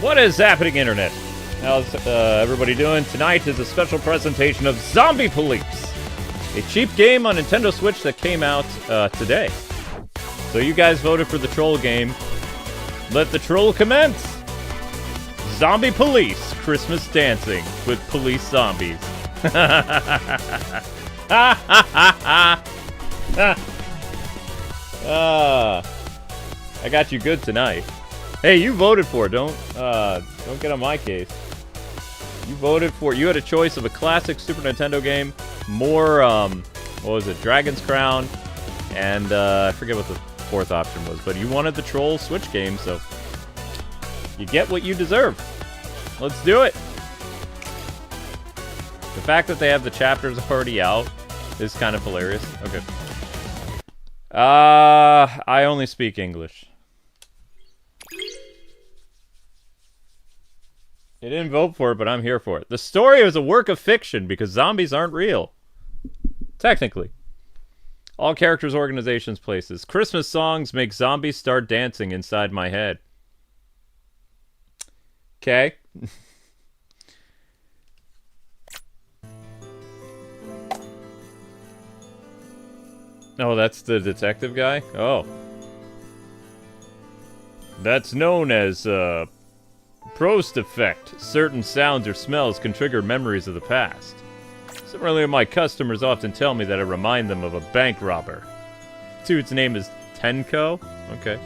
What is happening, Internet? How's everybody doing? Tonight is a special presentation of Zombie Police, a cheap game on Nintendo Switch that came out today. So you guys voted for the troll game. Let the troll commence! Zombie Police, Christmas dancing with police zombies. I got you good tonight. Hey, you voted for it. Don't get on my case. You voted for it. You had a choice of a classic Super Nintendo game, more, what was it, Dragon's Crown, and I forget what the fourth option was, but you wanted the Troll Switch game, so you get what you deserve. Let's do it. The fact that they have the chapters already out is kind of hilarious. Okay. I only speak English. You didn't vote for it, but I'm here for it. The story is a work of fiction because zombies aren't real. Technically. All characters, organizations, places. Christmas songs make zombies start dancing inside my head. Okay. Oh, that's the detective guy? Oh. That's known as, Prost effect. Certain sounds or smells can trigger memories of the past. Similarly, my customers often tell me that I remind them of a bank robber. Dude's name is Tenko? Okay.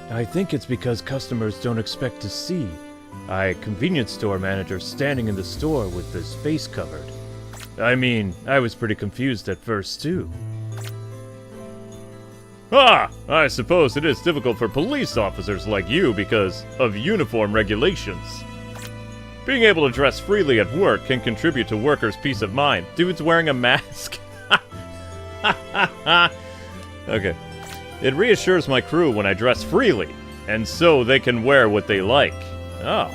I think it's because customers don't expect to see a convenience store manager standing in the store with his face covered. I mean, I was pretty confused at first, too. Ah! I suppose it is difficult for police officers like you because of uniform regulations. Being able to dress freely at work can contribute to workers' peace of mind. Dude's wearing a mask. Okay. It reassures my crew when I dress freely, and so they can wear what they like. Oh.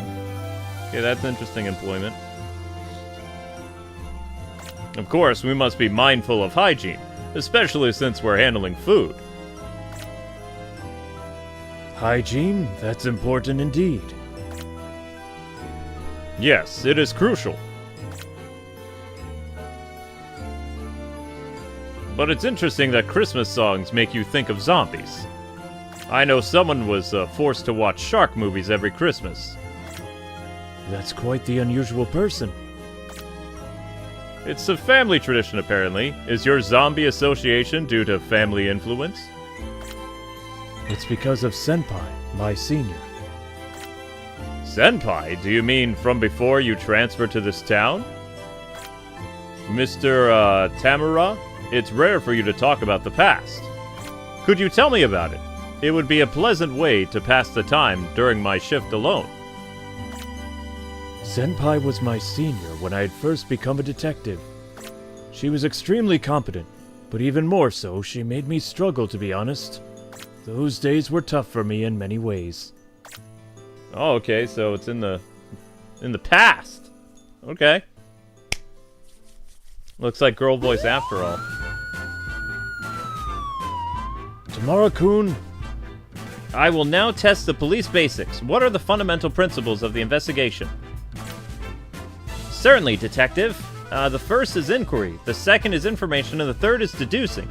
Okay, that's interesting employment. Of course, we must be mindful of hygiene, especially since we're handling food. Hygiene? That's important indeed. Yes, it is crucial. But it's interesting that Christmas songs make you think of zombies. I know someone was forced to watch shark movies every Christmas. That's quite the unusual person. It's a family tradition, apparently. Is your zombie association due to family influence? It's because of Senpai, my senior. Senpai? Do you mean from before you transferred to this town? Mr. Tamura, it's rare for you to talk about the past. Could you tell me about it? It would be a pleasant way to pass the time during my shift alone. Senpai was my senior when I had first become a detective. She was extremely competent, but even more so, she made me struggle, to be honest. Those days were tough for me in many ways. Oh, okay, so it's in the past. Okay. Looks like girl voice after all. Tamara-kun, I will now test the police basics. What are the fundamental principles of the investigation? Certainly, detective. The first is inquiry, the second is information, and the third is deducing.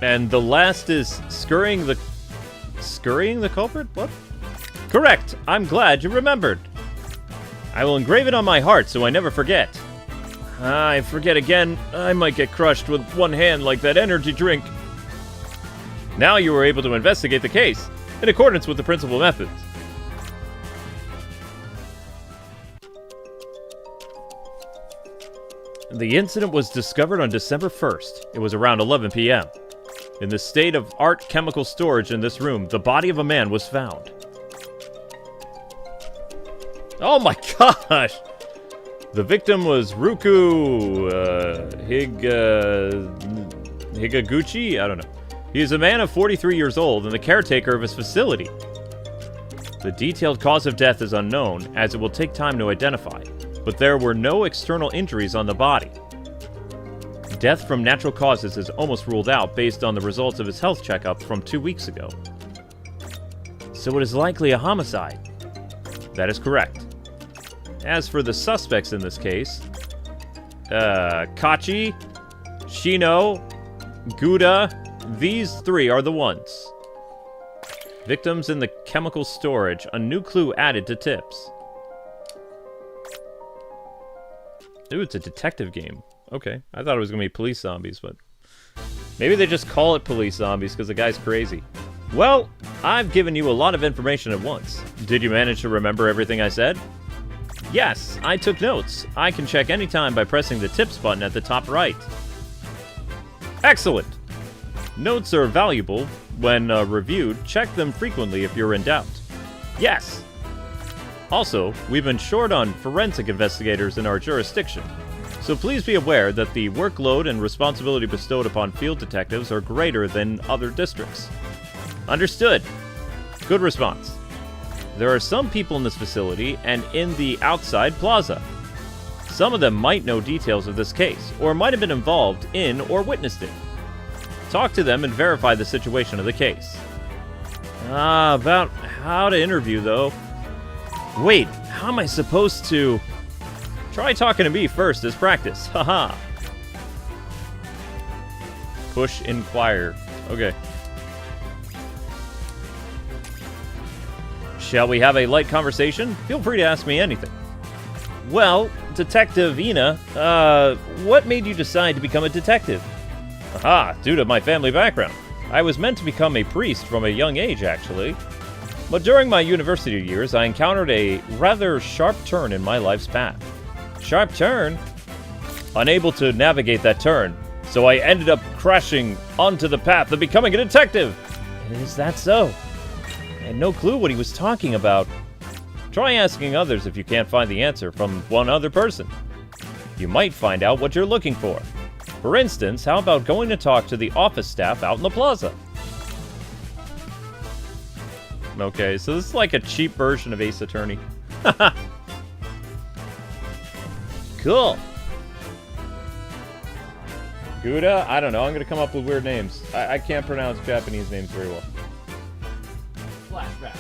And the last is scurrying the culprit? What? Correct! I'm glad you remembered. I will engrave it on my heart so I never forget. I forget again, I might get crushed with one hand like that energy drink. Now you were able to investigate the case, in accordance with the principal methods. The incident was discovered on December 1st. It was around 11 p.m. In the state of art chemical storage in this room, the body of a man was found. Oh my gosh! The victim was Ruku Higaguchi? I don't know. He is a man of 43 years old and the caretaker of his facility. The detailed cause of death is unknown, as it will take time to identify, but there were no external injuries on the body. Death from natural causes is almost ruled out based on the results of his health checkup from 2 weeks ago. So it is likely a homicide. That is correct. As for the suspects in this case, Kachi, Shino, Gouda, these 3 are the ones. Victims in the chemical storage, a new clue added to tips. Ooh, it's a detective game. Okay, I thought it was going to be police zombies, but maybe they just call it police zombies because the guy's crazy. Well, I've given you a lot of information at once. Did you manage to remember everything I said? Yes, I took notes. I can check anytime by pressing the tips button at the top right. Excellent! Notes are valuable. When reviewed, check them frequently if you're in doubt. Yes! Also, we've been short on forensic investigators in our jurisdiction, so please be aware that the workload and responsibility bestowed upon field detectives are greater than other districts. Understood. Good response. There are some people in this facility and in the outside plaza. Some of them might know details of this case, or might have been involved in or witnessed it. Talk to them and verify the situation of the case. About how to interview, though. Wait, how am I supposed to... Try talking to me first as practice. Haha. Push inquire. Okay. Shall we have a light conversation? Feel free to ask me anything. Well, Detective Ina, what made you decide to become a detective? Aha, due to my family background. I was meant to become a priest from a young age, actually. But during my university years, I encountered a rather sharp turn in my life's path. Sharp turn? Unable to navigate that turn, so I ended up crashing onto the path of becoming a detective. Is that so? I had no clue what he was talking about. Try asking others if you can't find the answer from one other person. You might find out what you're looking for. For instance, how about going to talk to the office staff out in the plaza? Okay, so this is like a cheap version of Ace Attorney. Cool. Gouda? I don't know. I'm going to come up with weird names. I can't pronounce Japanese names very well. Flashback.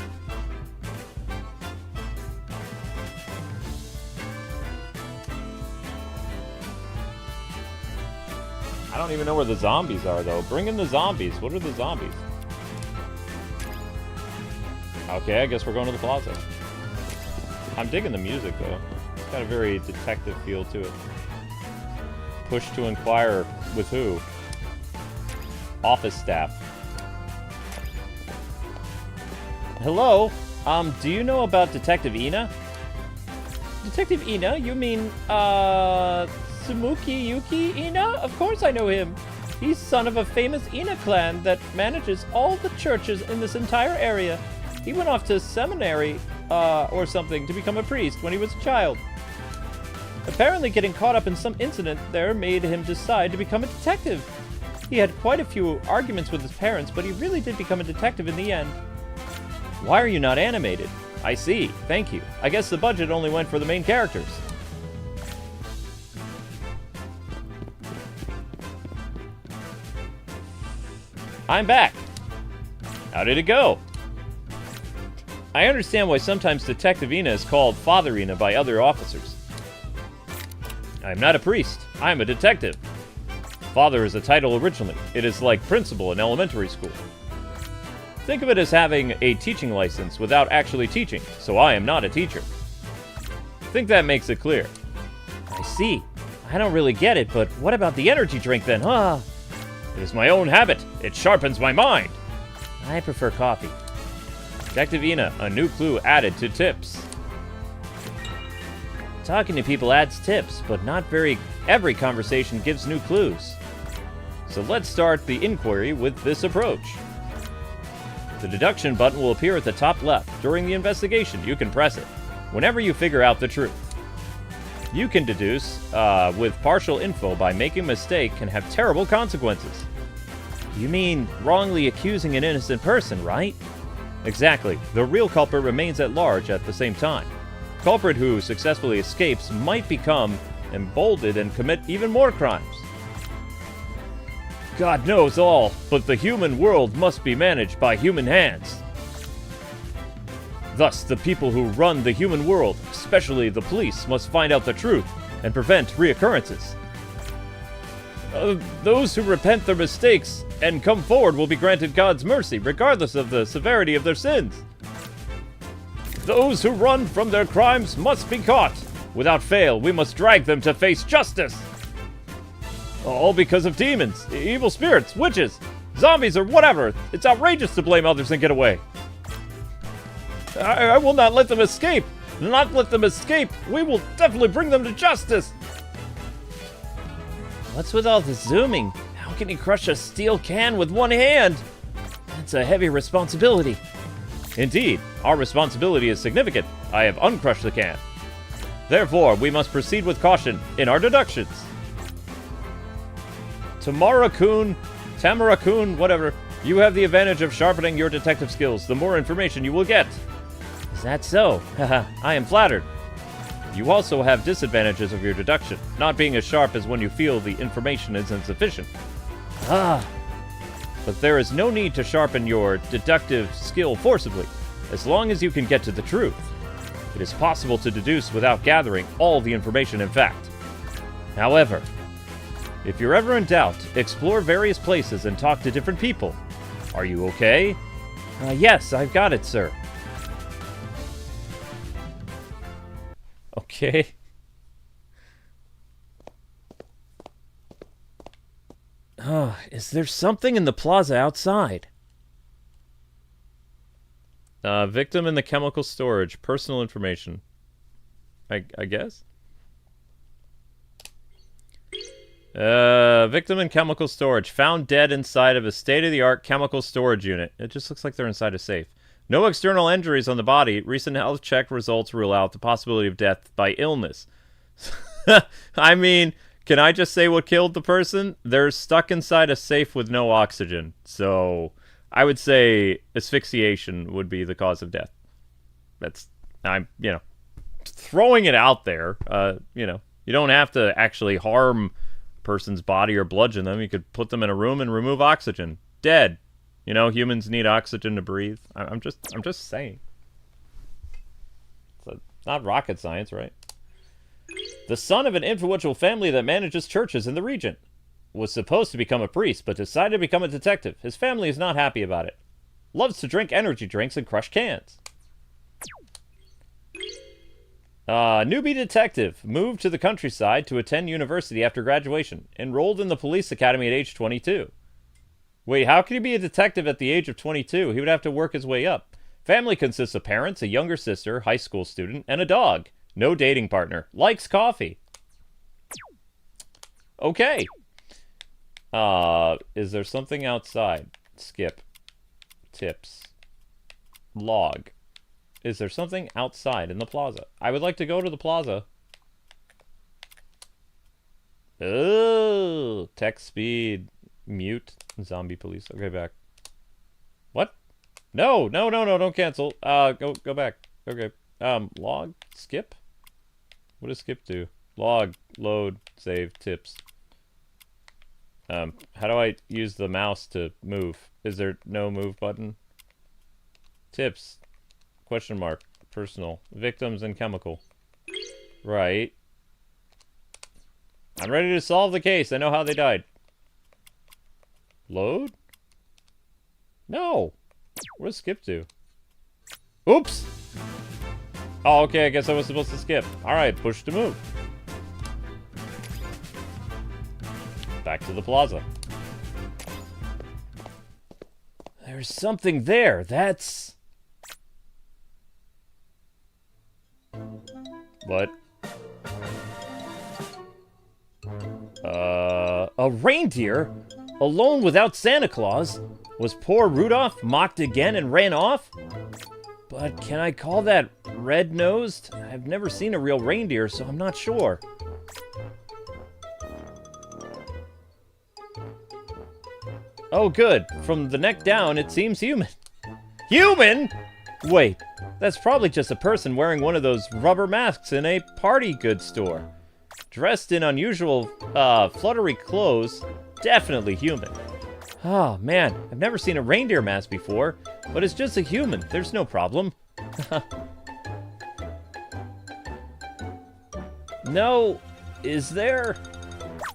I don't even know where the zombies are, though. Bring in the zombies. What are the zombies? Okay, I guess we're going to the plaza. I'm digging the music, though. It's got a very detective feel to it. Push to inquire with who? Office staff. Hello? Do you know about Detective Ina? Detective Ina? You mean, Sumuki Yuki Ina? Of course I know him. He's son of a famous Ina clan that manages all the churches in this entire area. He went off to seminary, or something, to become a priest when he was a child. Apparently getting caught up in some incident there made him decide to become a detective. He had quite a few arguments with his parents, but he really did become a detective in the end. Why are you not animated? I see, thank you. I guess the budget only went for the main characters. I'm back. How did it go? I understand why sometimes Detective Ina is called Father Ina by other officers. I'm not a priest. I'm a detective. Father is a title originally. It is like principal in elementary school. Think of it as having a teaching license without actually teaching, so I am not a teacher. Think that makes it clear. I see. I don't really get it, but what about the energy drink then, huh? It is my own habit. It sharpens my mind. I prefer coffee. Detective Ina, a new clue added to tips. Talking to people adds tips, but not every conversation gives new clues. So let's start the inquiry with this approach. The deduction button will appear at the top left. During the investigation, you can press it whenever you figure out the truth. You can deduce with partial info by making a mistake can have terrible consequences. You mean wrongly accusing an innocent person, right? Exactly. The real culprit remains at large at the same time. Culprit who successfully escapes might become emboldened and commit even more crimes. God knows all, but the human world must be managed by human hands. Thus, the people who run the human world, especially the police, must find out the truth and prevent reoccurrences. Those who repent their mistakes and come forward will be granted God's mercy, regardless of the severity of their sins. Those who run from their crimes must be caught. Without fail, we must drag them to face justice. All because of demons, evil spirits, witches, zombies, or whatever. It's outrageous to blame others and get away. I will not let them escape. Not let them escape. We will definitely bring them to justice. What's with all the zooming? How can he crush a steel can with one hand? That's a heavy responsibility. Indeed, our responsibility is significant. I have uncrushed the can. Therefore, we must proceed with caution in our deductions. Tamara-kun, whatever, you have the advantage of sharpening your detective skills. The more information you will get. Is that so? Haha, I am flattered. You also have disadvantages of your deduction, not being as sharp as when you feel the information is insufficient. Ah. But there is no need to sharpen your deductive skill forcibly, as long as you can get to the truth. It is possible to deduce without gathering all the information in fact. However, if you're ever in doubt, explore various places and talk to different people. Are you okay? Yes, I've got it, sir. Okay. Is there something in the plaza outside? Victim in the chemical storage. Personal information. I guess? Victim in chemical storage. Found dead inside of a state-of-the-art chemical storage unit. It just looks like they're inside a safe. No external injuries on the body. Recent health check results rule out the possibility of death by illness. I mean, can I just say what killed the person? They're stuck inside a safe with no oxygen. So, I would say asphyxiation would be the cause of death. I'm throwing it out there. You don't have to actually harm a person's body or bludgeon them. You could put them in a room and remove oxygen. Dead. Humans need oxygen to breathe. I'm just saying. It's not rocket science, right? The son of an influential family that manages churches in the region. Was supposed to become a priest, but decided to become a detective. His family is not happy about it. Loves to drink energy drinks and crush cans. Newbie detective. Moved to the countryside to attend university after graduation. Enrolled in the police academy at age 22. Wait, how can he be a detective at the age of 22? He would have to work his way up. Family consists of parents, a younger sister, high school student, and a dog. No dating partner. Likes coffee. Okay. Is there something outside? Skip. Tips. Log. Is there something outside in the plaza? I would like to go to the plaza. Oh, text speed. Mute. Zombie police. Okay, back. What? No, don't cancel. Go back. Okay. Log. Skip? What does skip do? Log. Load. Save. Tips. How do I use the mouse to move? Is there no move button? Tips. Question mark. Personal. Victims and chemical. Right. I'm ready to solve the case. I know how they died. Load? No. What does skip do? Oops! Oh, okay, I guess I was supposed to skip. Alright, push to move. Back to the plaza. There's something there. That's... What? A reindeer? Alone without Santa Claus? Was poor Rudolph mocked again and ran off? But can I call that red-nosed? I've never seen a real reindeer, so I'm not sure. Oh, good. From the neck down, it seems human. Human? Wait, that's probably just a person wearing one of those rubber masks in a party goods store. Dressed in unusual, fluttery clothes, Definitely human. Oh, man, I've never seen a reindeer mask before, but it's just a human. There's no problem. No, is there?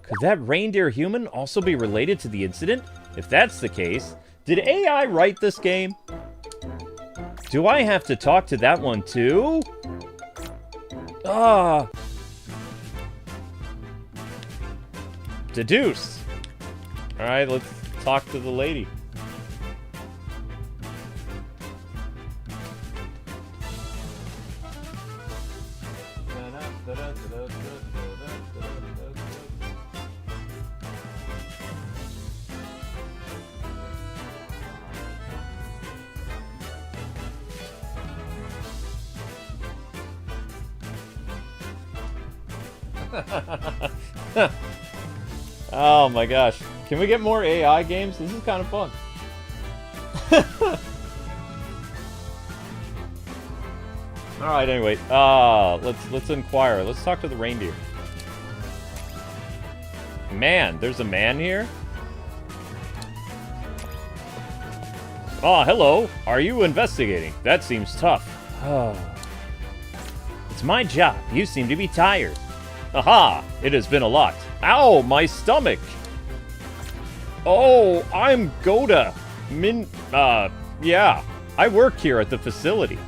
Could that reindeer human also be related to the incident? If that's the case, did AI write this game? Do I have to talk to that one too? Ah. Deduce. Alright, let's talk to the lady. Oh my gosh. Can we get more AI games? This is kind of fun. Alright, anyway. Let's inquire. Let's talk to the reindeer. Man, there's a man here? Ah, hello. Are you investigating? That seems tough. Oh. It's my job. You seem to be tired. Aha! It has been a lot. Ow, my stomach! Oh, I'm Goda. Yeah. I work here at the facility.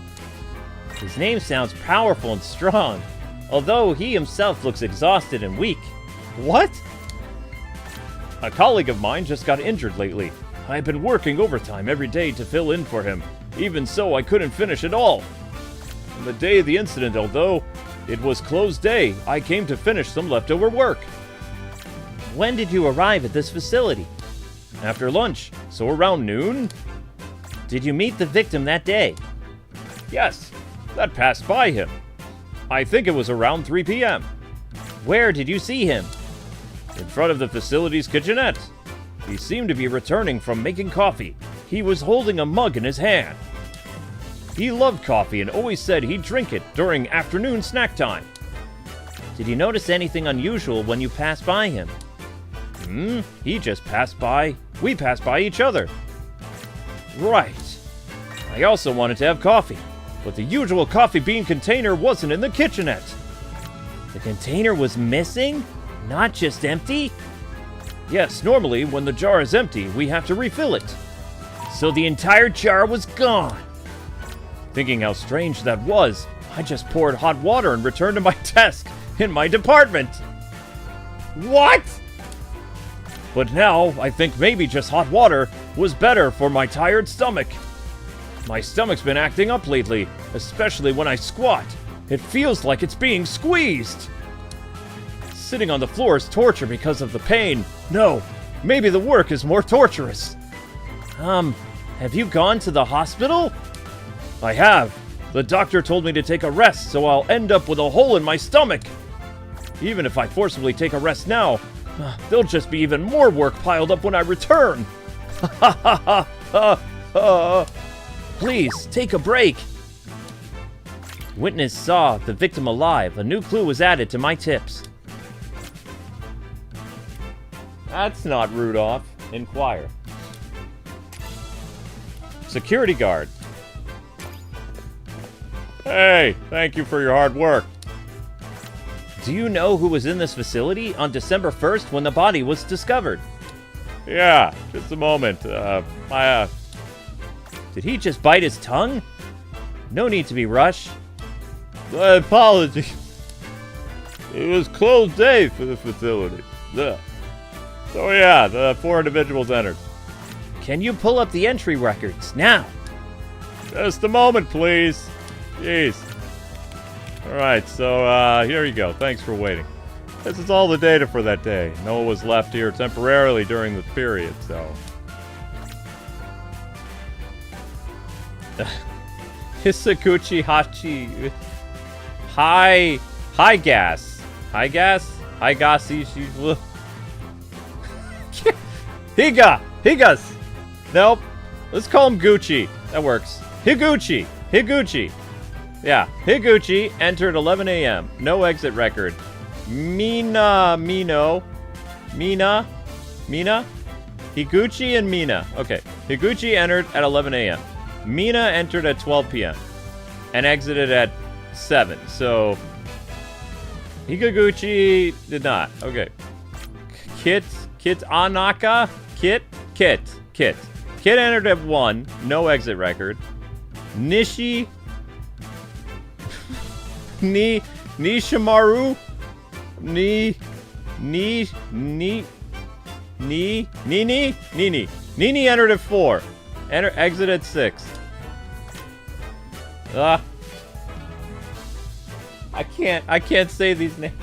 His name sounds powerful and strong, although he himself looks exhausted and weak. What? A colleague of mine just got injured lately. I've been working overtime every day to fill in for him. Even so, I couldn't finish it all. On the day of the incident, although it was closed day, I came to finish some leftover work. When did you arrive at this facility? After lunch, so around noon. Did you meet the victim that day? Yes, that passed by him. I think it was around 3 p.m. Where did you see him? In front of the facility's kitchenette. He seemed to be returning from making coffee. He was holding a mug in his hand. He loved coffee and always said he'd drink it during afternoon snack time. Did you notice anything unusual when you passed by him? He just passed by. We passed by each other. Right. I also wanted to have coffee, but the usual coffee bean container wasn't in the kitchenette. The container was missing? Not just empty? Yes, normally when the jar is empty, we have to refill it. So the entire jar was gone. Thinking how strange that was, I just poured hot water and returned to my desk in my department. What? But now, I think maybe just hot water was better for my tired stomach. My stomach's been acting up lately, especially when I squat. It feels like it's being squeezed. Sitting on the floor is torture because of the pain. No, maybe the work is more torturous. Have you gone to the hospital? I have. The doctor told me to take a rest, so I'll end up with a hole in my stomach. Even if I forcibly take a rest now, there'll just be even more work piled up when I return. Please, take a break. Witness saw the victim alive. A new clue was added to my tips. That's not Rudolph. Inquire. Security guard. Hey, thank you for your hard work. Do you know who was in this facility on December 1st when the body was discovered? Yeah, just a moment. Did he just bite his tongue? No need to be rushed. Apologies. It was closed day for the facility. Yeah. So yeah, the 4 individuals entered. Can you pull up the entry records now? Just a moment, please. Jeez. Alright, so here you go. Thanks for waiting. This is all the data for that day. Noah was left here temporarily during the period, so... Hisaguchi Hachi... High gas. High gas? High gas Higas. Higas! Nope. Let's call him Gucci. That works. Higuchi. Yeah, Higuchi entered 11 a.m. No exit record. Mina Mina? Higuchi and Mina. Okay. Higuchi entered at 11 a.m. Mina entered at 12 p.m. and exited at 7. So Higuchi did not. Okay. Kit Anaka? Kit entered at 1. No exit record. Nishi Nishimaru? Nini entered at 4. Exit at 6. I can't say these names.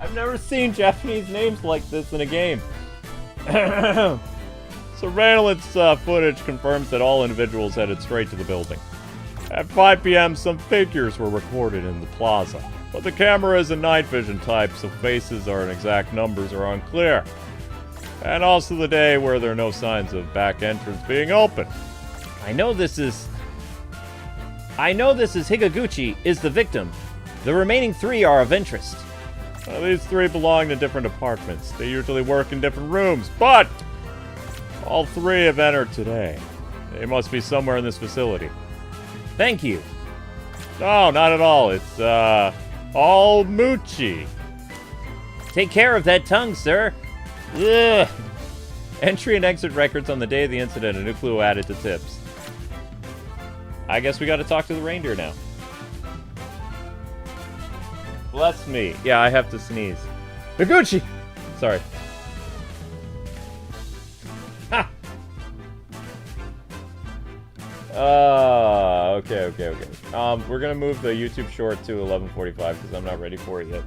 I've never seen Japanese names like this in a game. Surveillance footage confirms that all individuals headed straight to the building. At 5 p.m., some figures were recorded in the plaza. But the camera is a night vision type, so faces or exact numbers are unclear. And also the day where there are no signs of back entrance being open. I know this is Higuchi is the victim. The remaining 3 are of interest. These 3 belong to different apartments. They usually work in different rooms, but all 3 have entered today. They must be somewhere in this facility. Thank you. No, not at all. It's, all Moochie. Take care of that tongue, sir. Ugh. Entry and exit records on the day of the incident. A new clue added to tips. I guess we gotta talk to the reindeer now. Bless me. Yeah, I have to sneeze. Higuchi! Sorry. Ha! Okay. We're gonna move the YouTube short to 11:45 because I'm not ready for it yet.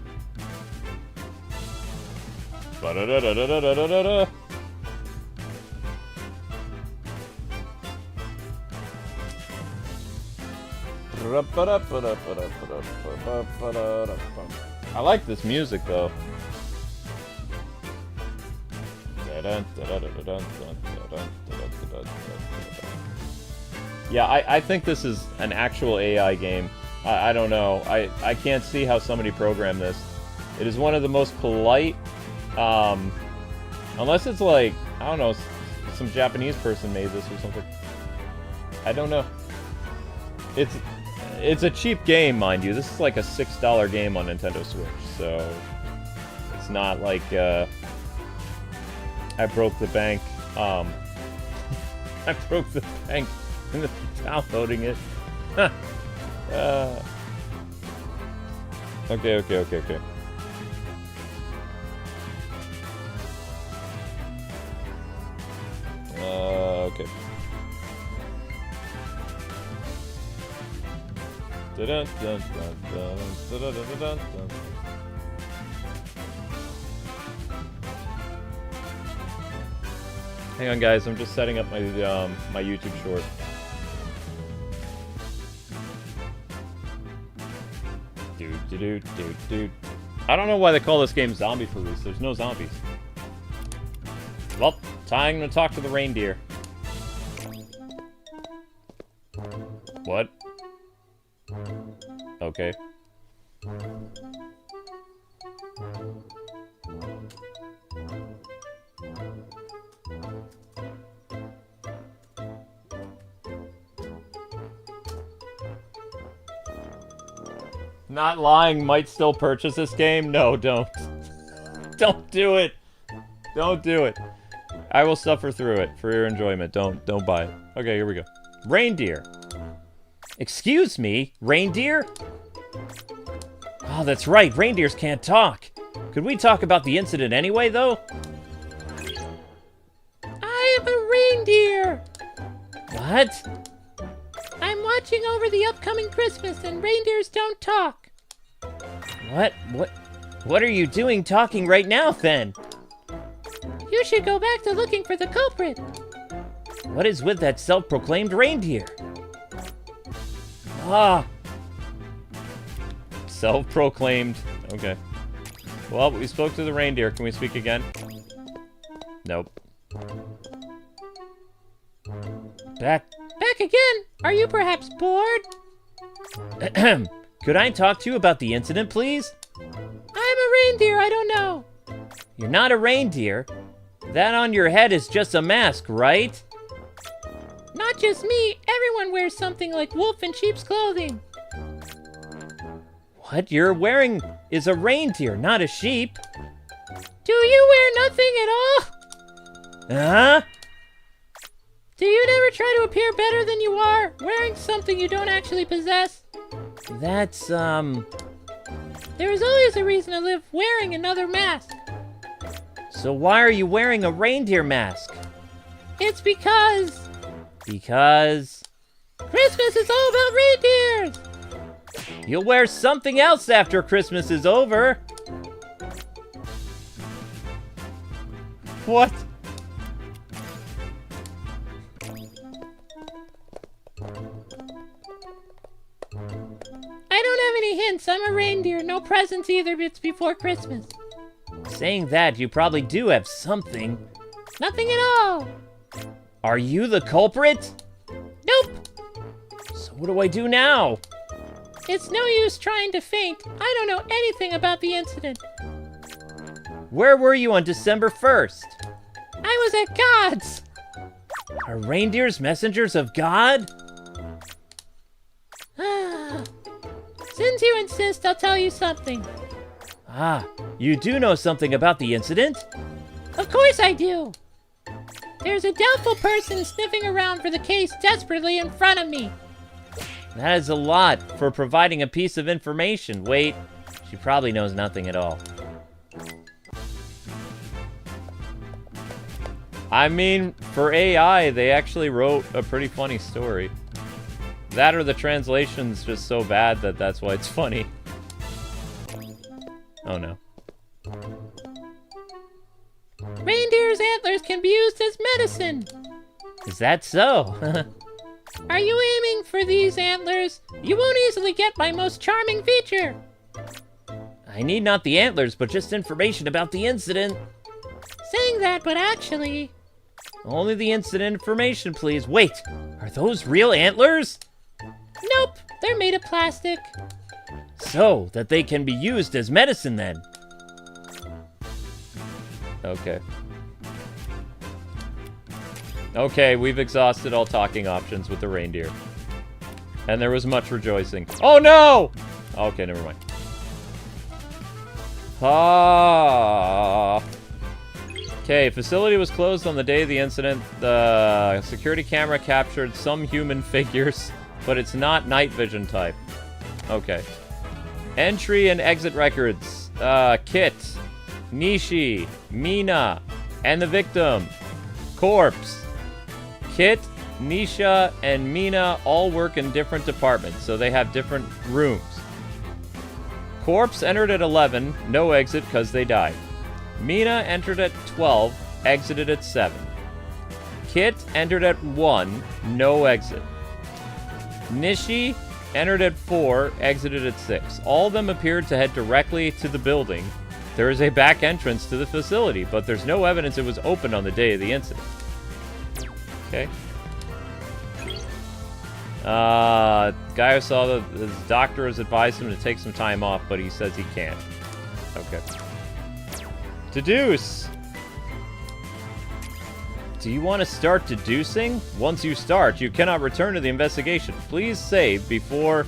Ba-da-da-da-da-da-da-da-da. I like this music though. Yeah, I think this is an actual AI game. I don't know. I can't see how somebody programmed this. It is one of the most polite, unless it's like, I don't know, some Japanese person made this or something. I don't know. It's a cheap game, mind you. This is like a $6 game on Nintendo Switch, so it's not like I broke the bank. I broke the bank in downloading it. Okay. Okay. Hang on, guys. I'm just setting up my my YouTube short. Dude. I don't know why they call this game Zombie Police. There's no zombies. Well, time to talk to the reindeer. What? Okay. Not lying, might still purchase this game? No, don't. Don't do it. Don't do it. I will suffer through it for your enjoyment. Don't buy it. Okay, here we go. Reindeer. Excuse me, reindeer? Oh, that's right, reindeers can't talk. Could we talk about the incident anyway, though? I am a reindeer. What? I'm watching over the upcoming Christmas and reindeers don't talk. What are you doing talking right now, then? You should go back to looking for the culprit. What is with that self-proclaimed reindeer? Ah. Self-proclaimed. Okay. Well, we spoke to the reindeer. Can we speak again? Nope. Back again? Are you perhaps bored? Could I talk to you about the incident, please? I'm a reindeer, I don't know. You're not a reindeer. That on your head is just a mask, right? Not just me, everyone wears something like wolf in sheep's clothing. What you're wearing is a reindeer, not a sheep. Do you wear nothing at all? Huh? Do you never try to appear better than you are, wearing something you don't actually possess? That's, There is always a reason to live wearing another mask. So why are you wearing a reindeer mask? It's because Because Christmas is all about reindeers! you'll wear something else after Christmas is over. What? I don't have any hints. I'm a reindeer. No presents either. It's before Christmas. Saying that, you probably do have something. Nothing at all. Are you the culprit? Nope. So what do I do now? It's no use trying to feint. I don't know anything about the incident. Where were you on December 1st? I was at God's. Are reindeers messengers of God? Since you insist, I'll tell you something. Ah, you do know something about the incident? Of course I do. There's a doubtful person sniffing around for the case desperately in front of me. That is a lot for providing a piece of information. Wait, she probably knows nothing at all. I mean, for AI, they actually wrote a pretty funny story. That or the translation's just so bad that that's why it's funny. Oh no. Reindeer's antlers can be used as medicine. Is that so? Are you aiming for these antlers? You won't easily get my most charming feature. I need not the antlers, but just information about the incident. Saying that, but actually... Only the incident information, please. Wait, are those real antlers? Nope, they're made of plastic. So, that they can be used as medicine then. Okay. Okay, we've exhausted all talking options with the reindeer. And there was much rejoicing. Oh no! Okay, never mind. Ah. Okay, facility was closed on the day of the incident. The security camera captured some human figures, but it's not night vision type. Okay. Entry and exit records. Kit, Nishi, Mina, and the victim. Corpse. Kit, Nisha, and Mina all work in different departments, so they have different rooms. Corpse entered at 11, no exit because they died. Mina entered at 12, exited at 7. Kit entered at 1, no exit. Nishi entered at 4, exited at 6. All of them appeared to head directly to the building. There is a back entrance to the facility, but there's no evidence it was opened on the day of the incident. Okay. Guy who saw that his doctor has advised him to take some time off, but he says he can't. Okay. Deduce! Do you want to start deducing? Once you start, you cannot return to the investigation. Please save before...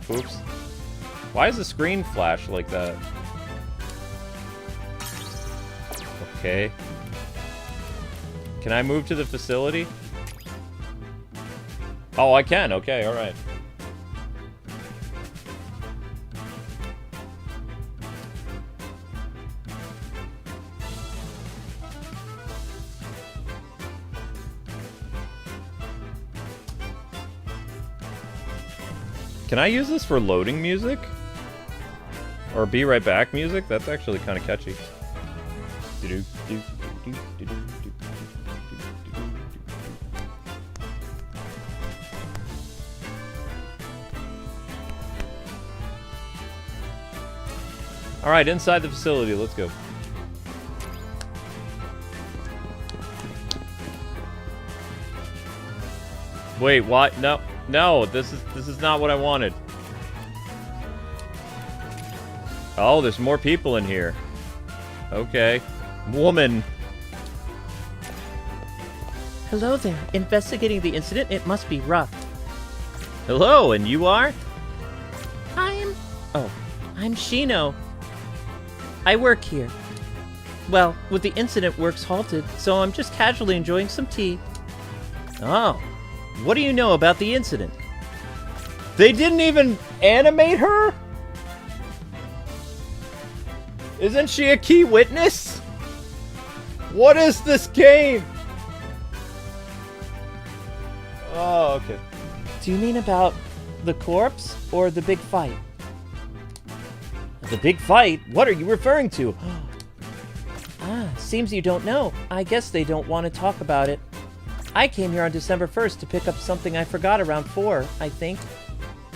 Oops. Why does the screen flash like that? Okay. Can I move to the facility? Oh, I can. Okay, alright. Can I use this for loading music? Or be right back music? That's actually kind of catchy. Alright, inside the facility, let's go. Wait, what? No, no, this is not what I wanted. Oh, there's more people in here. Okay. Woman. Hello there. Investigating the incident, it must be rough. Hello, and you are? I'm Shino. I work here. Well, with the incident, work's halted, so I'm just casually enjoying some tea. Oh. What do you know about the incident? They didn't even animate her? Isn't she a key witness? What is this game? Oh, okay. Do you mean about the corpse or the big fight? The big fight? What are you referring to? Seems you don't know. I guess they don't want to talk about it. I came here on December 1st to pick up something I forgot around 4, I think.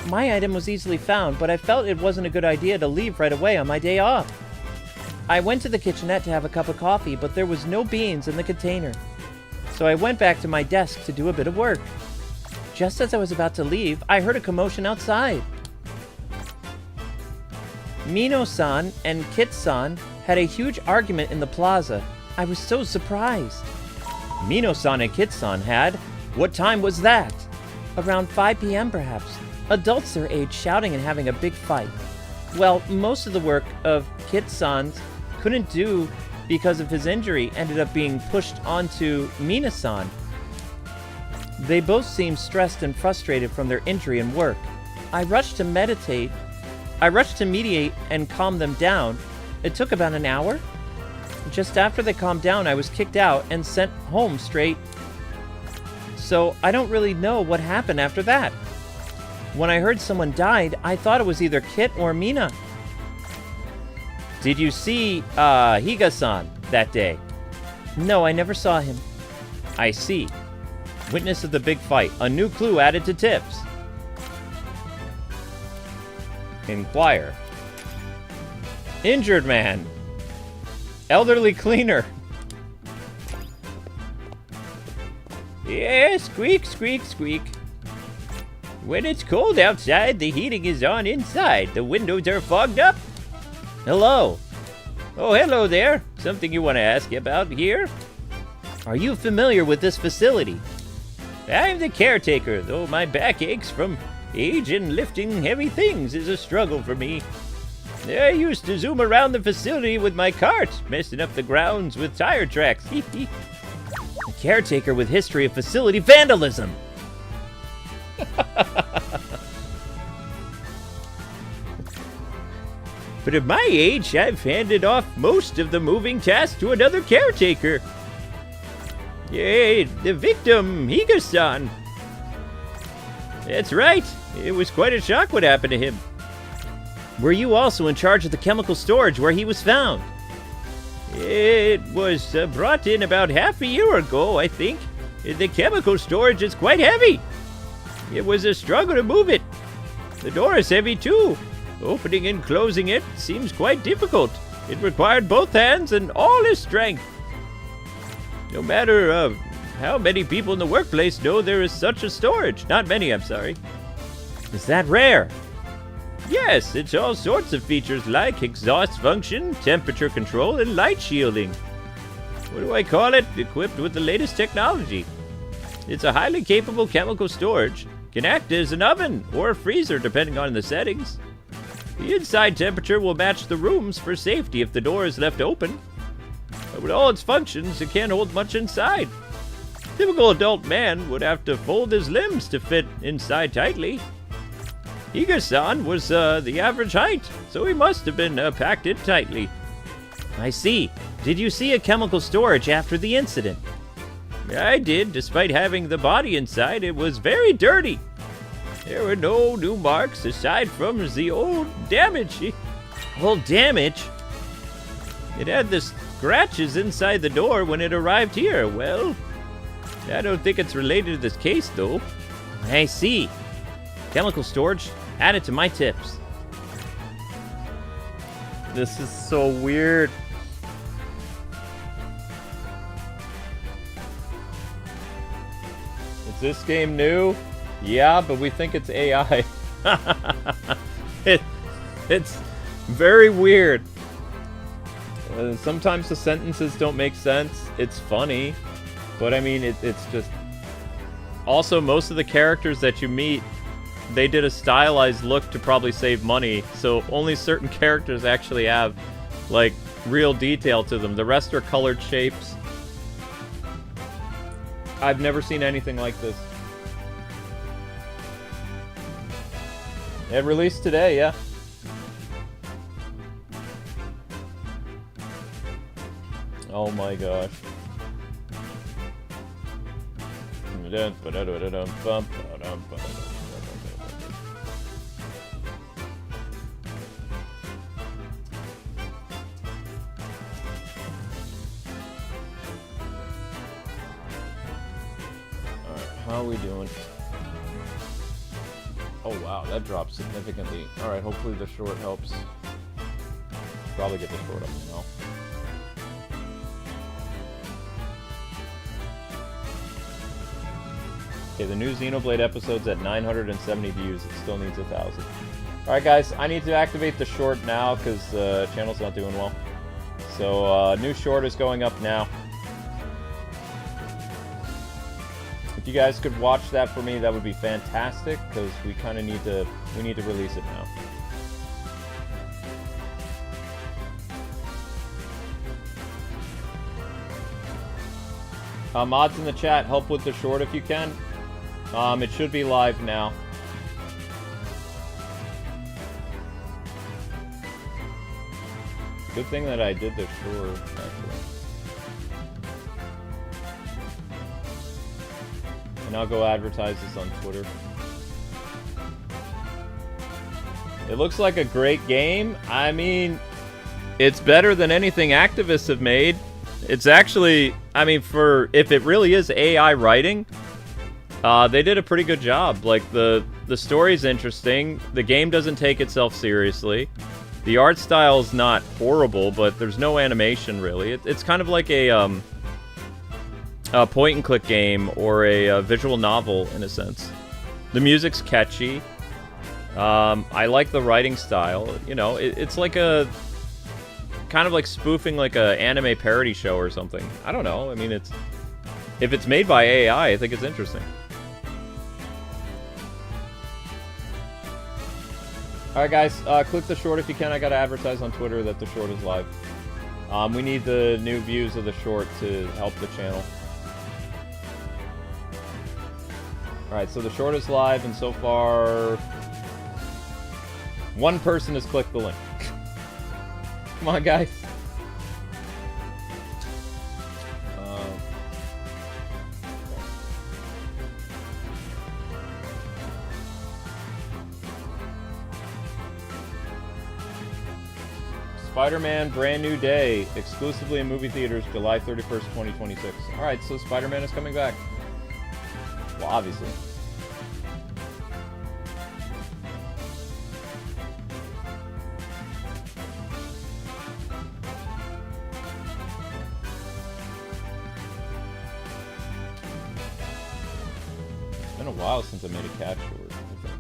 My item was easily found, but I felt it wasn't a good idea to leave right away on my day off. I went to the kitchenette to have a cup of coffee, but there was no beans in the container. So I went back to my desk to do a bit of work. Just as I was about to leave, I heard a commotion outside. Mino-san and Kit-san had a huge argument in the plaza. I was so surprised. Mino-san and Kit-san had? What time was that? Around 5 p.m. perhaps. Adults their age shouting and having a big fight. Well, most of the work of Kit-san's couldn't do because of his injury ended up being pushed onto Mina-san. They both seemed stressed and frustrated from their injury and work. I rushed to mediate and calm them down. It took about an hour. Just after they calmed down, I was kicked out and sent home straight. So I don't really know what happened after that. When I heard someone died, I thought it was either Kit or Mina. Did you see Higa-san that day? No, I never saw him. I see. Witness of the big fight. A new clue added to tips. Inquire. Injured man. Elderly cleaner. Yes, squeak, squeak, squeak. When it's cold outside, the heating is on inside. The windows are fogged up. Hello. Oh, hello there. Something you want to ask about here? Are you familiar with this facility? I'm the caretaker, though my back aches from age and lifting heavy things is a struggle for me. I used to zoom around the facility with my cart, messing up the grounds with tire tracks. A caretaker with history of facility vandalism. But at my age, I've handed off most of the moving tasks to another caretaker. Yay, the victim, Higa-san. That's right. It was quite a shock what happened to him. Were you also in charge of the chemical storage where he was found? It was brought in about half a year ago, I think. The chemical storage is quite heavy. It was a struggle to move it. The door is heavy too. Opening and closing it seems quite difficult. It required both hands and all his strength. No matter how many people in the workplace know there is such a storage. Not many, I'm sorry. Is that rare? Yes, it's all sorts of features like exhaust function, temperature control, and light shielding. What do I call it? Equipped with the latest technology. It's a highly capable chemical storage. Can act as an oven or a freezer depending on the settings. The inside temperature will match the room's for safety if the door is left open. But with all its functions, it can't hold much inside. A typical adult man would have to fold his limbs to fit inside tightly. Higa-san was the average height, so he must have been packed in tightly. I see. Did you see a chemical storage after the incident? I did. Despite having the body inside, it was very dirty. There were no new marks aside from the old damage. Old damage? It had the scratches inside the door when it arrived here. Well, I don't think it's related to this case, though. I see. Chemical storage, add it to my tips. This is so weird. Is this game new? Yeah, but we think it's AI. It's very weird. Sometimes the sentences don't make sense. It's funny, but I mean, it's just... Also, most of the characters that you meet, they did a stylized look to probably save money, so only certain characters actually have, like, real detail to them. The rest are colored shapes. I've never seen anything like this. It released today, yeah. Oh my gosh. How are we doing? Oh wow, that dropped significantly. Alright, hopefully the short helps. Probably get the short up now. Okay, the new Xenoblade episode's at 970 views. It still needs 1,000. Alright guys, I need to activate the short now because the channel's not doing well. So, new short is going up now. If you guys could watch that for me, that would be fantastic, because we kind of need to release it now. Mods in the chat, help with the short if you can. It should be live now. Good thing that I did the short, actually. And I'll go advertise this on Twitter. It looks like a great game. I mean, it's better than anything activists have made. It's actually, I mean, for if it really is AI writing, they did a pretty good job. Like, the story's interesting. The game doesn't take itself seriously. The art style's not horrible, but there's no animation, really. It's kind of like a point-and-click game or a visual novel, in a sense. The music's catchy. I like the writing style. You know, it's like a... kind of like spoofing like a anime parody show or something. I don't know. I mean, it's... if it's made by AI, I think it's interesting. Alright guys, click the short if you can. I gotta advertise on Twitter that the short is live. We need the new views of the short to help the channel. Alright, so the short is live, and so far... one person has clicked the link. Come on, guys. Spider-Man Brand New Day, exclusively in movie theaters, July 31st, 2026. Alright, so Spider-Man is coming back. Well, obviously. It's been a while since I made a cat short, I think.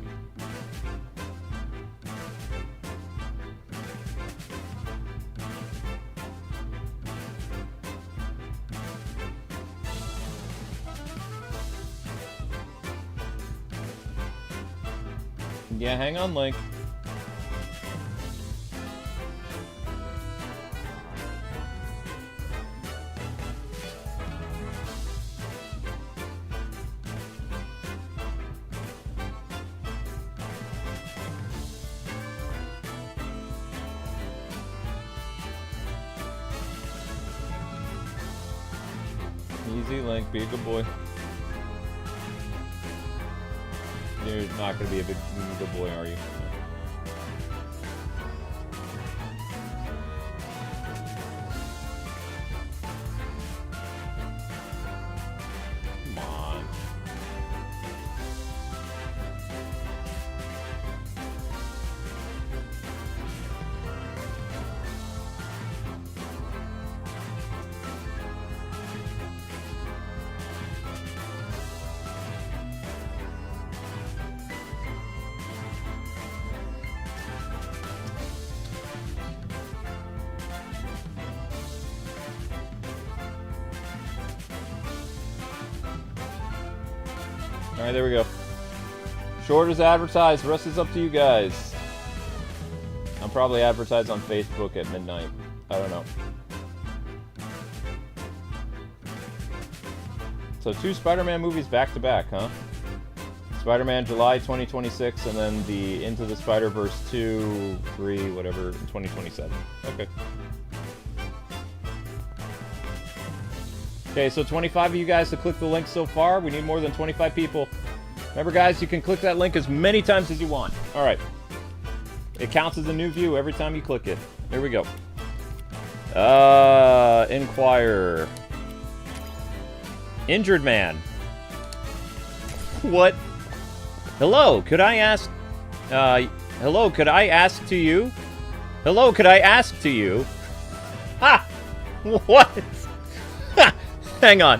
Yeah, hang on, Link. Easy, Link. Be a good boy. You're not going to be a good boy, are you? Come on. Alright, there we go. Short is advertised. The rest is up to you guys. I'm probably advertised on Facebook at midnight. I don't know. So 2 Spider-Man movies back to back, huh? Spider-Man July 2026, and then the Into the Spider-Verse 2, 3, whatever, in 2027. Okay. Okay, so 25 of you guys to click the link so far. We need more than 25 people. Remember, guys, you can click that link as many times as you want. All right. It counts as a new view every time you click it. Here we go. Inquire. Injured man. What? Hello, could I ask... hello, could I ask to you? Hello, could I ask to you? Ha! What? Ha! Hang on.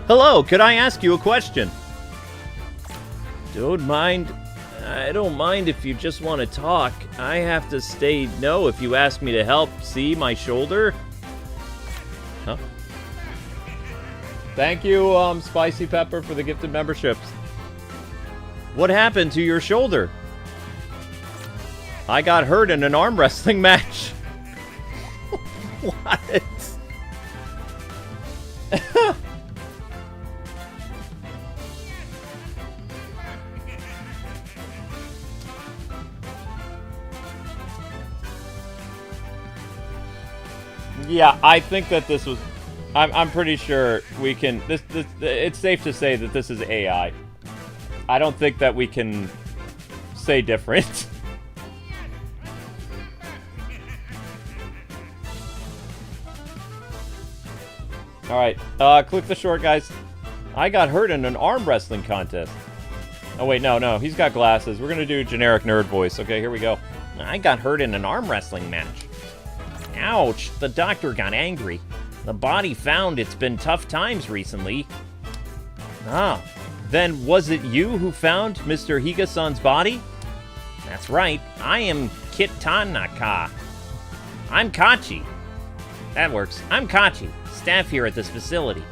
Hello, could I ask you a question? Don't mind. I don't mind if you just want to talk. I have to say no if you ask me to help. See my shoulder? Huh? Thank you, Spicy Pepper, for the gifted memberships. What happened to your shoulder? I got hurt in an arm wrestling match. What? Yeah, I think that this was... I'm pretty sure we can... It's safe to say that this is AI. I don't think that we can say different. Alright, click the short, guys. I got hurt in an arm wrestling contest. Oh, wait, no, he's got glasses. We're gonna do generic nerd voice. Okay, here we go. I got hurt in an arm wrestling match. Ouch, the doctor got angry. The body found it's been tough times recently. Ah, then was it you who found Mr. Higa-san's body? That's right, I am Kitanaka. I'm Kachi. That works. I'm Kachi, staff here at this facility.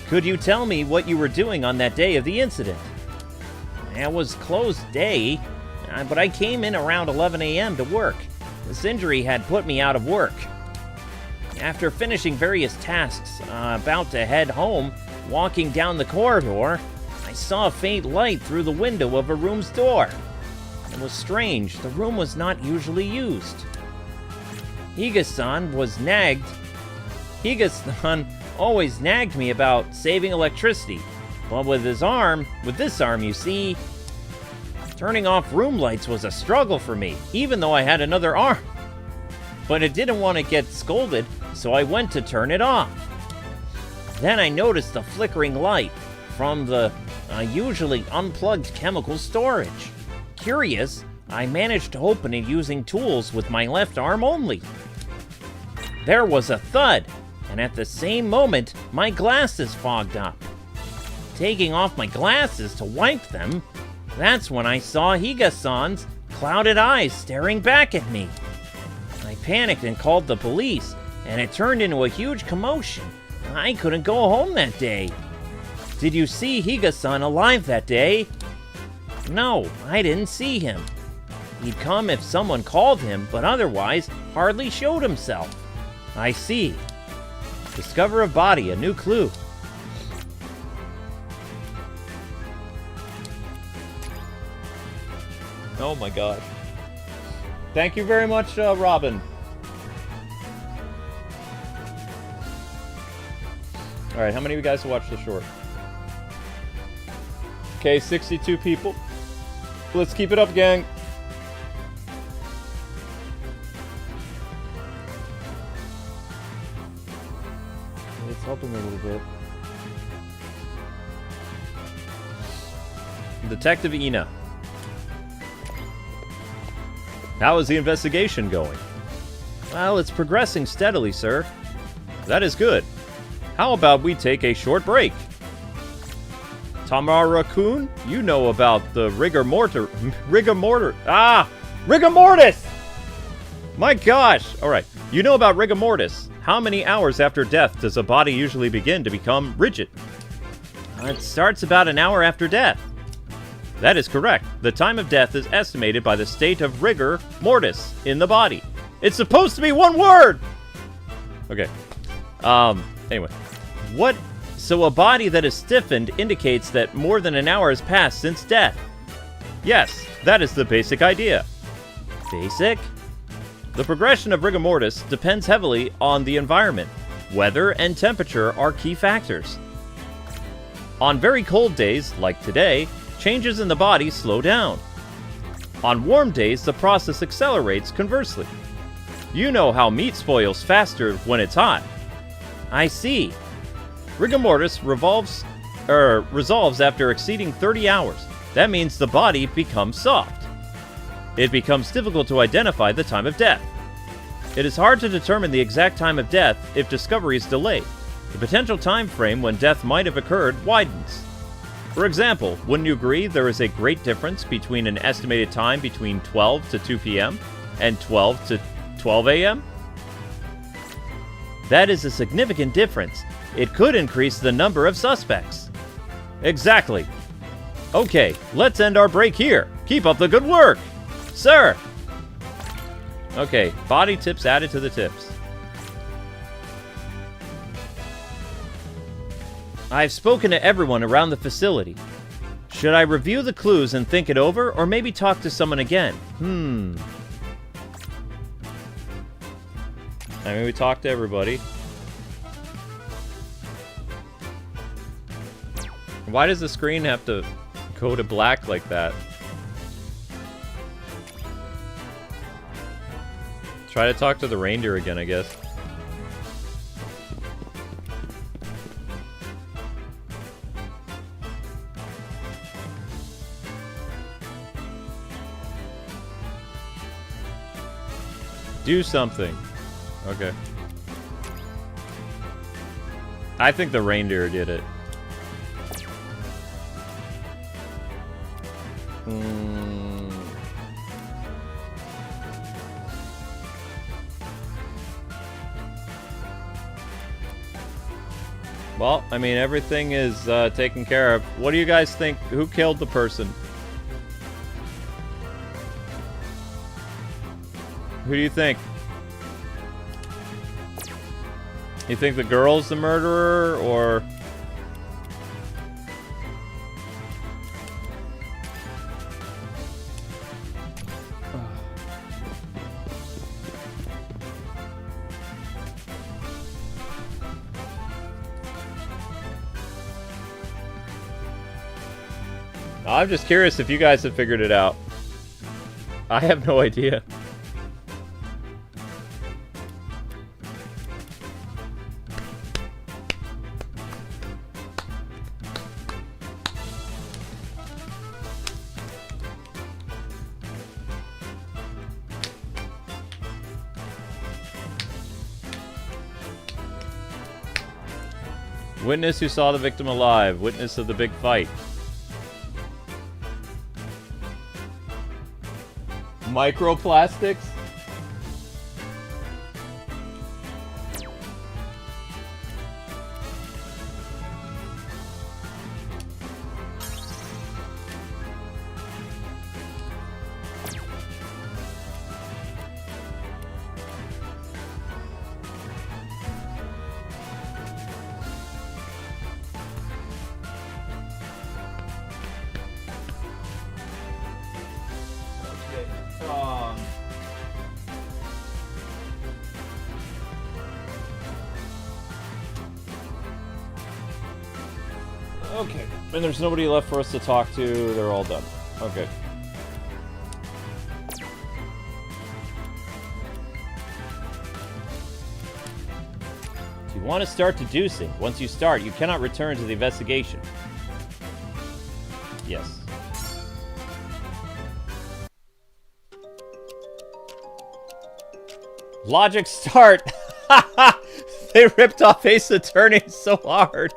Could you tell me what you were doing on that day of the incident? It was closed day, but I came in around 11 a.m. to work. This injury had put me out of work. After finishing various tasks, about to head home, walking down the corridor, I saw a faint light through the window of a room's door. It was strange. The room was not usually used. Higa-san always nagged me about saving electricity. But with this arm, you see, turning off room lights was a struggle for me, even though I had another arm. But I didn't want to get scolded, so I went to turn it off. Then I noticed a flickering light from the usually unplugged chemical storage. Curious, I managed to open it using tools with my left arm only. There was a thud, and at the same moment, my glasses fogged up. Taking off my glasses to wipe them, that's when I saw Higa-san's clouded eyes staring back at me. I panicked and called the police, and it turned into a huge commotion. I couldn't go home that day. Did you see Higa-san alive that day? No, I didn't see him. He'd come if someone called him, but otherwise hardly showed himself. I see. Discover a body, a new clue. Oh my gosh. Thank you very much, Robin. Alright, how many of you guys watched the short? Okay, 62 people. Let's keep it up, gang. It's helping a little bit. Detective Ina. How is the investigation going? Well, it's progressing steadily, sir. That is good. How about we take a short break? Tamara-kun, you know about the rigor mortis! My gosh! Alright, you know about rigor mortis. How many hours after death does a body usually begin to become rigid? It starts about an hour after death. That is correct. The time of death is estimated by the state of rigor mortis in the body. It's supposed to be one word! Okay. Anyway. What? So a body that is stiffened indicates that more than an hour has passed since death. Yes, that is the basic idea. Basic? The progression of rigor mortis depends heavily on the environment. Weather and temperature are key factors. On very cold days, like today, changes in the body slow down. On warm days, the process accelerates conversely. You know how meat spoils faster when it's hot. I see. Rigor mortis resolves after exceeding 30 hours. That means the body becomes soft. It becomes difficult to identify the time of death. It is hard to determine the exact time of death if discovery is delayed. The potential time frame when death might have occurred widens. For example, wouldn't you agree there is a great difference between an estimated time between 12 to 2 p.m. and 12 to 12 a.m.? That is a significant difference. It could increase the number of suspects. Exactly. Okay, let's end our break here. Keep up the good work. Sir! Okay, body tips added to the tips. I've spoken to everyone around the facility. Should I review the clues and think it over, or maybe talk to someone again? I mean, we talked to everybody. Why does the screen have to go to black like that? Try to talk to the reindeer again, I guess. Do something. Okay. I think the reindeer did it. Well, I mean, everything is taken care of. What do you guys think? Who killed the person? Who do you think? You think the girl's the murderer, or... I'm just curious if you guys have figured it out. I have no idea. Witness who saw the victim alive. Witness of the big fight. Microplastics? Okay, and there's nobody left for us to talk to. They're all done. Okay. Do you want to start deducing? Once you start, you cannot return to the investigation. Yes. Logic start! They ripped off Ace Attorney so hard.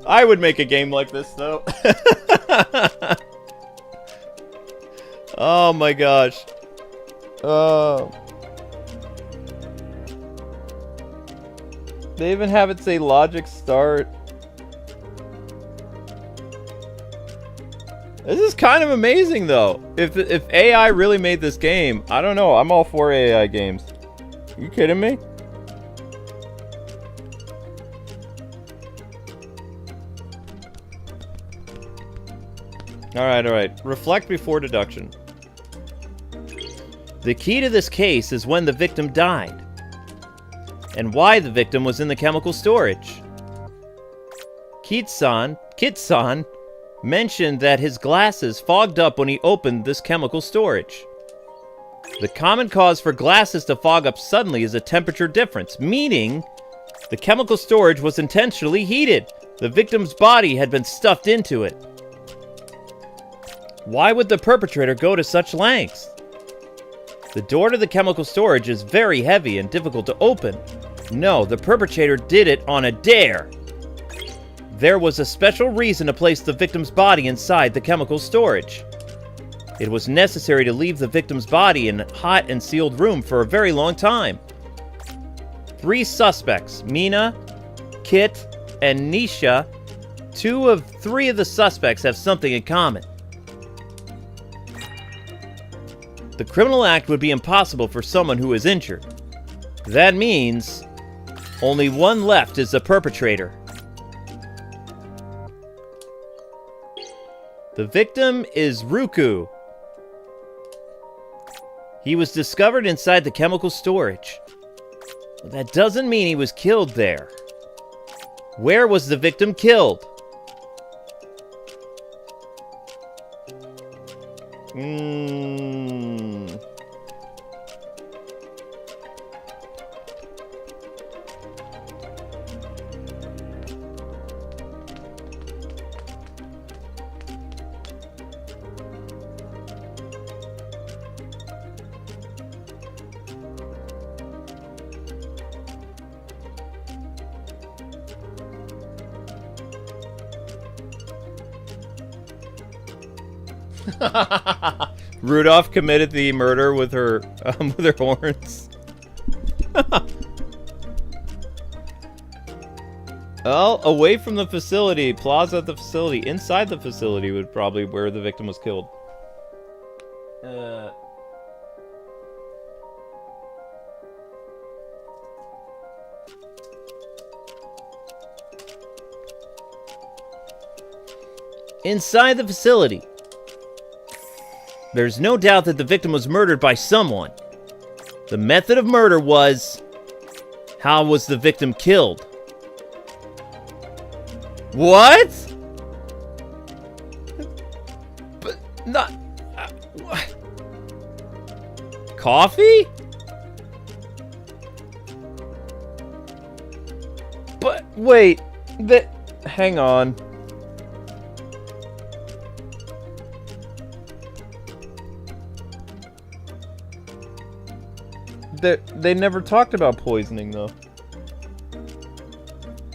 I would make a game like this, though. Oh my gosh. Oh. They even have it say logic start. This is kind of amazing, though. If AI really made this game, I don't know. I'm all for AI games. You kidding me? All right. Reflect before deduction. The key to this case is when the victim died, and why the victim was in the chemical storage. Kitsan mentioned that his glasses fogged up when he opened this chemical storage. The common cause for glasses to fog up suddenly is a temperature difference, meaning the chemical storage was intentionally heated. The victim's body had been stuffed into it. Why would the perpetrator go to such lengths? The door to the chemical storage is very heavy and difficult to open. No, the perpetrator did it on a dare. There was a special reason to place the victim's body inside the chemical storage. It was necessary to leave the victim's body in a hot and sealed room for a very long time. 3 suspects, Mina, Kit, and Nisha. 2 of 3 of the suspects have something in common. The criminal act would be impossible for someone who is injured. That means only one left is the perpetrator. The victim is Ruku. He was discovered inside the chemical storage. But that doesn't mean he was killed there. Where was the victim killed? Rudolph committed the murder with her horns. Well, away from the facility, plaza at the facility, inside the facility would probably where the victim was killed. 'Inside the facility. There's no doubt that the victim was murdered by someone. The method of murder was... How was the victim killed? What? But not... what? Coffee? But wait, hang on. They never talked about poisoning, though.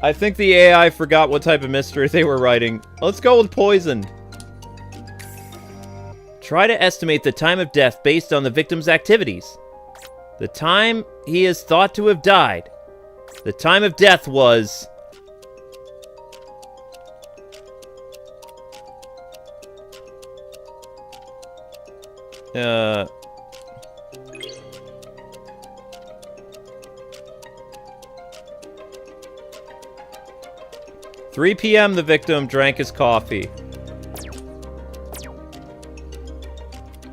I think the AI forgot what type of mystery they were writing. Let's go with poisoned. Try to estimate the time of death based on the victim's activities. The time he is thought to have died. The time of death was... 3 p.m. the victim drank his coffee.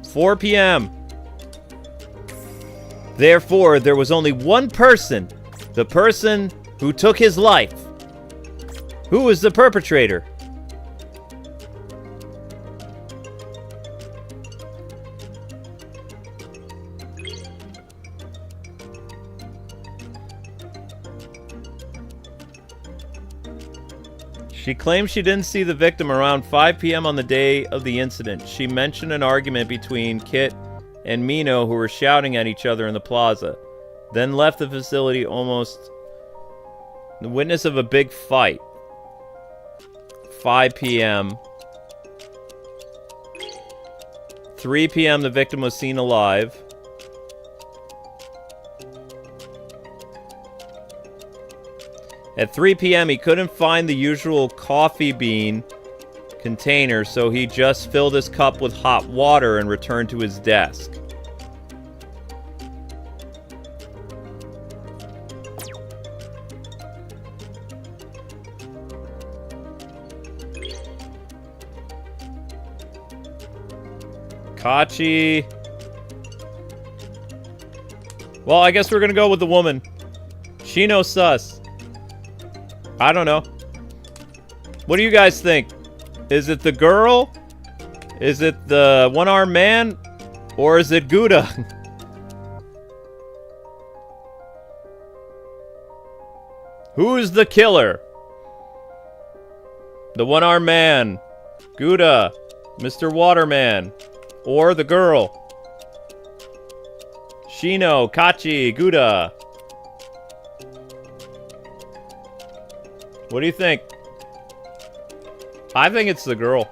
4 p.m. Therefore, there was only one person. The person who took his life. Who was the perpetrator? She claims she didn't see the victim around 5 p.m. on the day of the incident. She mentioned an argument between Kit and Mino, who were shouting at each other in the plaza, then left the facility almost the witness of a big fight. 5 p.m. 3 p.m. the victim was seen alive. At 3 p.m. he couldn't find the usual coffee bean container, so he just filled his cup with hot water and returned to his desk. Kachi. Well, I guess we're gonna go with the woman. Shino sus. I don't know. What do you guys think? Is it the girl? Is it the one-armed man? Or is it Gouda? Who's the killer? The one-armed man, Gouda, Mr. Waterman, or the girl? Shino, Kachi, Gouda. What do you think? I think it's the girl.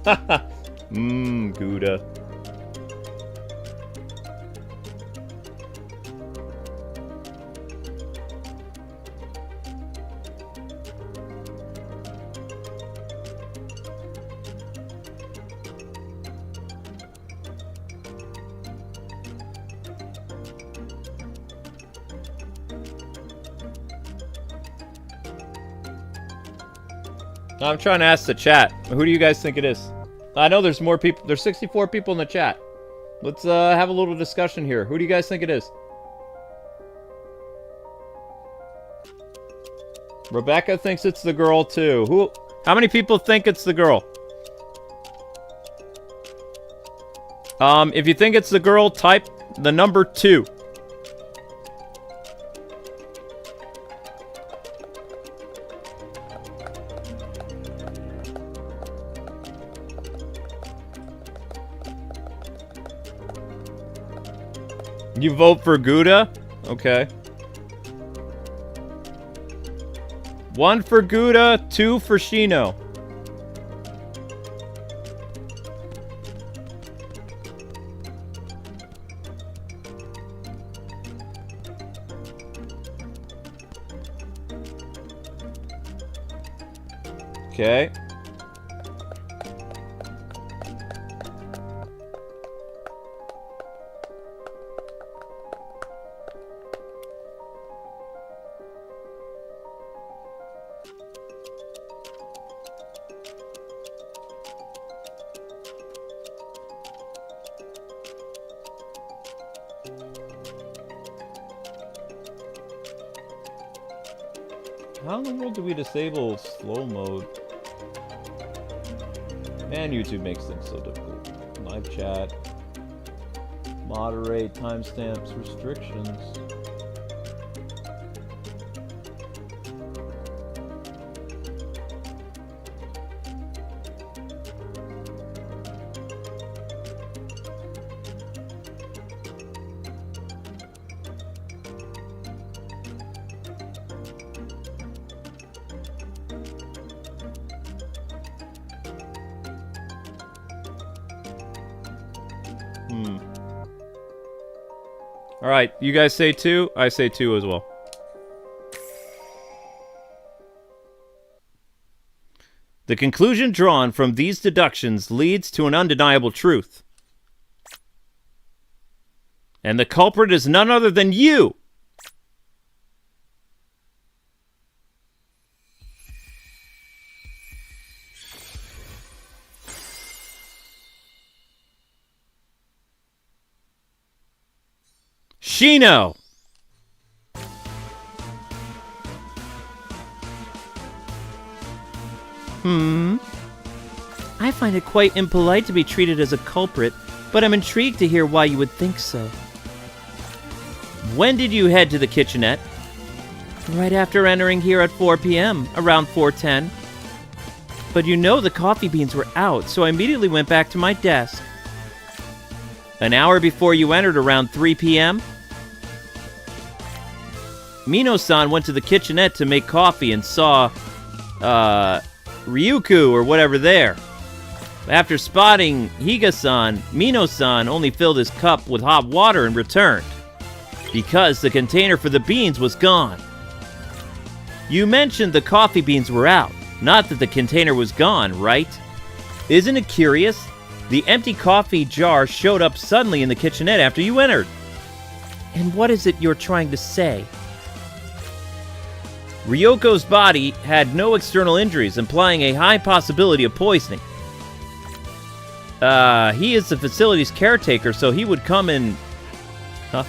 Haha. Gouda. I'm trying to ask the chat. Who do you guys think it is? I know there's more people. There's 64 people in the chat. Let's have a little discussion here. Who do you guys think it is? Rebecca thinks it's the girl too. Who? How many people think it's the girl? If you think it's the girl, type the number 2. You vote for Gouda? Okay. 1 for Gouda, 2 for Shino. Okay. How in the world do we disable slow mode? Man, YouTube makes things so difficult. Live chat. Moderate timestamps restrictions. Alright, you guys say 2? I say 2 as well. The conclusion drawn from these deductions leads to an undeniable truth. And the culprit is none other than you! Shino! I find it quite impolite to be treated as a culprit, but I'm intrigued to hear why you would think so. When did you head to the kitchenette? Right after entering here at 4 p.m., around 4:10. But you know the coffee beans were out, so I immediately went back to my desk. An hour before you entered, around 3 p.m.? Mino-san went to the kitchenette to make coffee and saw, Ryuku or whatever there. After spotting Higa-san, Mino-san only filled his cup with hot water and returned. Because the container for the beans was gone. You mentioned the coffee beans were out, not that the container was gone, right? Isn't it curious? The empty coffee jar showed up suddenly in the kitchenette after you entered. And what is it you're trying to say? Ryoko's body had no external injuries, implying a high possibility of poisoning. He is the facility's caretaker, so he would come in... Huh?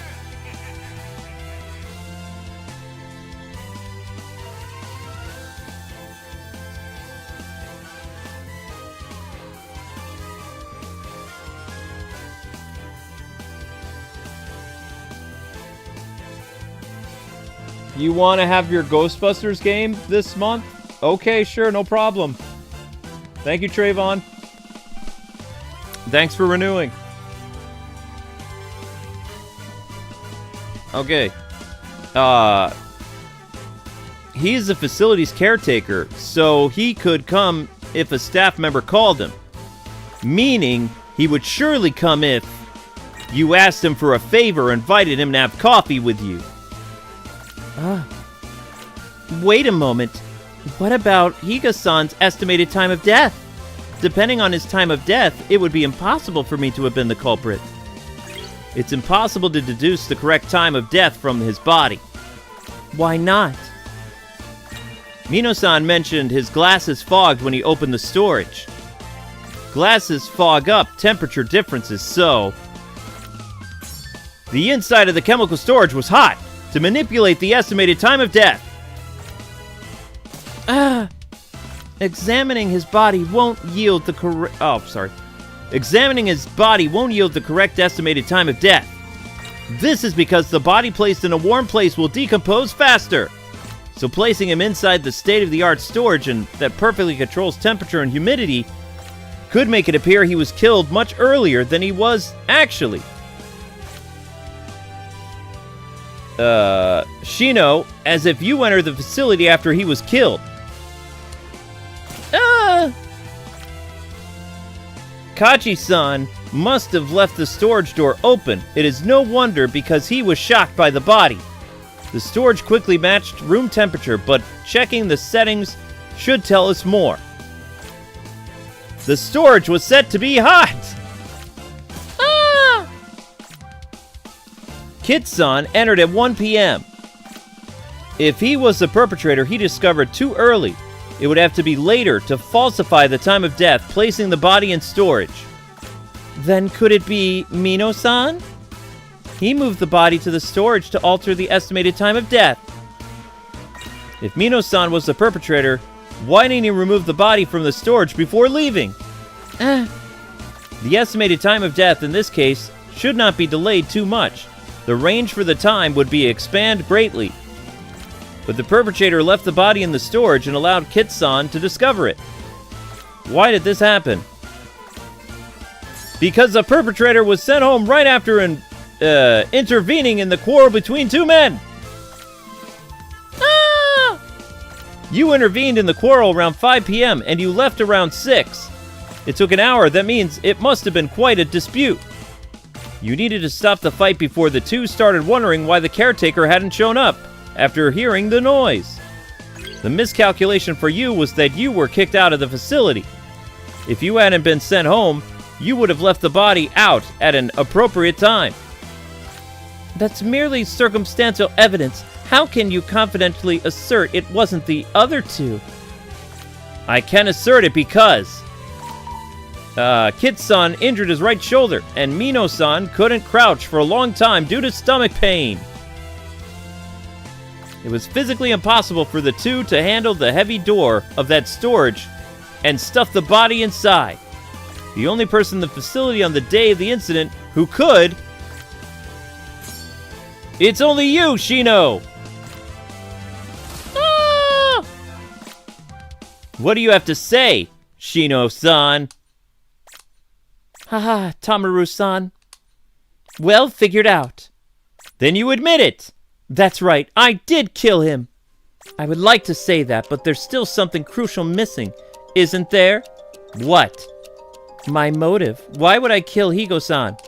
You want to have your Ghostbusters game this month? Okay, sure, no problem. Thank you, Trayvon. Thanks for renewing. Okay. He's the facility's caretaker, so he could come if a staff member called him. Meaning, he would surely come if you asked him for a favor or invited him to have coffee with you. Wait a moment. What about Higa-san's estimated time of death? Depending on his time of death, it would be impossible for me to have been the culprit. It's impossible to deduce the correct time of death from his body. Why not? Mino-san mentioned his glasses fogged when he opened the storage. Glasses fog up temperature differences, so... The inside of the chemical storage was hot to manipulate the estimated time of death. Examining his body won't yield the correct... Examining his body won't yield the correct estimated time of death. This is because the body placed in a warm place will decompose faster. So placing him inside the state-of-the-art storage and that perfectly controls temperature and humidity could make it appear he was killed much earlier than he was actually. Shino, as if you entered the facility after he was killed. Kachi-san must have left the storage door open. It is no wonder because he was shocked by the body. The storage quickly matched room temperature, but checking the settings should tell us more. The storage was set to be hot! Kit-san entered at 1 p.m. If he was the perpetrator he discovered too early, it would have to be later to falsify the time of death, placing the body in storage. Then could it be Mino-san? He moved the body to the storage to alter the estimated time of death. If Mino-san was the perpetrator, why didn't he remove the body from the storage before leaving? The estimated time of death in this case should not be delayed too much. The range for the time would be expand greatly. But the perpetrator left the body in the storage and allowed Kit-san to discover it. Why did this happen? Because the perpetrator was sent home right after intervening in the quarrel between two men. You intervened in the quarrel around 5 p.m. and you left around 6. It took an hour. That means it must have been quite a dispute. You needed to stop the fight before the two started wondering why the caretaker hadn't shown up after hearing the noise. The miscalculation for you was that you were kicked out of the facility. If you hadn't been sent home, you would have left the body out at an appropriate time. That's merely circumstantial evidence. How can you confidently assert it wasn't the other two? I can assert it because... Kit-san injured his right shoulder, and Mino-san couldn't crouch for a long time due to stomach pain. It was physically impossible for the two to handle the heavy door of that storage and stuff the body inside. The only person in the facility on the day of the incident who could... It's only you, Shino! What do you have to say, Shino-san? Haha, Tamaru-san. Well figured out. Then you admit it! That's right, I did kill him. I would like to say that, but there's still something crucial missing, isn't there? What? My motive. Why would I kill Higo-san?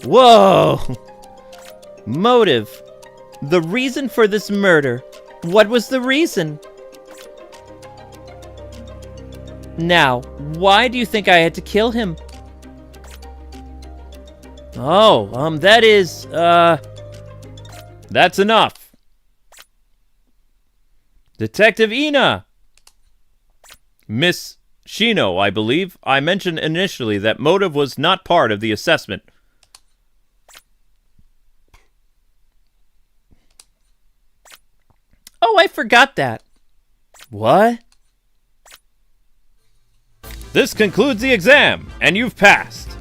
Whoa! Motive. The reason for this murder. What was the reason? Now, why do you think I had to kill him? Oh, that is, That's enough. Detective Ina! Miss Shino, I believe. I mentioned initially that motive was not part of the assessment. Oh, I forgot that. What? This concludes the exam, and you've passed.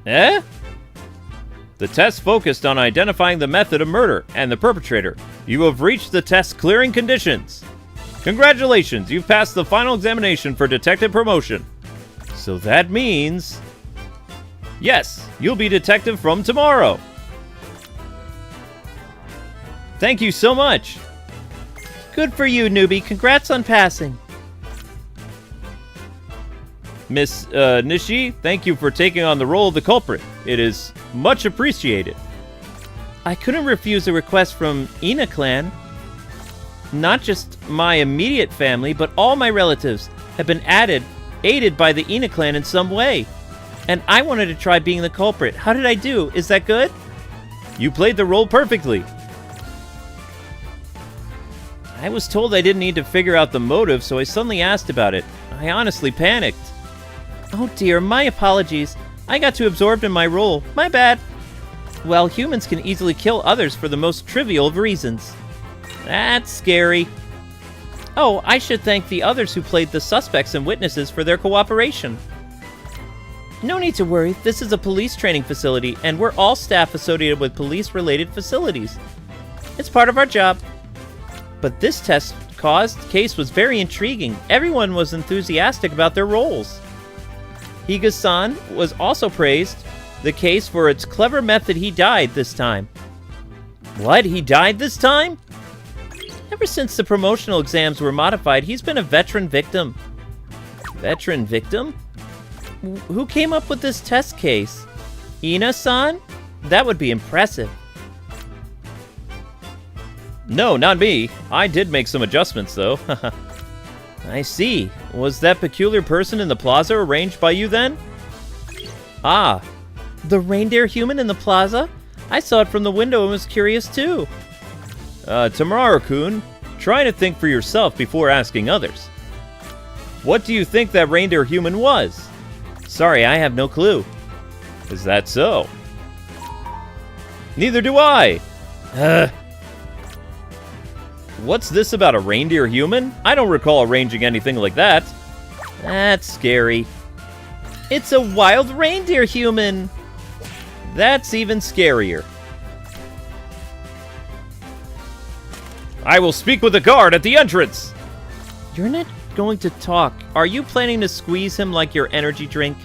Eh? The test focused on identifying the method of murder and the perpetrator. You have reached the test clearing conditions. Congratulations, you've passed the final examination for detective promotion. So that means... Yes, you'll be detective from tomorrow. Thank you so much. Good for you, newbie. Congrats on passing. Miss Nishi, thank you for taking on the role of the culprit. It is much appreciated. I couldn't refuse a request from Ina clan. Not just my immediate family, but all my relatives have been aided by the Ina clan in some way. And I wanted to try being the culprit. How did I do? Is that good? You played the role perfectly. I was told I didn't need to figure out the motive, so I suddenly asked about it. I honestly panicked. Oh dear, my apologies. I got too absorbed in my role. My bad. Well, humans can easily kill others for the most trivial of reasons. That's scary. Oh, I should thank the others who played the suspects and witnesses for their cooperation. No need to worry, this is a police training facility, and we're all staff associated with police-related facilities. It's part of our job. But this test case was very intriguing. Everyone was enthusiastic about their roles. Higa-san was also praised the case for its clever method. He died this time. What? He died this time? Ever since the promotional exams were modified, he's been a veteran victim. Veteran victim? Who came up with this test case? Ina-san? That would be impressive. No, not me. I did make some adjustments, though. I see. Was that peculiar person in the plaza arranged by you then? Ah, the reindeer human in the plaza? I saw it from the window and was curious too. Tamara-kun, try to think for yourself before asking others. What do you think that reindeer human was? Sorry, I have no clue. Is that so? Neither do I. What's this about a reindeer human? I don't recall arranging anything like that. That's scary. It's a wild reindeer human. That's even scarier. I will speak with the guard at the entrance. You're not going to talk. Are you planning to squeeze him like your energy drink?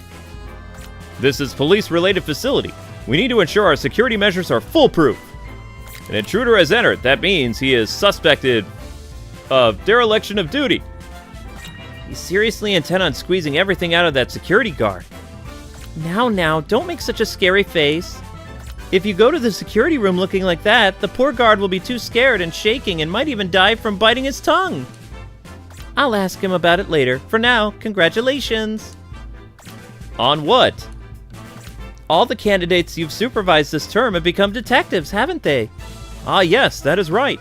This is police-related facility. We need to ensure our security measures are foolproof. An intruder has entered. That means he is suspected of dereliction of duty. He's seriously intent on squeezing everything out of that security guard. Now, don't make such a scary face. If you go to the security room looking like that, the poor guard will be too scared and shaking and might even die from biting his tongue. I'll ask him about it later. For now, congratulations. On what? All the candidates you've supervised this term have become detectives, haven't they? Ah, yes, that is right.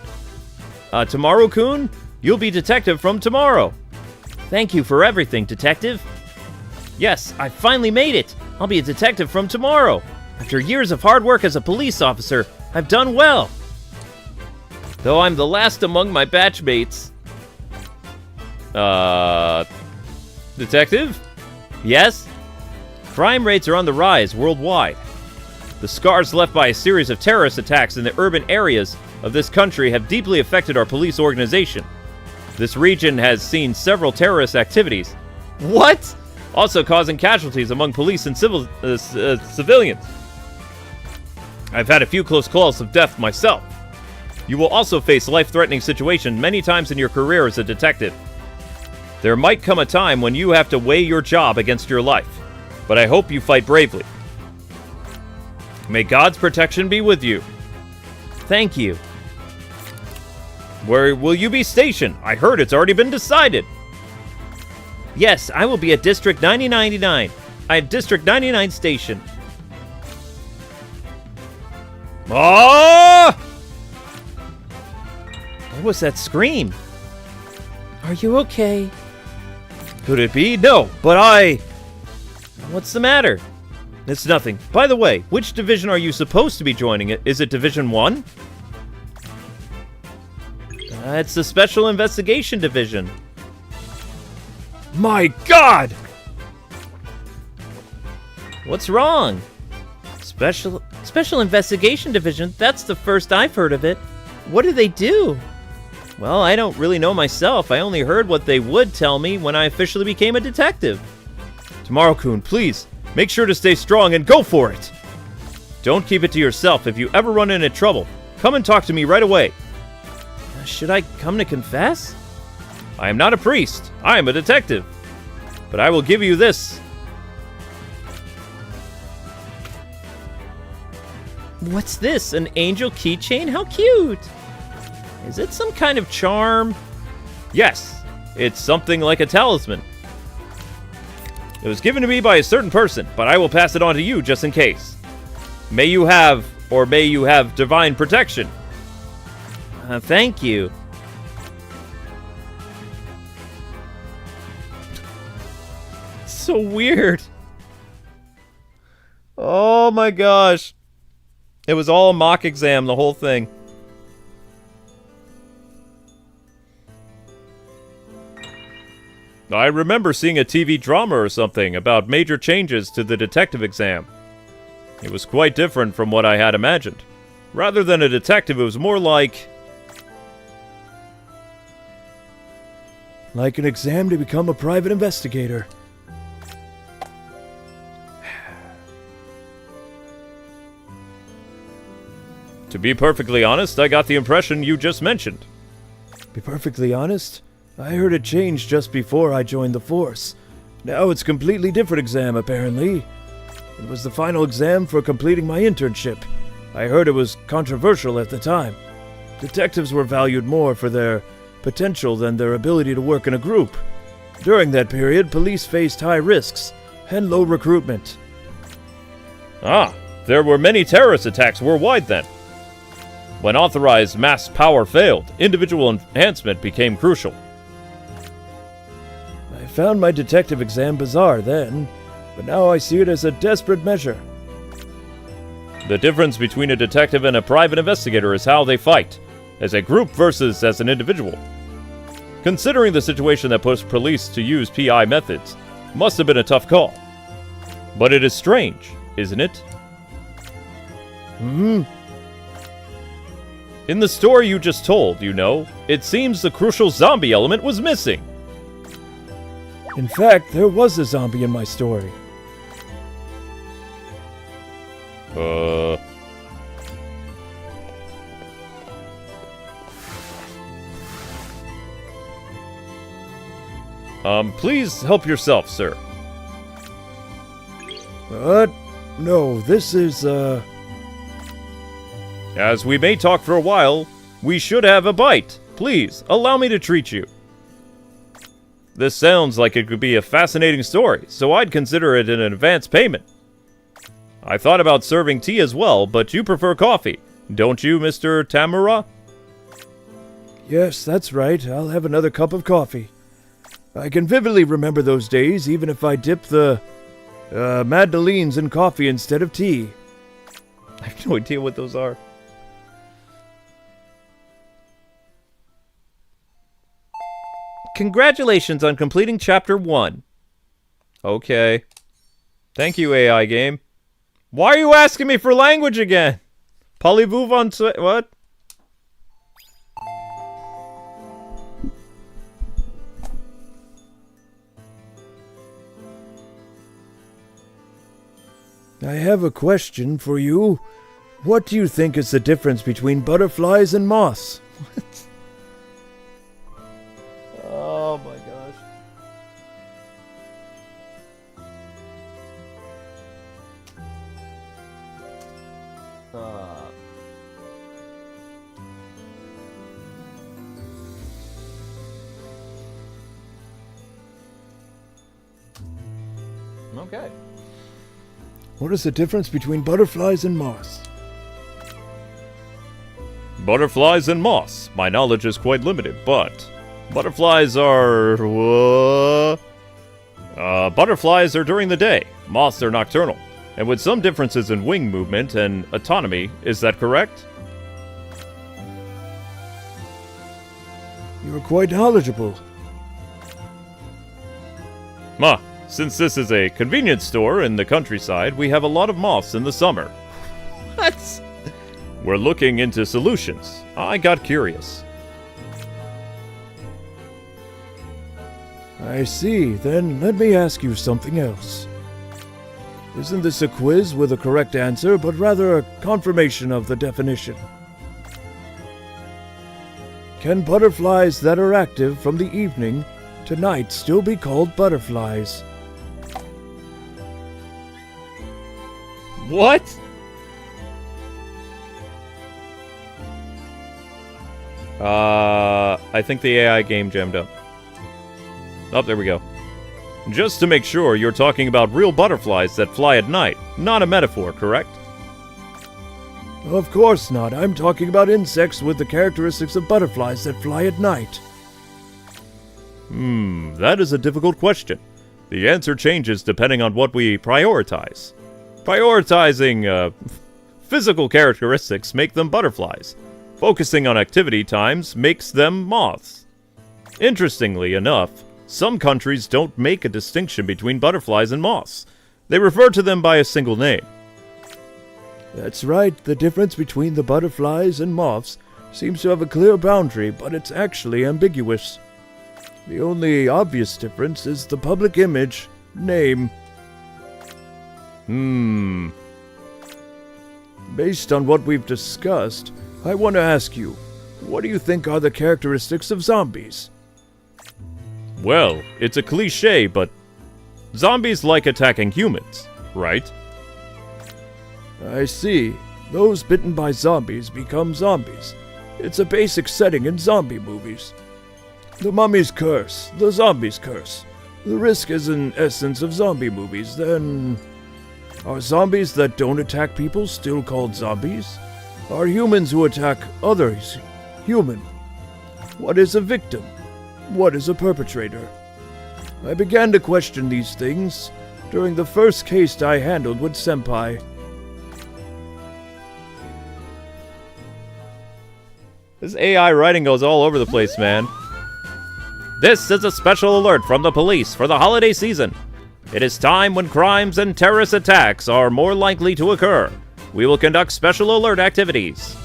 Tomorrow-kun, you'll be detective from tomorrow. Thank you for everything, detective. Yes, I finally made it. I'll be a detective from tomorrow. After years of hard work as a police officer, I've done well. Though I'm the last among my batchmates. Detective? Yes? Crime rates are on the rise worldwide. The scars left by a series of terrorist attacks in the urban areas of this country have deeply affected our police organization. This region has seen several terrorist activities. What? Also causing casualties among police and civilians. I've had a few close calls of death myself. You will also face life-threatening situations many times in your career as a detective. There might come a time when you have to weigh your job against your life, but I hope you fight bravely. May God's protection be with you. Thank you. Where will you be stationed? I heard it's already been decided. Yes, I will be at District 9099. I have District 99 station. Ah! What was that scream? Are you okay? Could it be? No, but I... What's the matter? It's nothing. By the way, which division are you supposed to be joining? Is it Division 1? It's the Special Investigation Division. My God! What's wrong? Special Investigation Division? That's the first I've heard of it. What do they do? Well, I don't really know myself. I only heard what they would tell me when I officially became a detective. Tomorrow-kun, please, make sure to stay strong and go for it! Don't keep it to yourself. If you ever run into trouble, come and talk to me right away. Should I come to confess? I am not a priest. I am a detective. But I will give you this. What's this? An angel keychain? How cute! Is it some kind of charm? Yes, it's something like a talisman. It was given to me by a certain person, but I will pass it on to you just in case. May you have divine protection. Thank you. So weird. Oh my gosh. It was all a mock exam, the whole thing. I remember seeing a TV drama or something about major changes to the detective exam. It was quite different from what I had imagined. Rather than a detective, it was more like... Like an exam to become a private investigator. To be perfectly honest, I got the impression you just mentioned. Be perfectly honest, I heard it changed just before I joined the force. Now it's a completely different exam, apparently. It was the final exam for completing my internship. I heard it was controversial at the time. Detectives were valued more for their potential than their ability to work in a group. During that period, police faced high risks and low recruitment. Ah, there were many terrorist attacks worldwide then. When authorized mass power failed, individual enhancement became crucial. I found my detective exam bizarre then, but now I see it as a desperate measure. The difference between a detective and a private investigator is how they fight, as a group versus as an individual. Considering the situation that pushed police to use PI methods, must have been a tough call. But it is strange, isn't it? In the story you just told, you know, it seems the crucial zombie element was missing. In fact, there was a zombie in my story. Please help yourself, sir. No, this is, As we may talk for a while, we should have a bite. Please, allow me to treat you. This sounds like it could be a fascinating story, so I'd consider it an advance payment. I thought about serving tea as well, but you prefer coffee, don't you, Mr. Tamura? Yes, that's right. I'll have another cup of coffee. I can vividly remember those days, even if I dip the, Madeleines in coffee instead of tea. I have no idea what those are. Congratulations on completing Chapter 1. Okay. Thank you, AI game. Why are you asking me for language again? Parlez-vous what? I have a question for you. What do you think is the difference between butterflies and moths? Oh my gosh. Okay. What is the difference between butterflies and moths? Butterflies and moths. My knowledge is quite limited, but butterflies are... butterflies are during the day. Moths are nocturnal. And with some differences in wing movement and autonomy, is that correct? You're quite knowledgeable. Since this is a convenience store in the countryside, we have a lot of moths in the summer. What? We're looking into solutions. I got curious. I see. Then let me ask you something else. Isn't this a quiz with a correct answer, but rather a confirmation of the definition? Can butterflies that are active from the evening to night still be called butterflies? What? I think the AI game jammed up. Oh, there we go. Just to make sure, you're talking about real butterflies that fly at night, not a metaphor, correct? Of course not. I'm talking about insects with the characteristics of butterflies that fly at night. That is a difficult question. The answer changes depending on what we prioritize. Prioritizing, physical characteristics make them butterflies. Focusing on activity times makes them moths. Interestingly enough, some countries don't make a distinction between butterflies and moths. They refer to them by a single name. That's right. The difference between the butterflies and moths seems to have a clear boundary, but it's actually ambiguous. The only obvious difference is the public image name. Based on what we've discussed, I want to ask you, what do you think are the characteristics of zombies? Well, it's a cliche, but zombies like attacking humans, right? I see. Those bitten by zombies become zombies. It's a basic setting in zombie movies. The mummy's curse, the zombie's curse. The risk is an essence of zombie movies. Then, are zombies that don't attack people still called zombies? Are humans who attack others human? What is a victim? What is a perpetrator? I began to question these things during the first case I handled with Senpai. This AI writing goes all over the place, man. This is a special alert from the police for the holiday season. It is time when crimes and terrorist attacks are more likely to occur. We will conduct special alert activities.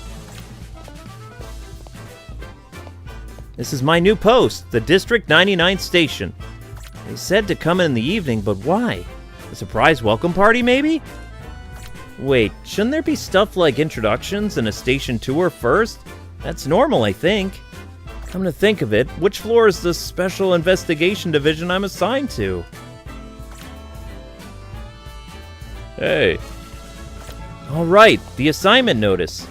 This is my new post, the District 99 station. They said to come in the evening, but why? A surprise welcome party, maybe? Wait, shouldn't there be stuff like introductions and a station tour first? That's normal, I think. Come to think of it, which floor is the Special Investigation Division I'm assigned to? Hey. Alright, the assignment notice.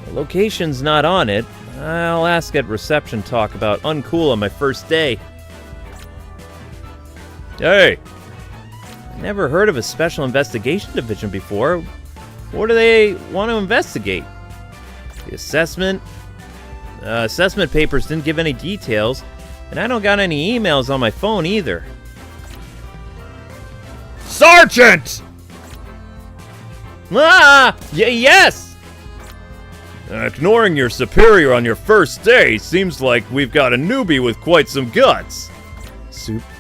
The location's not on it. I'll ask at reception talk about uncool on my first day. Hey. I never heard of a Special Investigation Division before. What do they want to investigate? The assessment papers didn't give any details, and I don't got any emails on my phone either. Sergeant! Yes! Ignoring your superior on your first day seems like we've got a newbie with quite some guts.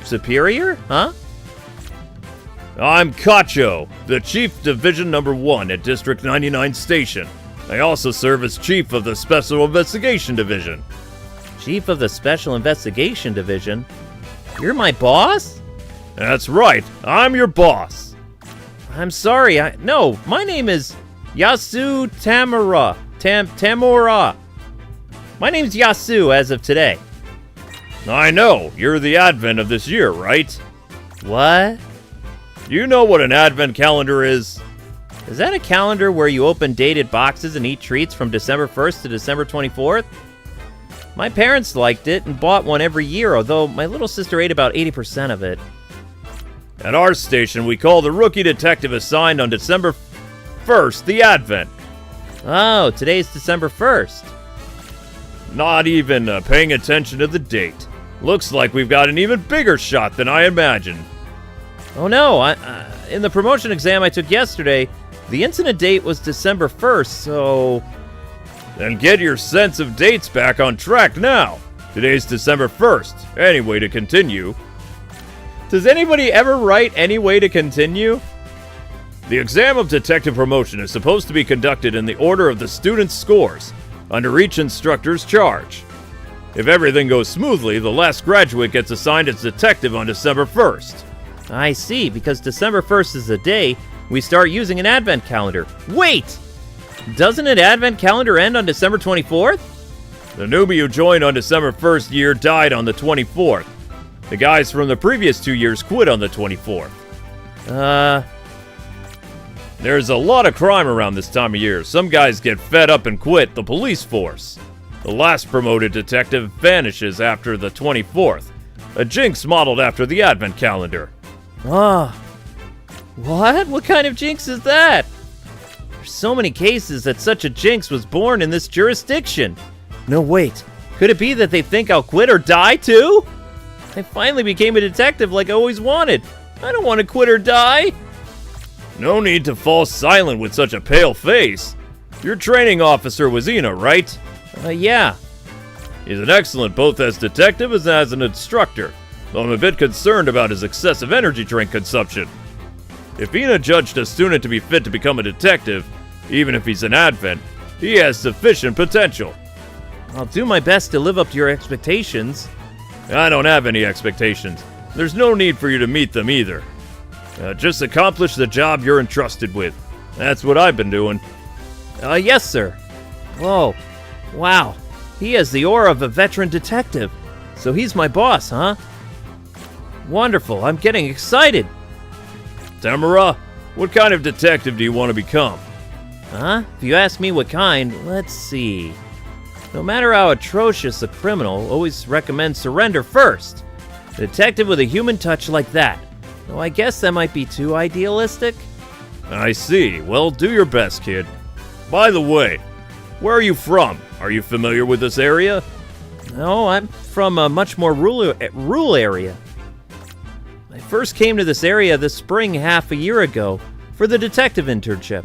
Superior? Huh? I'm Cacho, the Chief Division Number 1 at District 99 Station. I also serve as Chief of the Special Investigation Division. Chief of the Special Investigation Division? You're my boss? That's right, I'm your boss. I'm sorry, no, my name is Yasu Tamura. Tamura. My name's Yasu as of today. I know, you're the advent of this year, right? What? You know what an advent calendar is? Is that a calendar where you open dated boxes and eat treats from December 1st to December 24th? My parents liked it and bought one every year, although my little sister ate about 80% of it. At our station, we call the rookie detective assigned on December 1st the Advent. Oh, today's December 1st. Not even paying attention to the date. Looks like we've got an even bigger shot than I imagined. Oh no, in the promotion exam I took yesterday, the incident date was December 1st, so... Then get your sense of dates back on track now. Today's December 1st. Any way to continue. Does anybody ever write any way to continue? The exam of detective promotion is supposed to be conducted in the order of the students' scores, under each instructor's charge. If everything goes smoothly, the last graduate gets assigned as detective on December 1st. I see, because December 1st is the day we start using an advent calendar. Wait! Doesn't an advent calendar end on December 24th? The newbie who joined on December 1st year died on the 24th. The guys from the previous 2 years quit on the 24th. There's a lot of crime around this time of year. Some guys get fed up and quit the police force. The last promoted detective vanishes after the 24th. A jinx modeled after the advent calendar. What? What kind of jinx is that? There's so many cases that such a jinx was born in this jurisdiction. No, wait. Could it be that they think I'll quit or die too? I finally became a detective like I always wanted. I don't want to quit or die. No need to fall silent with such a pale face. Your training officer was Ina, right? Yeah. He's an excellent both as detective and as an instructor, though I'm a bit concerned about his excessive energy drink consumption. If Ina judged a student to be fit to become a detective, even if he's an advent, he has sufficient potential. I'll do my best to live up to your expectations. I don't have any expectations. There's no need for you to meet them either. Just accomplish the job you're entrusted with. That's what I've been doing. Yes, sir. Whoa. Wow. He has the aura of a veteran detective. So he's my boss, huh? Wonderful. I'm getting excited. Tamara, what kind of detective do you want to become? Huh? If you ask me what kind, let's see. No matter how atrocious a criminal, always recommend surrender first. A detective with a human touch like that. Though I guess that might be too idealistic. I see. Well, do your best, kid. By the way, where are you from? Are you familiar with this area? No, I'm from a much more rural area. I first came to this area this spring half a year ago for the detective internship.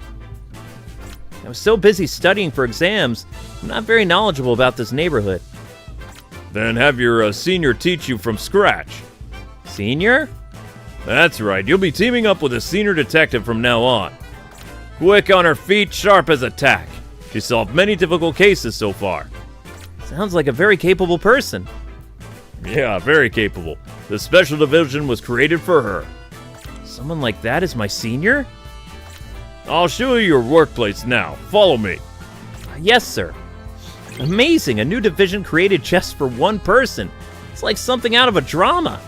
I was so busy studying for exams, I'm not very knowledgeable about this neighborhood. Then have your senior teach you from scratch. Senior? That's right, you'll be teaming up with a senior detective from now on. Quick on her feet, sharp as a tack. She solved many difficult cases so far. Sounds like a very capable person. Yeah, very capable. The special division was created for her. Someone like that is my senior? I'll show you your workplace now. Follow me. Yes, sir. Amazing, a new division created just for one person. It's like something out of a drama.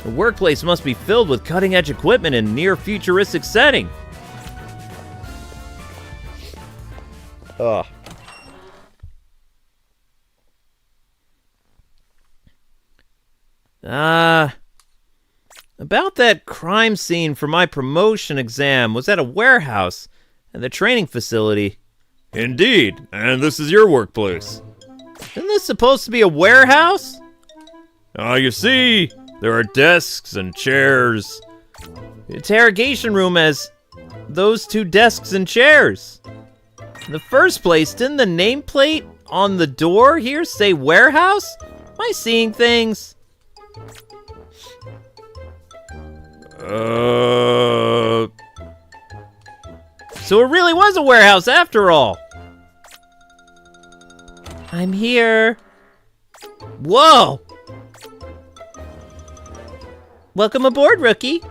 The workplace must be filled with cutting-edge equipment in near-futuristic setting. Ugh. About that crime scene for my promotion exam was at a warehouse and the training facility. Indeed, and this is your workplace. Isn't this supposed to be a warehouse? You see, there are desks and chairs. The interrogation room has those two desks and chairs. In the first place, didn't the nameplate on the door here say warehouse? Am I seeing things? So it really was a warehouse after all. I'm here. Whoa! Welcome aboard, rookie.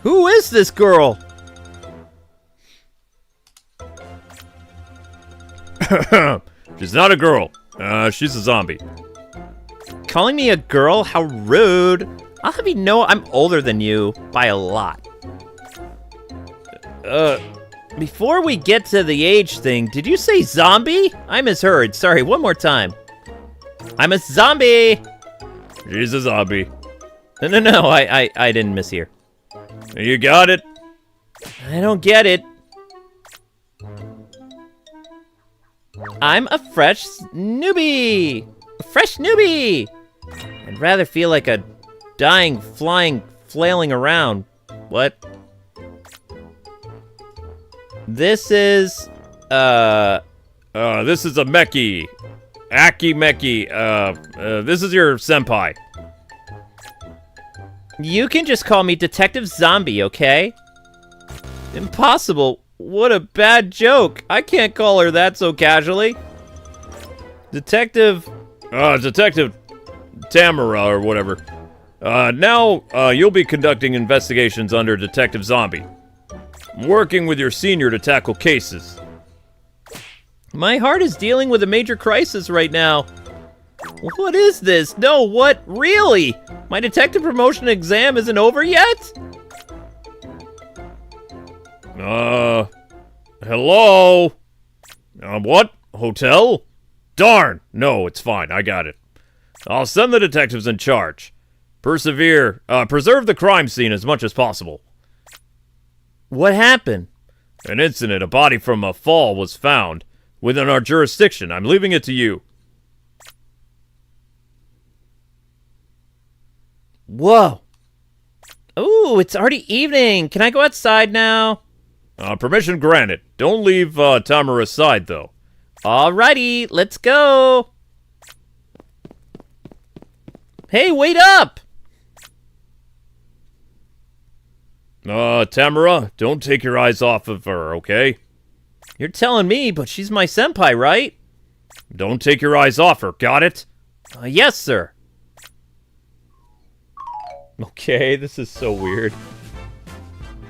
Who is this girl? She's not a girl. She's a zombie. Calling me a girl? How rude. I'll have you know I'm older than you by a lot. Before we get to the age thing, did you say zombie? I misheard. Sorry, one more time. I'm a zombie! She's a zombie. No, I didn't mishear. You got it? I don't get it. I'm a fresh newbie! A fresh newbie! I'd rather feel like a dying, flying, flailing around. What? This is, this is a Meki. Aki Meki. This is your senpai. You can just call me Detective Zombie, okay? Impossible. What a bad joke. I can't call her that so casually. Detective Tamara or whatever. Now, you'll be conducting investigations under Detective Zombie. I'm working with your senior to tackle cases. My heart is dealing with a major crisis right now. What is this? No, what? Really? My detective promotion exam isn't over yet? Hello? What? Hotel? Darn! No, it's fine. I got it. I'll send the detectives in charge. Preserve the crime scene as much as possible. What happened? An incident, a body from a fall was found within our jurisdiction. I'm leaving it to you. Whoa. Ooh, it's already evening. Can I go outside now? Permission granted. Don't leave Tamara's side, though. Alrighty, let's go. Hey, wait up! Tamara, don't take your eyes off of her, okay? You're telling me, but she's my senpai, right? Don't take your eyes off her, got it? Yes, sir. Okay, this is so weird.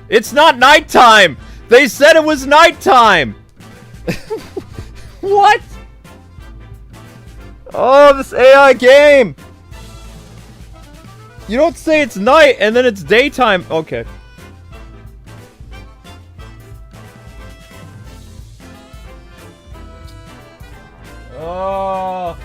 It's not nighttime! They said it was nighttime! What? Oh, this AI game! You don't say it's night and then it's daytime. Okay. Oh.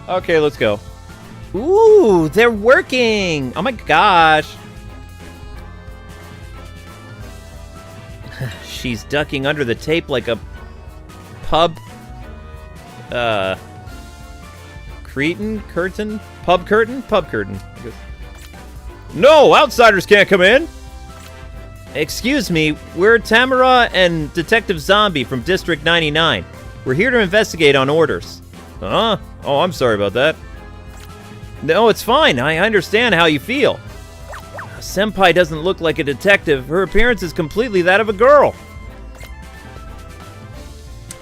Okay, let's go. Ooh, they're working! Oh my gosh. She's ducking under the tape like a pub... curtain? Pub curtain? No, outsiders can't come in! Excuse me, we're Tamara and Detective Zombie from District 99. We're here to investigate on orders. Huh? Oh, I'm sorry about that. No, it's fine. I understand how you feel. Senpai doesn't look like a detective. Her appearance is completely that of a girl.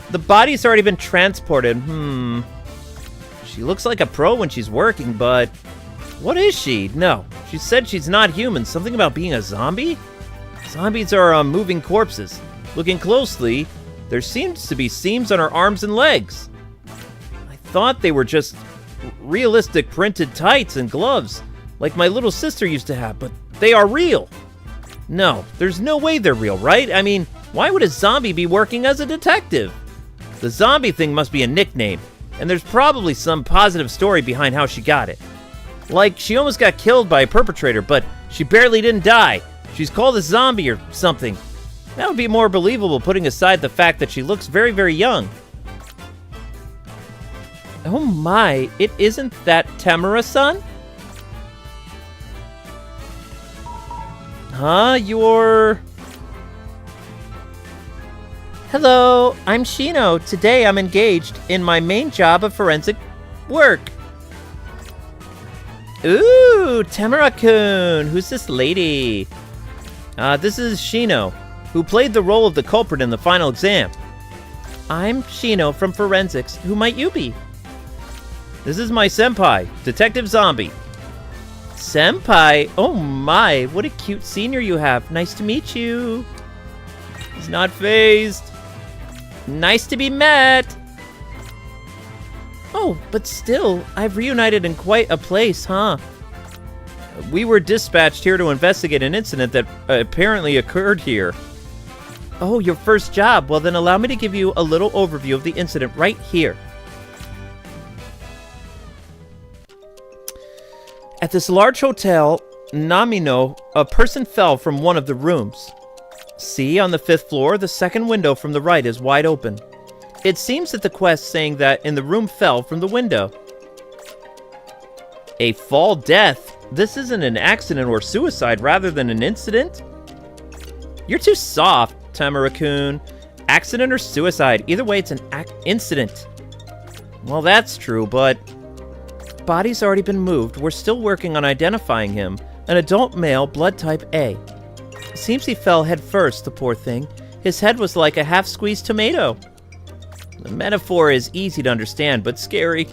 The body's already been transported. She looks like a pro when she's working, but... what is she? No. She said she's not human. Something about being a zombie? Zombies are moving corpses. Looking closely, there seems to be seams on her arms and legs. I thought they were just realistic printed tights and gloves, like my little sister used to have, but they are real. No, there's no way they're real, right? I mean, why would a zombie be working as a detective? The zombie thing must be a nickname, and there's probably some positive story behind how she got it. Like, she almost got killed by a perpetrator, but she barely didn't die. She's called a zombie or something. That would be more believable, putting aside the fact that she looks very, very young. Oh my, it isn't that Tamara-san? Huh, you're... Hello, I'm Shino. Today I'm engaged in my main job of forensic work. Ooh, Tamara-kun, who's this lady? This is Shino, who played the role of the culprit in the final exam. I'm Shino from Forensics. Who might you be? This is my senpai, Detective Zombie. Senpai? Oh my, what a cute senior you have. Nice to meet you. He's not phased. Nice to be met. Oh, but still, I've reunited in quite a place, huh? We were dispatched here to investigate an incident that apparently occurred here. Oh, your first job. Well, then allow me to give you a little overview of the incident right here. At this large hotel, Namino, a person fell from one of the rooms. See, on the 5th floor, the second window from the right is wide open. It seems that the quest saying that in the room fell from the window. A fall death? This isn't an accident or suicide rather than an incident? You're too soft, Tamara-kun. Accident or suicide, either way it's an incident. Well, that's true, but... Body's already been moved. We're still working on identifying him. An adult male, blood type A. Seems he fell head first, the poor thing. His head was like a half-squeezed tomato. The metaphor is easy to understand, but scary.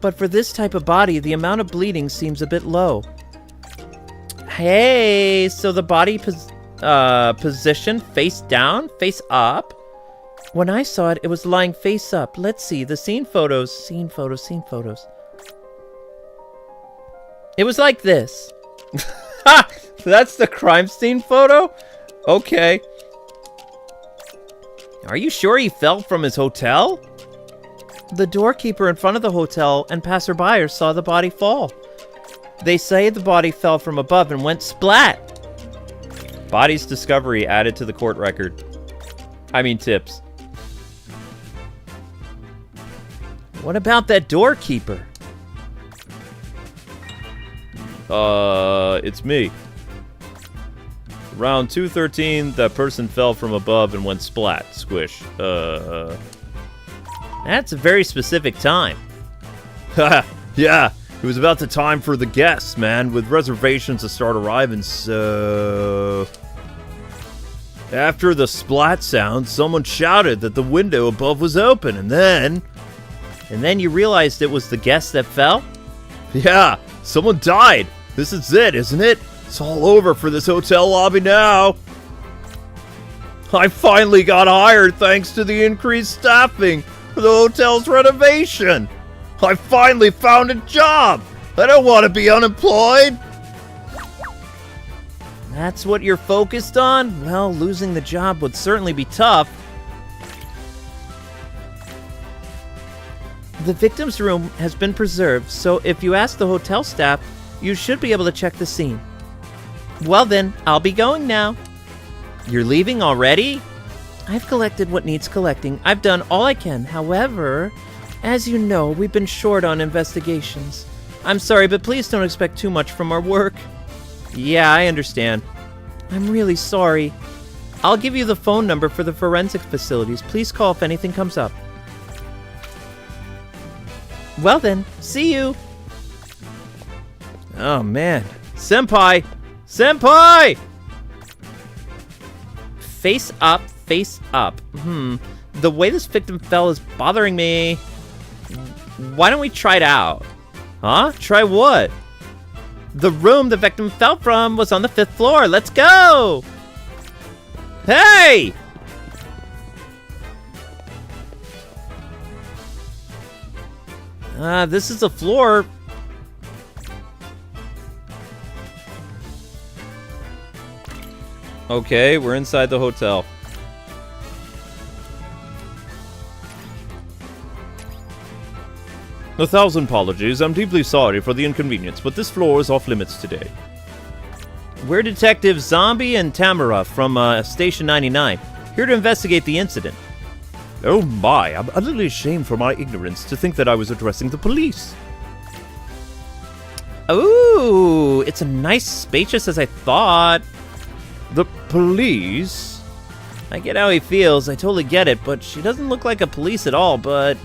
But for this type of body, the amount of bleeding seems a bit low. Hey, so the body position face down, face up? When I saw it, it was lying face up. Let's see, the scene photos. It was like this. Ha! That's the crime scene photo? Okay. Are you sure he fell from his hotel? The doorkeeper in front of the hotel and passerby saw the body fall. They say the body fell from above and went splat. Body's discovery added to the court record. I mean tips. What about that doorkeeper? It's me. Around 2:13, that person fell from above and went splat. Squish. That's a very specific time. Haha, yeah. It was about the time for the guests, man, with reservations to start arriving, so... After the splat sound, someone shouted that the window above was open, and then... And then you realized it was the guest that fell? Yeah, someone died. This is it, isn't it? It's all over for this hotel lobby now. I finally got hired thanks to the increased staffing for the hotel's renovation. I finally found a job. I don't want to be unemployed. That's what you're focused on? Well, losing the job would certainly be tough. The victim's room has been preserved, so if you ask the hotel staff, you should be able to check the scene. Well then, I'll be going now. You're leaving already? I've collected what needs collecting. I've done all I can. However, as you know, we've been short on investigations. I'm sorry, but please don't expect too much from our work. Yeah, I understand. I'm really sorry. I'll give you the phone number for the forensic facilities. Please call if anything comes up. Well then, see you. Oh man. Senpai! Senpai! Face up, face up. The way this victim fell is bothering me. Why don't we try it out? Huh? Try what? The room the victim fell from was on the 5th floor. Let's go! Hey! This is the floor. Okay, we're inside the hotel. A thousand apologies. I'm deeply sorry for the inconvenience, but this floor is off limits today. We're Detectives Zombie and Tamara from Station 99, here to investigate the incident. Oh my, I'm utterly ashamed for my ignorance to think that I was addressing the police. Ooh, it's a nice spacious as I thought. The police? I get how he feels, I totally get it, but she doesn't look like a police at all, but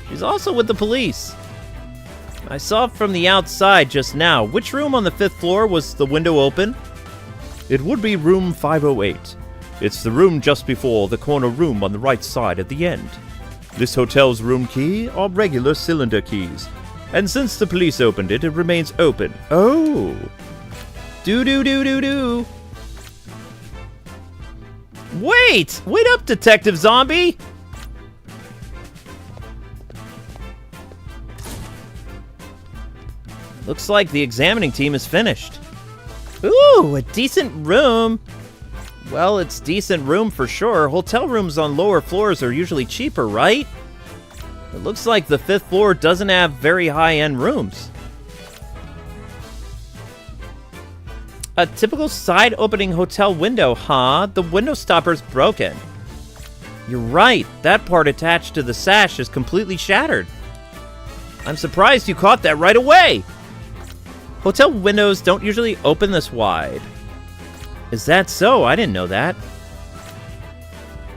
she's also with the police. I saw from the outside just now. Which room on the 5th floor was the window open? It would be room 508. It's the room just before the corner room on the right side at the end. This hotel's room key are regular cylinder keys, and since the police opened it, it remains open. Oh! Do-do-do-do-do! Wait up, Detective Zombie! Looks like the examining team is finished. Ooh, a decent room. Well, it's decent room for sure. Hotel rooms on lower floors are usually cheaper, right? It looks like the 5th floor doesn't have very high-end rooms. A typical side-opening hotel window, huh? The window stopper's broken. You're right. That part attached to the sash is completely shattered. I'm surprised you caught that right away. Hotel windows don't usually open this wide. Is that so? I didn't know that.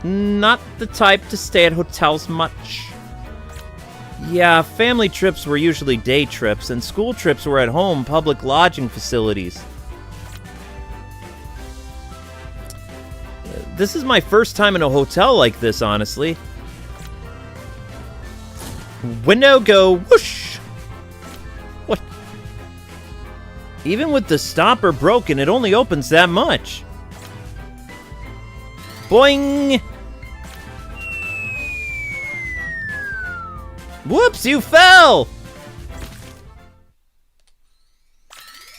Not the type to stay at hotels much. Yeah, family trips were usually day trips, and school trips were at home public lodging facilities. This is my first time in a hotel like this, honestly. Window go whoosh! What? Even with the stopper broken, it only opens that much. Boing! Whoops, you fell!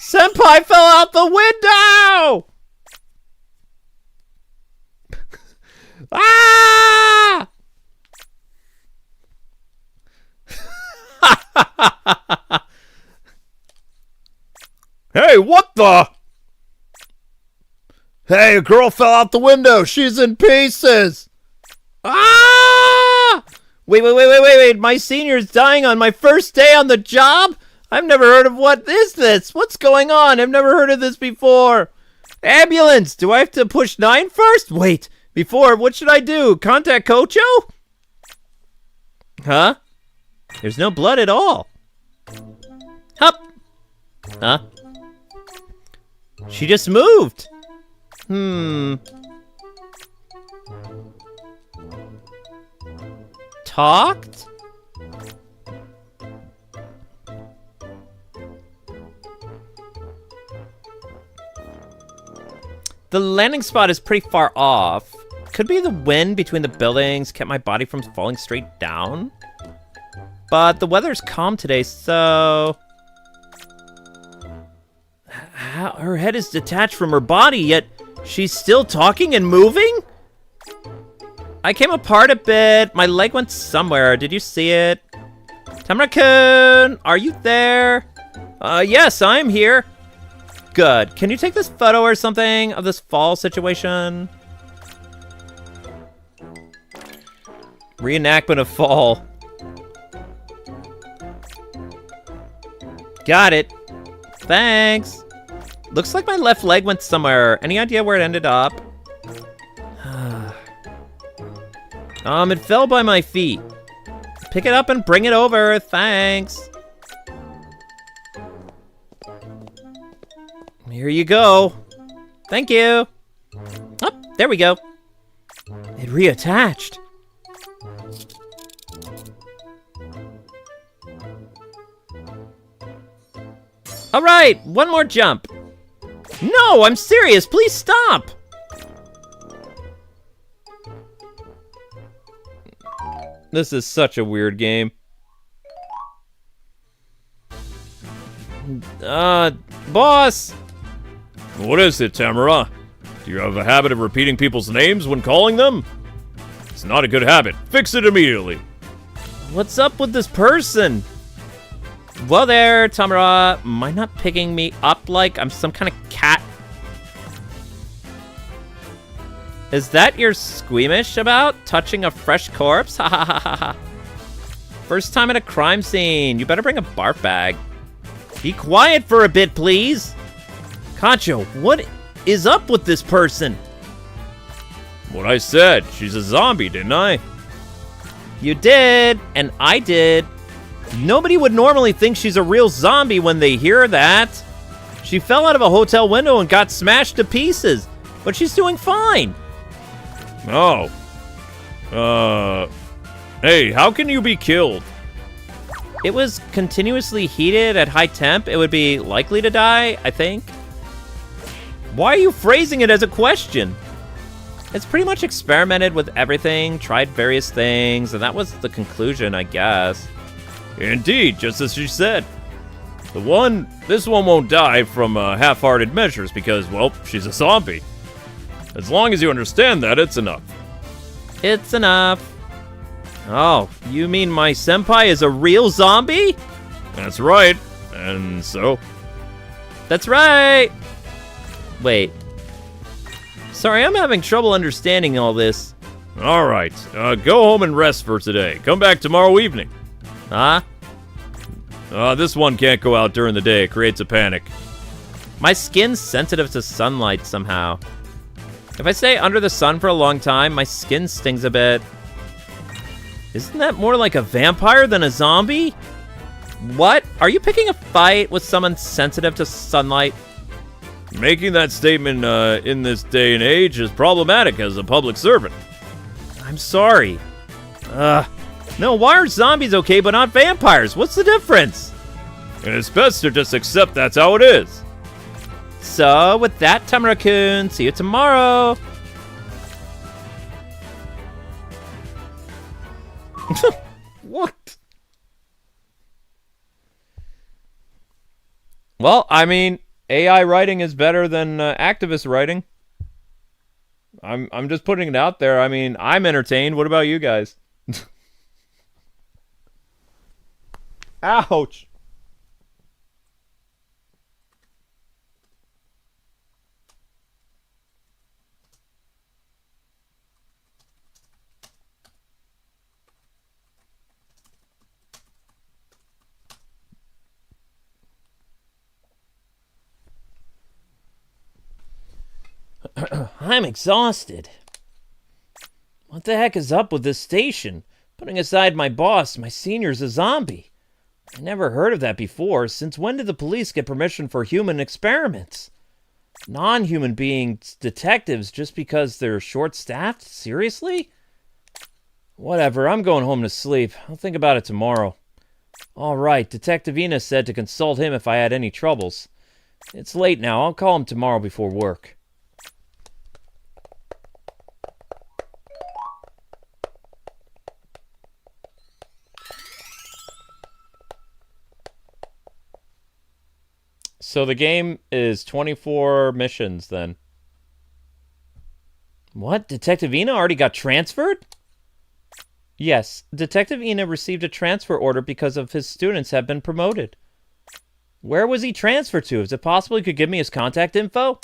Senpai fell out the window! Ah! Hey, what the? Hey, a girl fell out the window. She's in pieces. Ah! Wait. My senior's dying on my first day on the job? I've never heard of what is this? What's going on? I've never heard of this before. Ambulance! Do I have to push 9 first? Wait, before, what should I do? Contact Kocho? Huh? There's no blood at all. Hup! Huh? She just moved. Talked? The landing spot is pretty far off. Could be the wind between the buildings kept my body from falling straight down. But the weather's calm today, so... Her head is detached from her body, yet she's still talking and moving? I came apart a bit. My leg went somewhere. Did you see it? Tamara-kun, are you there? Yes, I'm here. Good. Can you take this photo or something of this fall situation? Reenactment of fall. Got it. Thanks. Looks like my left leg went somewhere. Any idea where it ended up? It fell by my feet. Pick it up and bring it over. Thanks. Here you go. Thank you. Oh, there we go. It reattached. All right, one more jump. No, I'm serious. Please stop. This is such a weird game. Boss! What is it, Tamara? Do you have a habit of repeating people's names when calling them? It's not a good habit. Fix it immediately. What's up with this person? Whoa there, Tamara. Am I not picking me up like I'm some kind of cat? Is that you're squeamish about? Touching a fresh corpse? Ha ha ha ha ha. First time at a crime scene. You better bring a barf bag. Be quiet for a bit, please. Concho, what is up with this person? What I said. She's a zombie, didn't I? You did, and I did. Nobody would normally think she's a real zombie when they hear that. She fell out of a hotel window and got smashed to pieces, but she's doing fine. Oh. Hey, how can you be killed? It was continuously heated at high temp. It would be likely to die, I think. Why are you phrasing it as a question? It's pretty much experimented with everything, tried various things, and that was the conclusion, I guess. Indeed, just as she said. This one won't die from half-hearted measures because, well, she's a zombie. As long as you understand that, it's enough. It's enough. Oh, you mean my senpai is a real zombie? That's right. And so? That's right. Wait. Sorry, I'm having trouble understanding all this. All right. Go home and rest for today. Come back tomorrow evening. Huh? This one can't go out during the day. It creates a panic. My skin's sensitive to sunlight somehow. If I stay under the sun for a long time, my skin stings a bit. Isn't that more like a vampire than a zombie? What? Are you picking a fight with someone sensitive to sunlight? Making that statement in this day and age is problematic as a public servant. I'm sorry. No, why are zombies okay but not vampires? What's the difference? It's best to just accept that's how it is. So, with that, Tamara-kun, see you tomorrow. What? Well, I mean, AI writing is better than activist writing. I'm just putting it out there. I mean, I'm entertained. What about you guys? Ouch. I'm exhausted. What the heck is up with this station? Putting aside my boss, my senior's a zombie. I never heard of that before. Since when did the police get permission for human experiments? Non-human beings, detectives, just because they're short-staffed? Seriously? Whatever, I'm going home to sleep. I'll think about it tomorrow. All right, Detective Ina said to consult him if I had any troubles. It's late now. I'll call him tomorrow before work. So the game is 24 missions then. What? Detective Ina already got transferred? Yes, Detective Ina received a transfer order because of his students have been promoted. Where was he transferred to? Is it possible you could give me his contact info?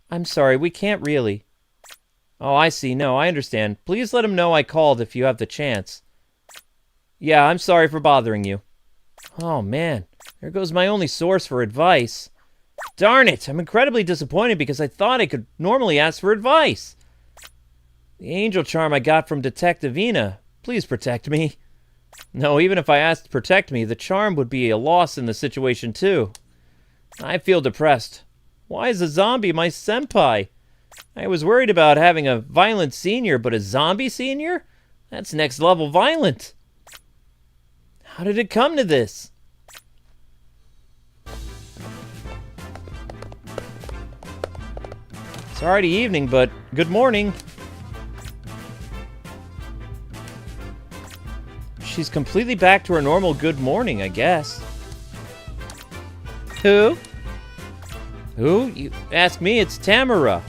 I'm sorry, we can't really. Oh, I see. No, I understand. Please let him know I called if you have the chance. Yeah, I'm sorry for bothering you. Oh, man. There goes my only source for advice. Darn it! I'm incredibly disappointed because I thought I could normally ask for advice. The angel charm I got from Detective Ina. Please protect me. No, even if I asked to protect me, the charm would be a loss in the situation too. I feel depressed. Why is a zombie my senpai? I was worried about having a violent senior, but a zombie senior? That's next level violent. How did it come to this? It's already evening, but good morning. She's completely back to her normal good morning, I guess. Who? Who? You ask me, it's Tamara.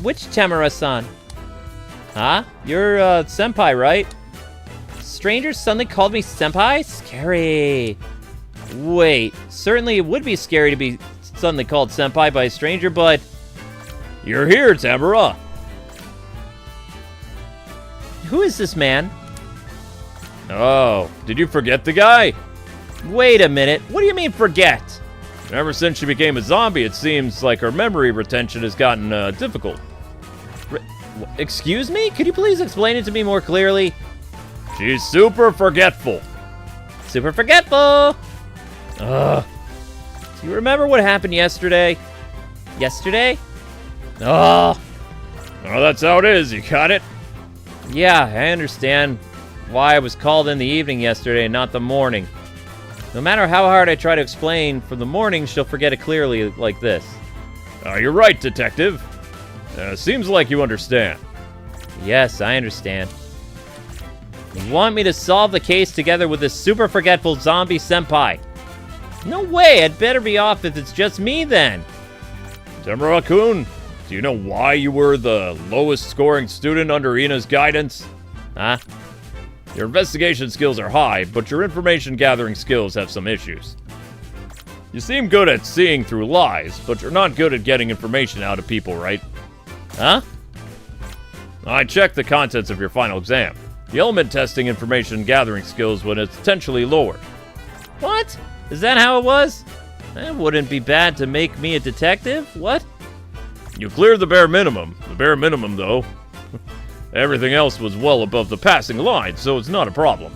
Which Tamara-san? Huh? You're, senpai, right? Strangers suddenly called me senpai? Scary. Wait, certainly it would be scary to be suddenly called senpai by a stranger, but... You're here, Tamara. Who is this man? Oh, did you forget the guy? Wait a minute, what do you mean forget? Ever since she became a zombie, it seems like her memory retention has gotten difficult. Excuse me? Could you please explain it to me more clearly? She's super forgetful. Super forgetful! Ugh. Do you remember what happened yesterday? Yesterday? Ugh. Oh, that's how it is. You got it? Yeah, I understand why I was called in the evening yesterday and not the morning. No matter how hard I try to explain, from the morning she'll forget it clearly like this. You're right, detective. Seems like you understand. Yes, I understand. You want me to solve the case together with this super forgetful zombie senpai? No way, I'd better be off if it's just me then. Tamura-kun, do you know why you were the lowest scoring student under Ina's guidance? Huh? Your investigation skills are high, but your information gathering skills have some issues. You seem good at seeing through lies, but you're not good at getting information out of people, right? Huh? I checked the contents of your final exam. The element testing information gathering skills was potentially lowered. What? Is that how it was? That wouldn't be bad to make me a detective. What? You cleared the bare minimum. The bare minimum, though. Everything else was well above the passing line, so it's not a problem.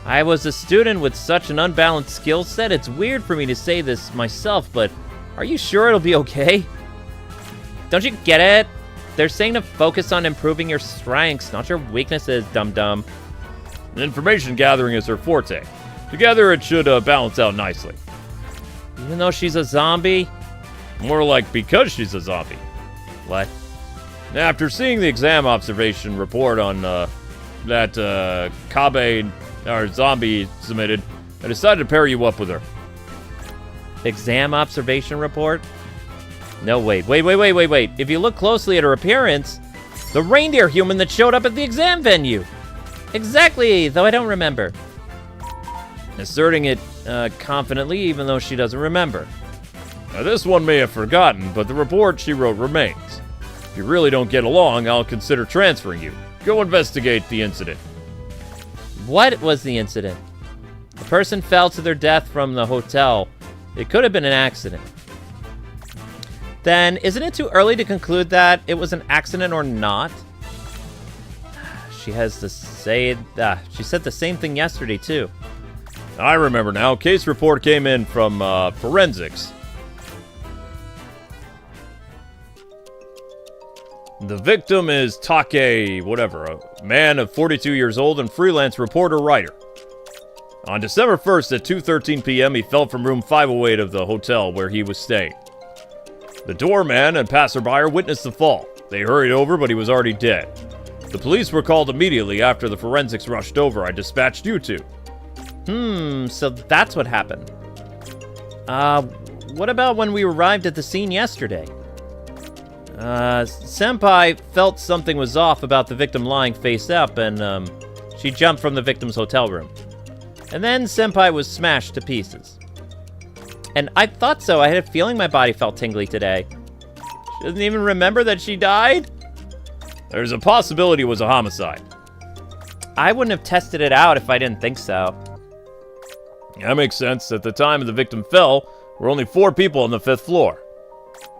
I was a student with such an unbalanced skill set, it's weird for me to say this myself, but are you sure it'll be okay? Don't you get it? They're saying to focus on improving your strengths, not your weaknesses, dum-dum. Information gathering is her forte. Together, it should balance out nicely. Even though she's a zombie? More like because she's a zombie. What? After seeing the exam observation report on that Kabe, our zombie, submitted, I decided to pair you up with her. Exam observation report? No, wait. If you look closely at her appearance, the reindeer human that showed up at the exam venue. Exactly, though I don't remember. Asserting it confidently, even though she doesn't remember. Now, this one may have forgotten, but the report she wrote remains. If you really don't get along, I'll consider transferring you. Go investigate the incident. What was the incident? The person fell to their death from the hotel. It could have been an accident. Then, isn't it too early to conclude that it was an accident or not? She has to say she said the same thing yesterday, too. I remember now. Case report came in from forensics. The victim is Take, whatever, a man of 42 years old and freelance reporter-writer. On December 1st at 2:13 p.m., he fell from room 508 of the hotel where he was staying. The doorman and passerby witnessed the fall. They hurried over, but he was already dead. The police were called immediately after the forensics rushed over. I dispatched you two. So that's what happened. What about when we arrived at the scene yesterday? Senpai felt something was off about the victim lying face up, and, she jumped from the victim's hotel room. And then Senpai was smashed to pieces. And I thought so. I had a feeling my body felt tingly today. She doesn't even remember that she died? There's a possibility it was a homicide. I wouldn't have tested it out if I didn't think so. That makes sense. At the time the victim fell, there were only 4 people on the 5th floor.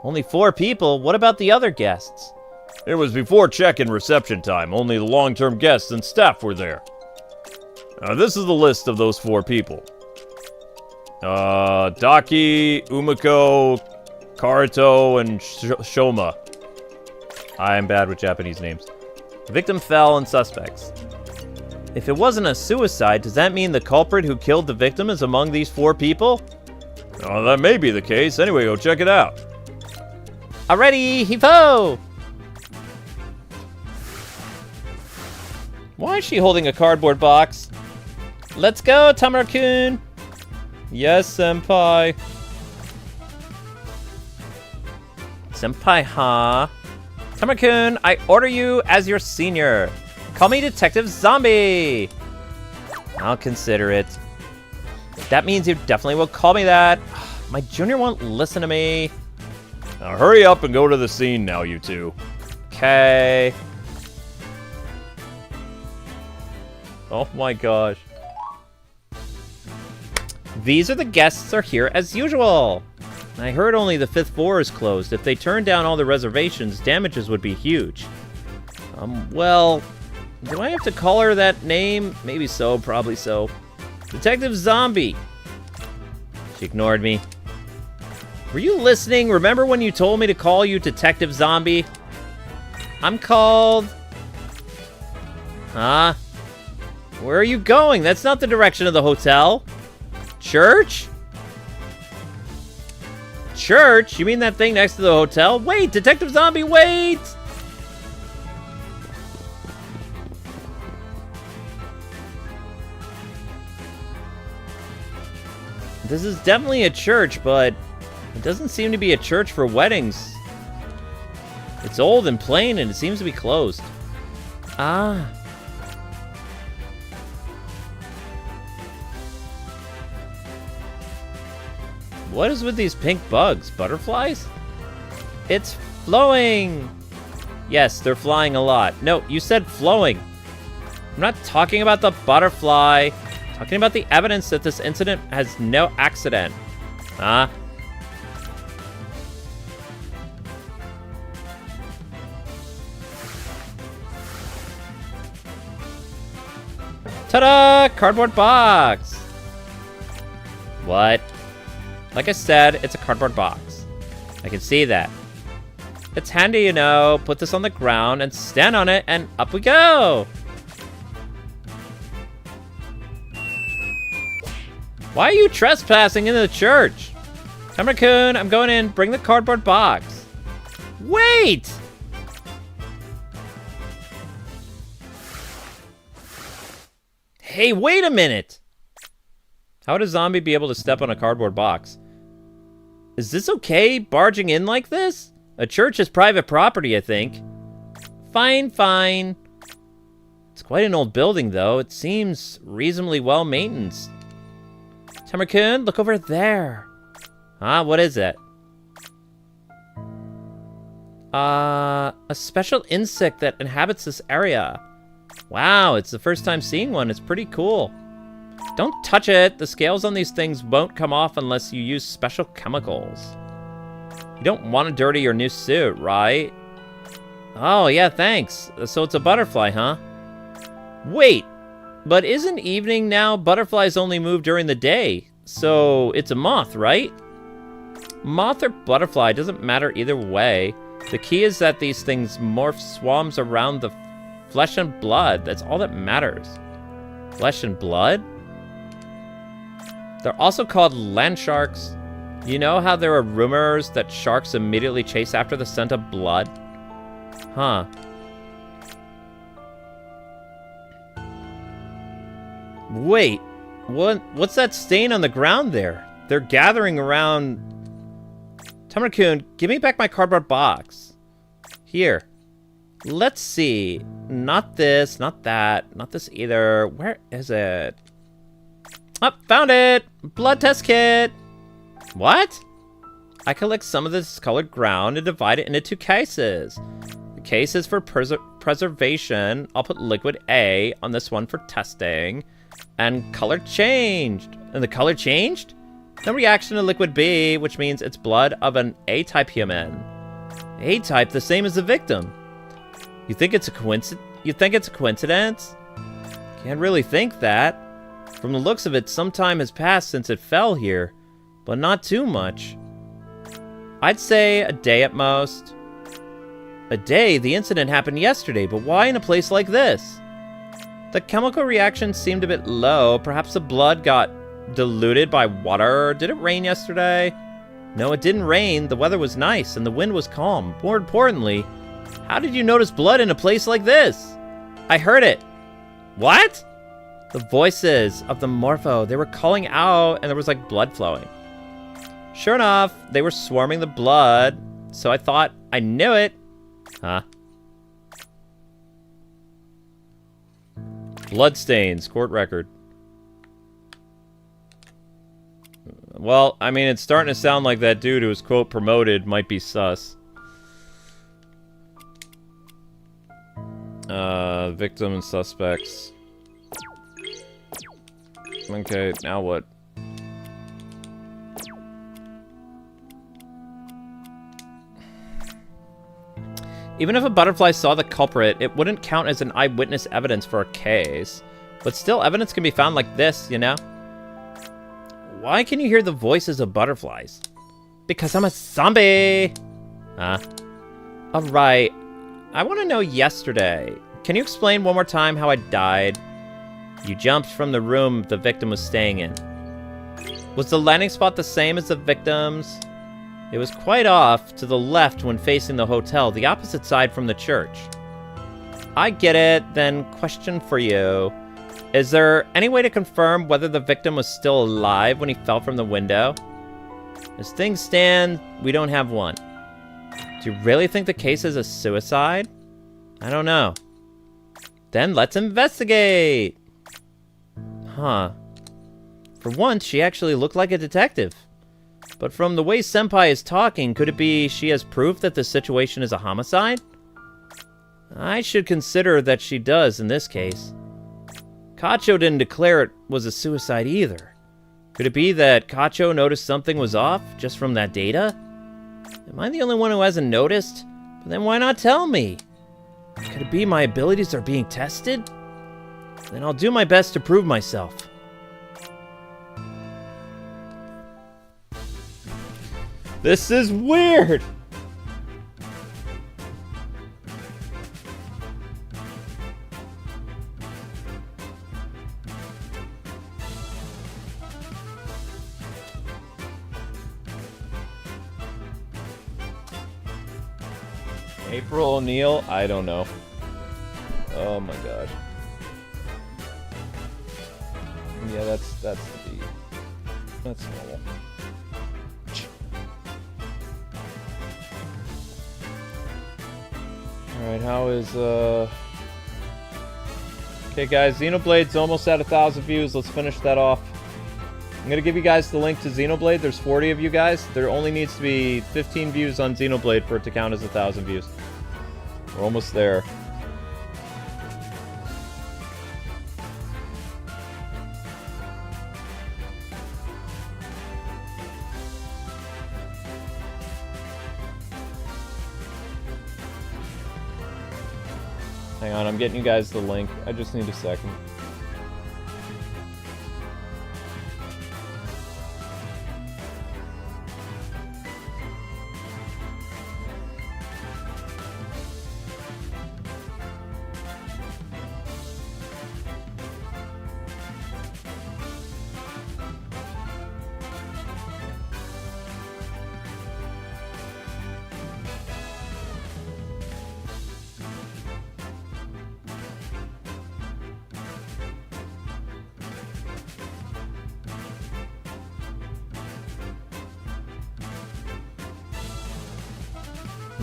Only 4 people? What about the other guests? It was before check-in reception time. Only the long-term guests and staff were there. This is the list of those 4 people. Daki, Umiko, Karuto, and Shoma. I am bad with Japanese names. The victim fell and suspects. If it wasn't a suicide, does that mean the culprit who killed the victim is among these 4 people? That may be the case. Anyway, go check it out. Alrighty, heave-ho! Why is she holding a cardboard box? Let's go, Tamura-kun! Yes, senpai. Senpai, huh? Tamura-kun, I order you as your senior. Call me Detective Zombie. I'll consider it. That means you definitely will call me that. My junior won't listen to me. Now hurry up and go to the scene now, you two. Okay. Oh my gosh. These are the guests are here as usual. I heard only the 5th floor is closed. If they turned down all the reservations, damages would be huge. Well, do I have to call her that name? Maybe so, probably so. Detective Zombie. She ignored me. Were you listening? Remember when you told me to call you Detective Zombie? I'm called... Huh? Where are you going? That's not the direction of the hotel. Church? church? You mean that thing next to the hotel? Wait, Detective Zombie, wait! This is definitely a church, but it doesn't seem to be a church for weddings. It's old and plain, and it seems to be closed. Ah. What is with these pink bugs? Butterflies? It's flowing! Yes, they're flying a lot. No, you said flowing. I'm not talking about the butterfly. I'm talking about the evidence that this incident has no accident. Huh? Ta-da! Cardboard box! What? Like I said, it's a cardboard box. I can see that. It's handy, you know. Put this on the ground and stand on it, and up we go! Why are you trespassing into the church? Tamara-kun, I'm going in. Bring the cardboard box. Wait! Hey, wait a minute! How would a zombie be able to step on a cardboard box? Is this okay, barging in like this? A church is private property, I think. Fine, fine. It's quite an old building, though. It seems reasonably well maintained. Tamara-kun, look over there. Huh? What is it? A special insect that inhabits this area. Wow, it's the first time seeing one. It's pretty cool. Don't touch it. The scales on these things won't come off unless you use special chemicals. You don't want to dirty your new suit, right? Oh, yeah, thanks. So it's a butterfly, huh? Wait, but isn't evening now? Butterflies only move during the day. So it's a moth, right? Moth or butterfly, doesn't matter either way. The key is that these things morph swarms around the flesh and blood. That's all that matters. Flesh and blood? They're also called land sharks. You know how there are rumors that sharks immediately chase after the scent of blood? Huh. Wait, what's that stain on the ground there? They're gathering around... Tamara-kun, give me back my cardboard box. Here. Let's see. Not this, not that, not this either. Where is it? Oh, found it! Blood test kit! What? I collect some of this colored ground and divide it into 2 cases. The case is for preservation. I'll put liquid A on this one for testing. And color changed. And the color changed? No reaction to liquid B, which means it's blood of an A-type human. A-type, the same as the victim. You think it's a coincidence? Can't really think that. From the looks of it, some time has passed since it fell here, but not too much. I'd say a day at most. A day? The incident happened yesterday, but why in a place like this? The chemical reaction seemed a bit low. Perhaps the blood got diluted by water. Did it rain yesterday? No, it didn't rain. The weather was nice and the wind was calm. More importantly, how did you notice blood in a place like this? I heard it. What? The voices of the Morpho. They were calling out and there was like blood flowing. Sure enough, they were swarming the blood. So I thought I knew it. Huh? Bloodstains, court record. Well, I mean, it's starting to sound like that dude who was, quote, promoted might be sus. Victim and suspects. Okay, now what? Even if a butterfly saw the culprit, it wouldn't count as an eyewitness evidence for a case. But still, evidence can be found like this, you know? Why can you hear the voices of butterflies? Because I'm a zombie! Huh? Alright. I want to know yesterday. Can you explain one more time how I died? You jumped from the room the victim was staying in. Was the landing spot the same as the victim's? It was quite off to the left when facing the hotel, the opposite side from the church. I get it, then question for you. Is there any way to confirm whether the victim was still alive when he fell from the window? As things stand, we don't have one. Do you really think the case is a suicide? I don't know. Then let's investigate! Huh. For once, she actually looked like a detective. But from the way Senpai is talking, could it be she has proof that the situation is a homicide? I should consider that she does in this case. Kacho didn't declare it was a suicide either. Could it be that Kacho noticed something was off just from that data? Am I the only one who hasn't noticed? But then why not tell me? Could it be my abilities are being tested? Then I'll do my best to prove myself. This is weird! April O'Neil? I don't know. Oh my gosh. Yeah, that's the beat. That's normal. Alright, how is, Okay, guys, Xenoblade's almost at 1,000 views. Let's finish that off. I'm gonna give you guys the link to Xenoblade. There's 40 of you guys. There only needs to be 15 views on Xenoblade for it to count as 1,000 views. We're almost there. Hang on, I'm getting you guys the link. I just need a second.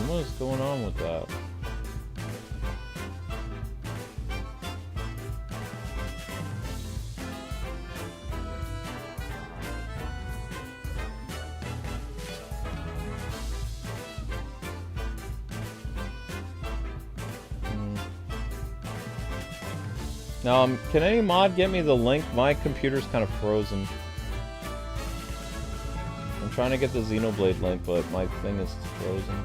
What is going on with that? Now, can any mod get me the link? My computer's kind of frozen. I'm trying to get the Xenoblade link, but my thing is frozen.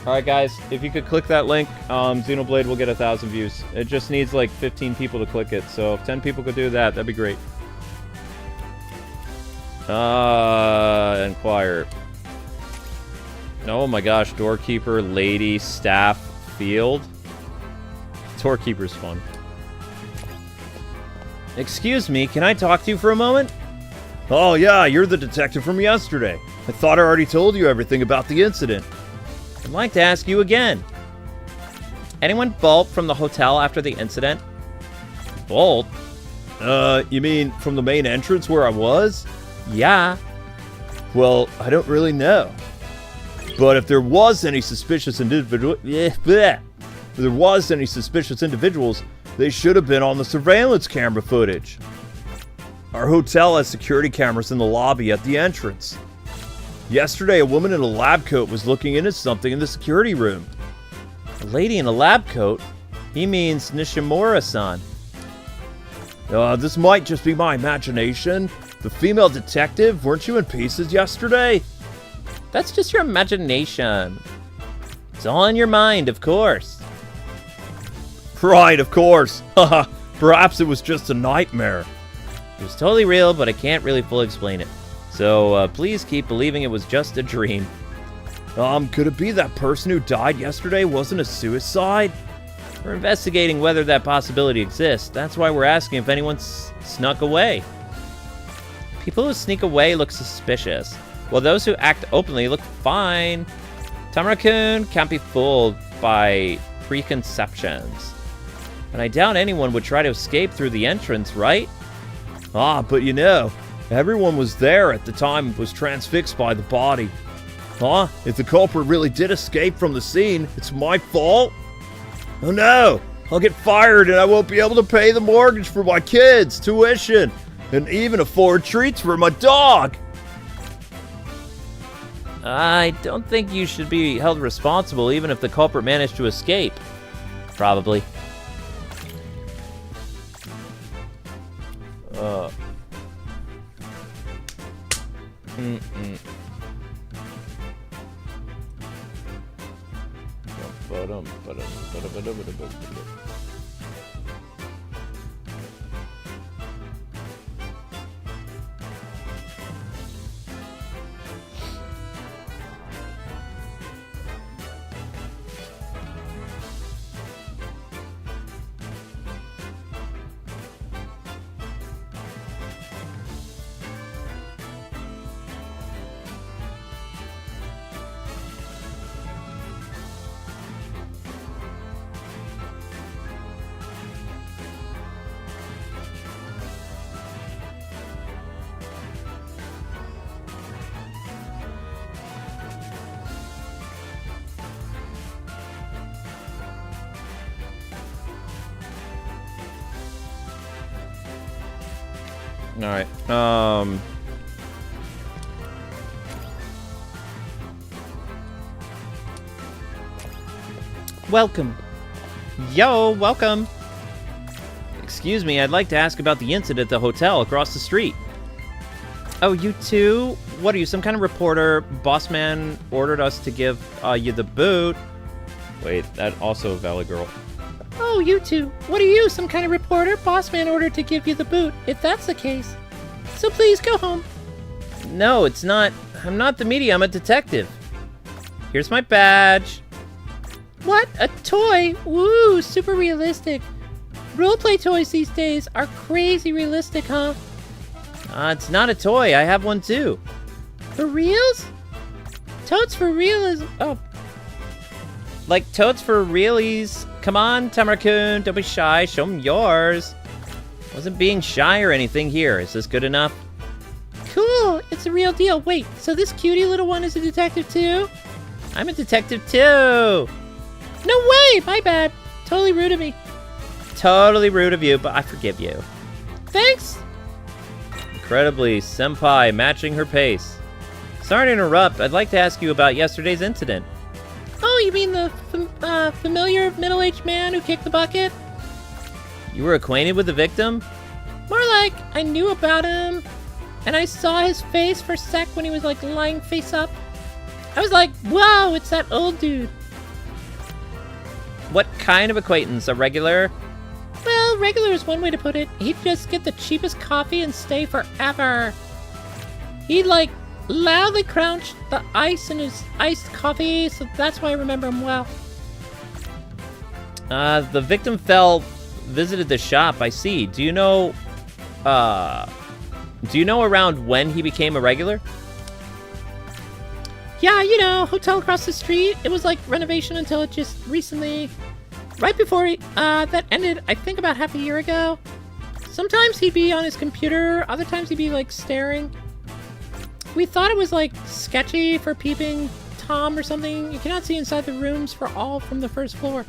Alright guys, if you could click that link, Xenoblade will get 1,000 views. It just needs like 15 people to click it, so if 10 people could do that, that'd be great. Inquire. Oh my gosh, doorkeeper, lady, staff, field. Doorkeeper's fun. Excuse me, can I talk to you for a moment? Oh yeah, you're the detective from yesterday. I thought I already told you everything about the incident. I'd like to ask you again. Anyone bolt from the hotel after the incident? Bolt? You mean from the main entrance where I was? Yeah. Well, I don't really know. But if there was any suspicious individuals, they should have been on the surveillance camera footage. Our hotel has security cameras in the lobby at the entrance. Yesterday, a woman in a lab coat was looking into something in the security room. A lady in a lab coat? He means Nishimura-san. This might just be my imagination. The female detective, weren't you in pieces yesterday? That's just your imagination. It's all in your mind, of course. Right, of course. Haha, perhaps it was just a nightmare. It was totally real, but I can't really fully explain it. So, please keep believing it was just a dream. Could it be that person who died yesterday wasn't a suicide? We're investigating whether that possibility exists. That's why we're asking if anyone snuck away. People who sneak away look suspicious, while those who act openly look fine. Tamara-kun can't be fooled by preconceptions. And I doubt anyone would try to escape through the entrance, right? Ah, but you know, everyone was there at the time and was transfixed by the body. Huh? If the culprit really did escape from the scene, it's my fault? Oh no! I'll get fired and I won't be able to pay the mortgage for my kids, tuition, and even afford treats for my dog! I don't think you should be held responsible even if the culprit managed to escape. Probably. Alright, Welcome. Yo, welcome. Excuse me, I'd like to ask about the incident at the hotel across the street. Oh, you too? What are you, some kind of reporter? Boss man ordered us to give you the boot. Wait, that also a valid girl. Oh, you two. What are you, some kind of reporter? Boss man ordered to give you the boot, if that's the case. So please go home. No, it's not. I'm not the media, I'm a detective. Here's my badge. What? A toy? Woo, super realistic. Roleplay toys these days are crazy realistic, huh? It's not a toy, I have one too. For reals? Totes for realism. Oh, Like totes for realies. Come on, Tamara-kun, don't be shy, show them yours. Wasn't being shy or anything here. Is this good enough? cool. It's a real deal. Wait, so this cutie little one is a detective too? I'm a detective too. No way, my bad. Totally rude of me. Totally rude of you, but I forgive you. Thanks. Incredibly, senpai matching her pace. Sorry to interrupt, I'd like to ask you about yesterday's incident. Oh, you mean the familiar middle-aged man who kicked the bucket? You were acquainted with the victim? More like I knew about him, and I saw his face for a sec when he was like lying face up. I was like, wow, it's that old dude. What kind of acquaintance? A regular? Well, regular is one way to put it. He'd just get the cheapest coffee and stay forever. He'd like loudly crunch the ice in his iced coffee, so that's why I remember him well. The victim visited the shop, I see. Do you know around when he became a regular? Yeah, you know, hotel across the street. It was like renovation until it just recently, right before that ended, I think about half a year ago. Sometimes he'd be on his computer, other times he'd be like staring. We thought it was like sketchy for peeping Tom or something. You cannot see inside the rooms for all from the first floor.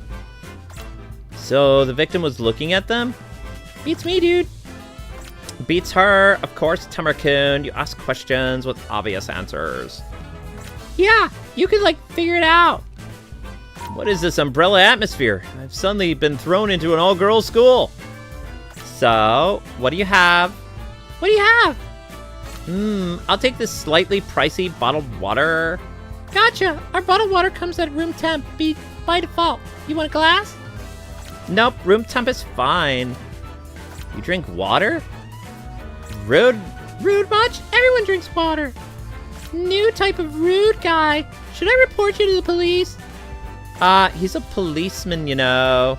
So the victim was looking at them? Beats me, dude. Beats her, of course, Tamara-kun. You ask questions with obvious answers. Yeah, you could like figure it out. What is this umbrella atmosphere? I've suddenly been thrown into an all-girls school. So, what do you have? What do you have? I'll take this slightly pricey bottled water. Gotcha. Our bottled water comes at room temp by default. You want a glass? Nope, room temp is fine. You drink water? Rude. Rude much? Everyone drinks water. New type of rude guy. Should I report you to the police? He's a policeman, you know.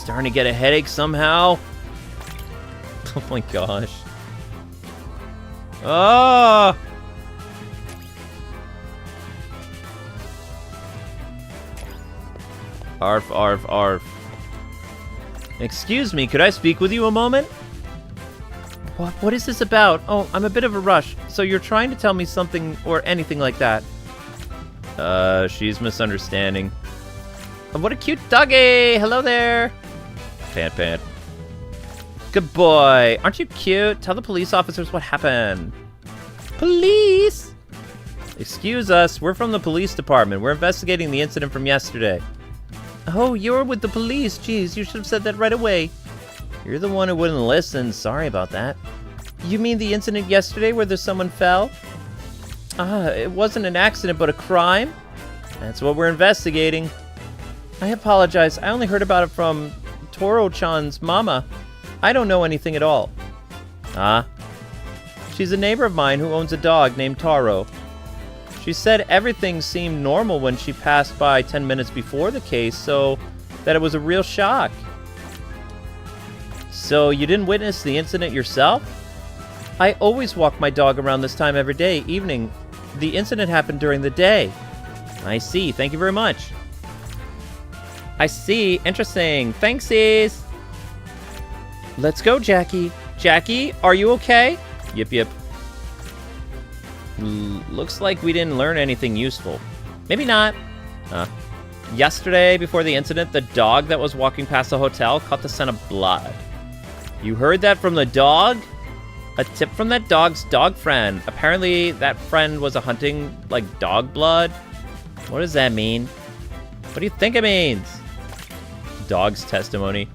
starting to get a headache somehow. Oh my gosh. Ah! Arf, arf, arf. Excuse me, could I speak with you a moment? What is this about? Oh, I'm a bit of a rush. So you're trying to tell me something or anything like that? She's misunderstanding. What a cute doggy! Hello there! Pant, pant. Good boy. Aren't you cute? Tell the police officers what happened. Police! Excuse us, we're from the police department. We're investigating the incident from yesterday. Oh, you're with the police. Jeez, you should have said that right away. You're the one who wouldn't listen. Sorry about that. You mean the incident yesterday where someone fell? It wasn't an accident, but a crime? That's what we're investigating. I apologize. I only heard about it from Toro-chan's mama. I don't know anything at all. She's a neighbor of mine who owns a dog named Taro. She said everything seemed normal when she passed by 10 minutes before the case, so that it was a real shock. So you didn't witness the incident yourself? I always walk my dog around this time every day, evening. The incident happened during the day. I see. Thank you very much. I see. Interesting. Thanksies. Let's go, Jackie. Jackie, are you okay? Yip, yip. Looks like we didn't learn anything useful. Maybe not. Yesterday, before the incident, the dog that was walking past the hotel caught the scent of blood. You heard that from the dog? A tip from that dog's dog friend. Apparently, that friend was hunting, dog blood. What does that mean? What do you think it means? Dog's testimony.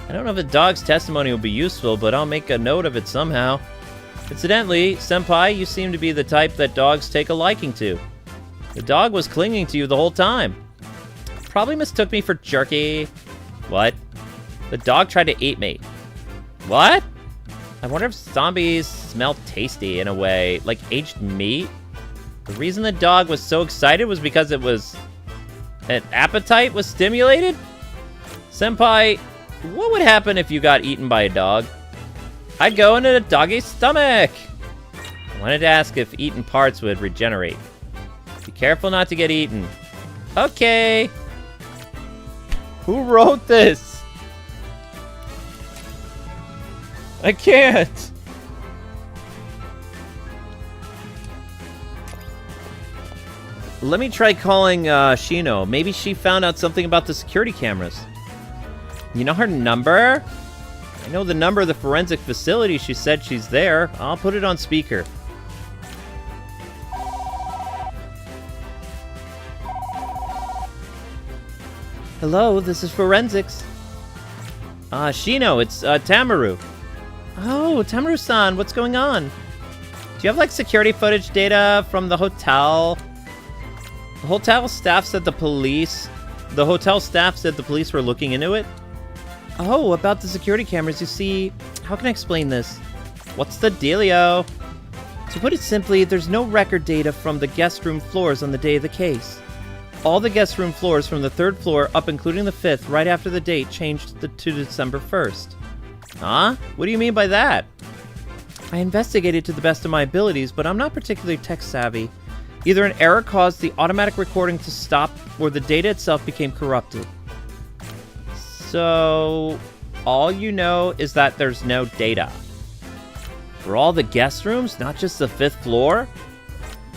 I don't know if the dog's testimony will be useful, but I'll make a note of it somehow. Incidentally, Senpai, you seem to be the type that dogs take a liking to. The dog was clinging to you the whole time. Probably mistook me for jerky. What? The dog tried to eat me. What? I wonder if zombies smell tasty in a way, like aged meat? The reason the dog was so excited was because an appetite was stimulated? Senpai, what would happen if you got eaten by a dog? I'd go into the doggy's stomach. I wanted to ask if eaten parts would regenerate. Be careful not to get eaten. Okay. Who wrote this? I can't. Let me try calling Shino. Maybe she found out something about the security cameras. You know her number? I know the number of the forensic facility. She said she's there. I'll put it on speaker. Hello, this is forensics. Shino, it's Tamaru. Oh, Tamaru-san, what's going on? Do you have, security footage data from the hotel? The hotel staff said the police were looking into it. Oh, about the security cameras, you see... How can I explain this? What's the dealio? To put it simply, there's no record data from the guest room floors on the day of the case. All the guest room floors from the 3rd floor up including the 5th right after the date changed to December 1st. Huh? What do you mean by that? I investigated to the best of my abilities, but I'm not particularly tech savvy. Either an error caused the automatic recording to stop, or the data itself became corrupted. So, all you know is that there's no data. For all the guest rooms, not just the 5th floor?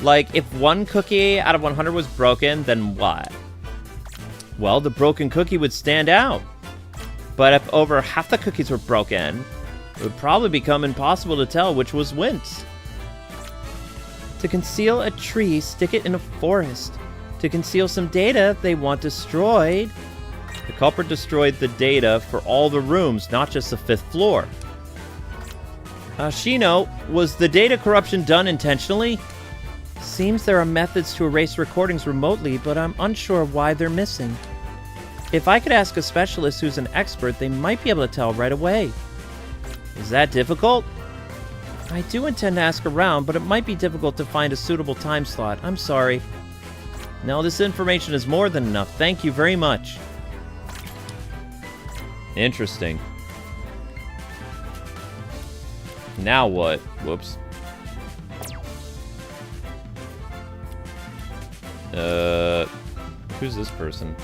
If one cookie out of 100 was broken, then what? Well, the broken cookie would stand out. But if over half the cookies were broken, it would probably become impossible to tell which was whence. To conceal a tree, stick it in a forest. To conceal some data they want destroyed. The culprit destroyed the data for all the rooms, not just the 5th floor. Shino, was the data corruption done intentionally? Seems there are methods to erase recordings remotely, but I'm unsure why they're missing. If I could ask a specialist who's an expert, they might be able to tell right away. Is that difficult? I do intend to ask around, but it might be difficult to find a suitable time slot. I'm sorry. No, this information is more than enough. Thank you very much. Interesting. Now what? Whoops. Who's this person?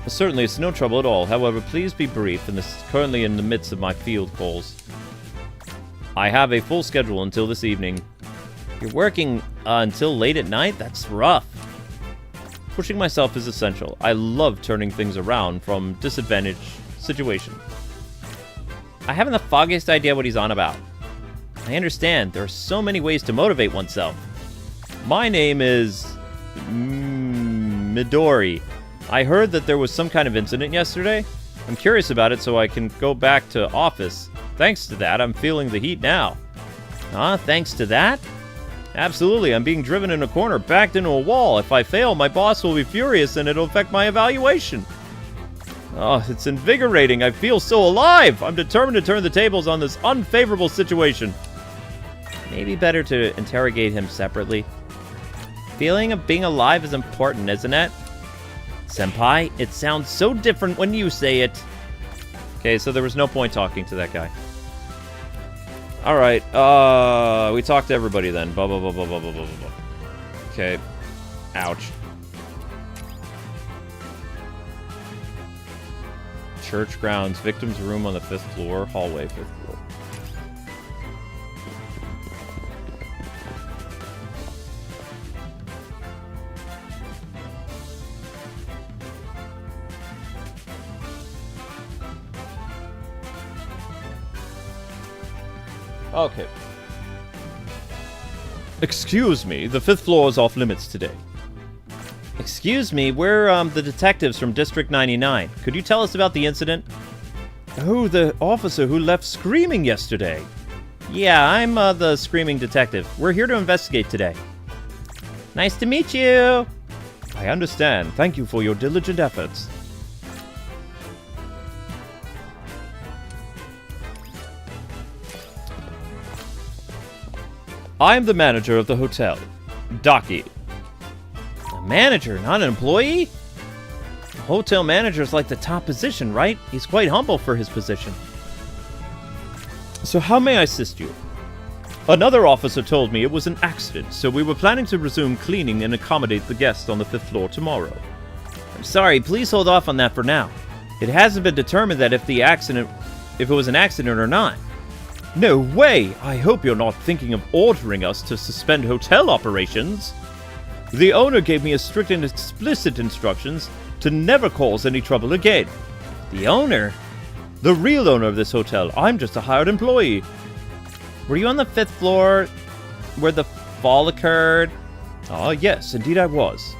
Certainly, it's no trouble at all. However, please be brief, and this is currently in the midst of my field calls. I have a full schedule until this evening. You're working until late at night? That's rough. Pushing myself is essential. I love turning things around from disadvantaged situations. I haven't the foggiest idea what he's on about. I understand. There are so many ways to motivate oneself. My name is... Midori. I heard that there was some kind of incident yesterday. I'm curious about it so I can go back to office. Thanks to that, I'm feeling the heat now. Thanks to that? Absolutely, I'm being driven in a corner, backed into a wall. If I fail, my boss will be furious and it'll affect my evaluation. Oh, it's invigorating. I feel so alive. I'm determined to turn the tables on this unfavorable situation. Maybe better to interrogate him separately. Feeling of being alive is important, isn't it? Senpai, it sounds so different when you say it. Okay, so there was no point talking to that guy. Alright, we talked to everybody then. Blah, blah, blah, blah, blah, blah, blah, blah. Okay. Ouch. Church grounds, victim's room on the 5th floor, hallway 5th floor. Okay. Excuse me, the 5th floor is off limits today. Excuse me, we're the detectives from District 99. Could you tell us about the incident? Oh, the officer who left screaming yesterday. Yeah, I'm the screaming detective. We're here to investigate today. Nice to meet you. I understand. Thank you for your diligent efforts. I am the manager of the hotel, Daki. A manager, not an employee? A hotel manager's like the top position, right? He's quite humble for his position. So how may I assist you? Another officer told me it was an accident, so we were planning to resume cleaning and accommodate the guests on the 5th floor tomorrow. I'm sorry, please hold off on that for now. It hasn't been determined that if it was an accident or not. No way! I hope you're not thinking of ordering us to suspend hotel operations. The owner gave me a strict and explicit instructions to never cause any trouble again. The owner? The real owner of this hotel. I'm just a hired employee. Were you on the 5th floor where the fall occurred? Ah, yes, indeed I was.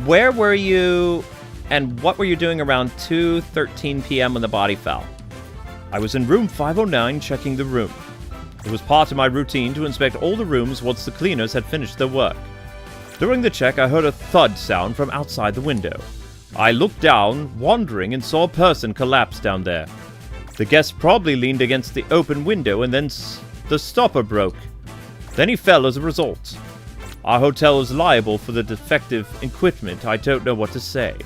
Where were you and what were you doing around 2:13 p.m. when the body fell? I was in room 509 checking the room. It was part of my routine to inspect all the rooms once the cleaners had finished their work. During the check, I heard a thud sound from outside the window. I looked down, wondering, and saw a person collapse down there. The guest probably leaned against the open window and then the stopper broke. Then he fell as a result. Our hotel is liable for the defective equipment. I don't know what to say.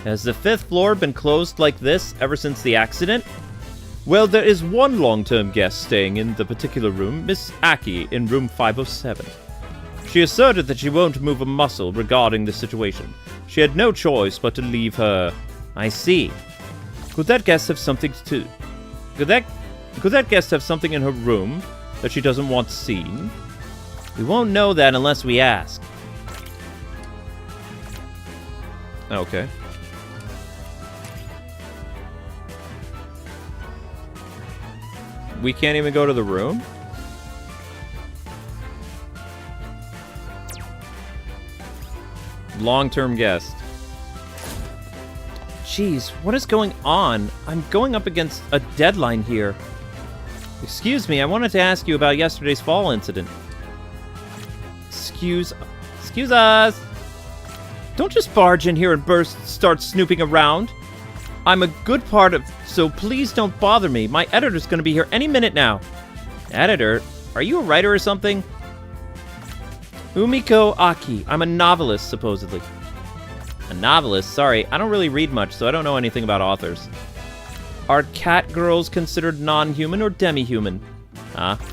Has the 5th floor been closed like this ever since the accident? Well, there is one long-term guest staying in the particular room, Miss Aki, in room 507. She asserted that she won't move a muscle regarding the situation. She had no choice but to leave her... I see. Could that guest have something to... Could that guest have something in her room that she doesn't want seen? We won't know that unless we ask. Okay. We can't even go to the room? Long-term guest. Jeez, what is going on? I'm going up against a deadline here. Excuse me, I wanted to ask you about yesterday's fall incident. Excuse us! Don't just barge in here and start snooping around. I'm a good part of... So please don't bother me. My editor's gonna be here any minute now. Editor? Are you a writer or something? Umiko Aki. I'm a novelist, supposedly. A novelist? Sorry, I don't really read much, so I don't know anything about authors. Are cat girls considered non-human or demi-human?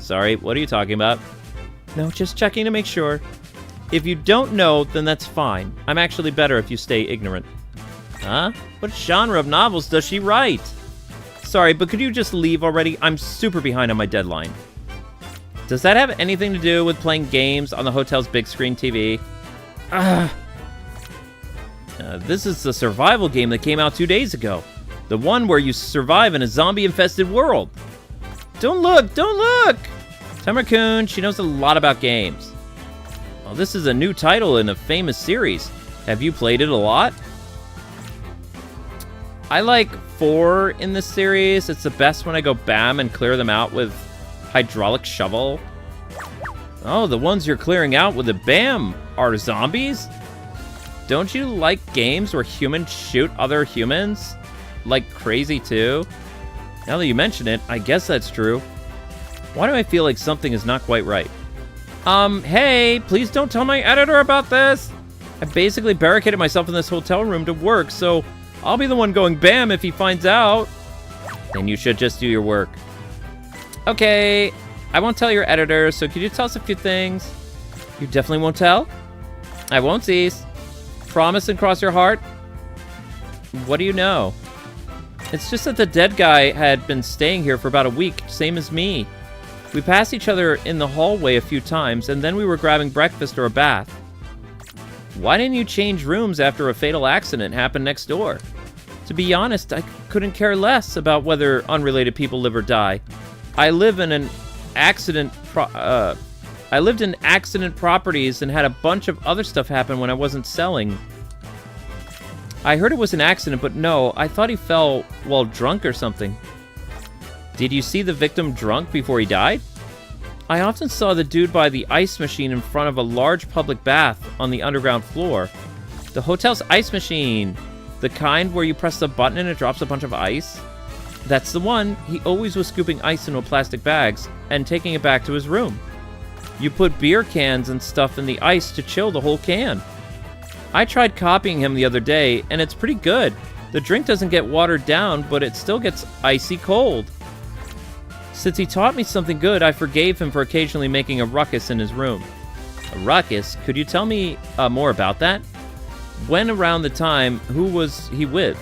Sorry, what are you talking about? No, just checking to make sure. If you don't know, then that's fine. I'm actually better if you stay ignorant. Huh? What genre of novels does she write? Sorry, but could you just leave already? I'm super behind on my deadline. Does that have anything to do with playing games on the hotel's big screen TV? This is the survival game that came out 2 days ago. The one where you survive in a zombie-infested world. Don't look! Don't look! Tamara-kun, she knows a lot about games. Well, this is a new title in a famous series. Have you played it a lot? I like 4 in this series. It's the best when I go bam and clear them out with hydraulic shovel. Oh, the ones you're clearing out with a bam are zombies? Don't you like games where humans shoot other humans? Like crazy too? Now that you mention it, I guess that's true. Why do I feel like something is not quite right? Hey, please don't tell my editor about this. I basically barricaded myself in this hotel room to work, so I'll be the one going bam if he finds out. Then you should just do your work. Okay, I won't tell your editor, so could you tell us a few things? You definitely won't tell? I won't cease. Promise and cross your heart? What do you know? It's just that the dead guy had been staying here for about a week, same as me. We passed each other in the hallway a few times, and then we were grabbing breakfast or a bath. Why didn't you change rooms after a fatal accident happened next door? To be honest, I couldn't care less about whether unrelated people live or die. I lived in accident properties and had a bunch of other stuff happen when I wasn't selling. I heard it was an accident, but no, I thought he fell while drunk or something. Did you see the victim drunk before he died? I often saw the dude by the ice machine in front of a large public bath on the underground floor. The hotel's ice machine. The kind where you press the button and it drops a bunch of ice? That's the one. He always was scooping ice into plastic bags and taking it back to his room. You put beer cans and stuff in the ice to chill the whole can. I tried copying him the other day, and it's pretty good. The drink doesn't get watered down, but it still gets icy cold. Since he taught me something good, I forgave him for occasionally making a ruckus in his room. A ruckus? Could you tell me more about that? When around the time, who was he with?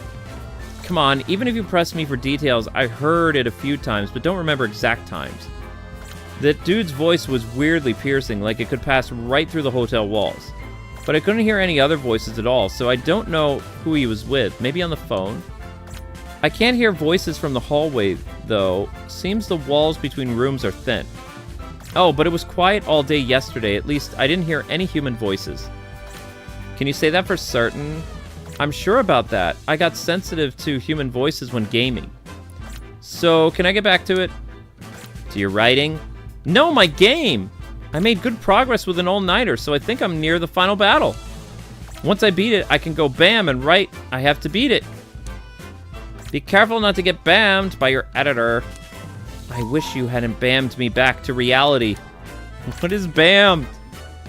Come on, even if you press me for details, I heard it a few times, but don't remember exact times. That dude's voice was weirdly piercing, like it could pass right through the hotel walls. But I couldn't hear any other voices at all, so I don't know who he was with. Maybe on the phone? I can't hear voices from the hallway, though. Seems the walls between rooms are thin. Oh, but it was quiet all day yesterday. At least I didn't hear any human voices. Can you say that for certain? I'm sure about that. I got sensitive to human voices when gaming. So, can I get back to it? To your writing? No, my game! I made good progress with an all-nighter, so I think I'm near the final battle. Once I beat it, I can go bam and write. I have to beat it. Be careful not to get bammed by your editor. I wish you hadn't bammed me back to reality. What is bammed?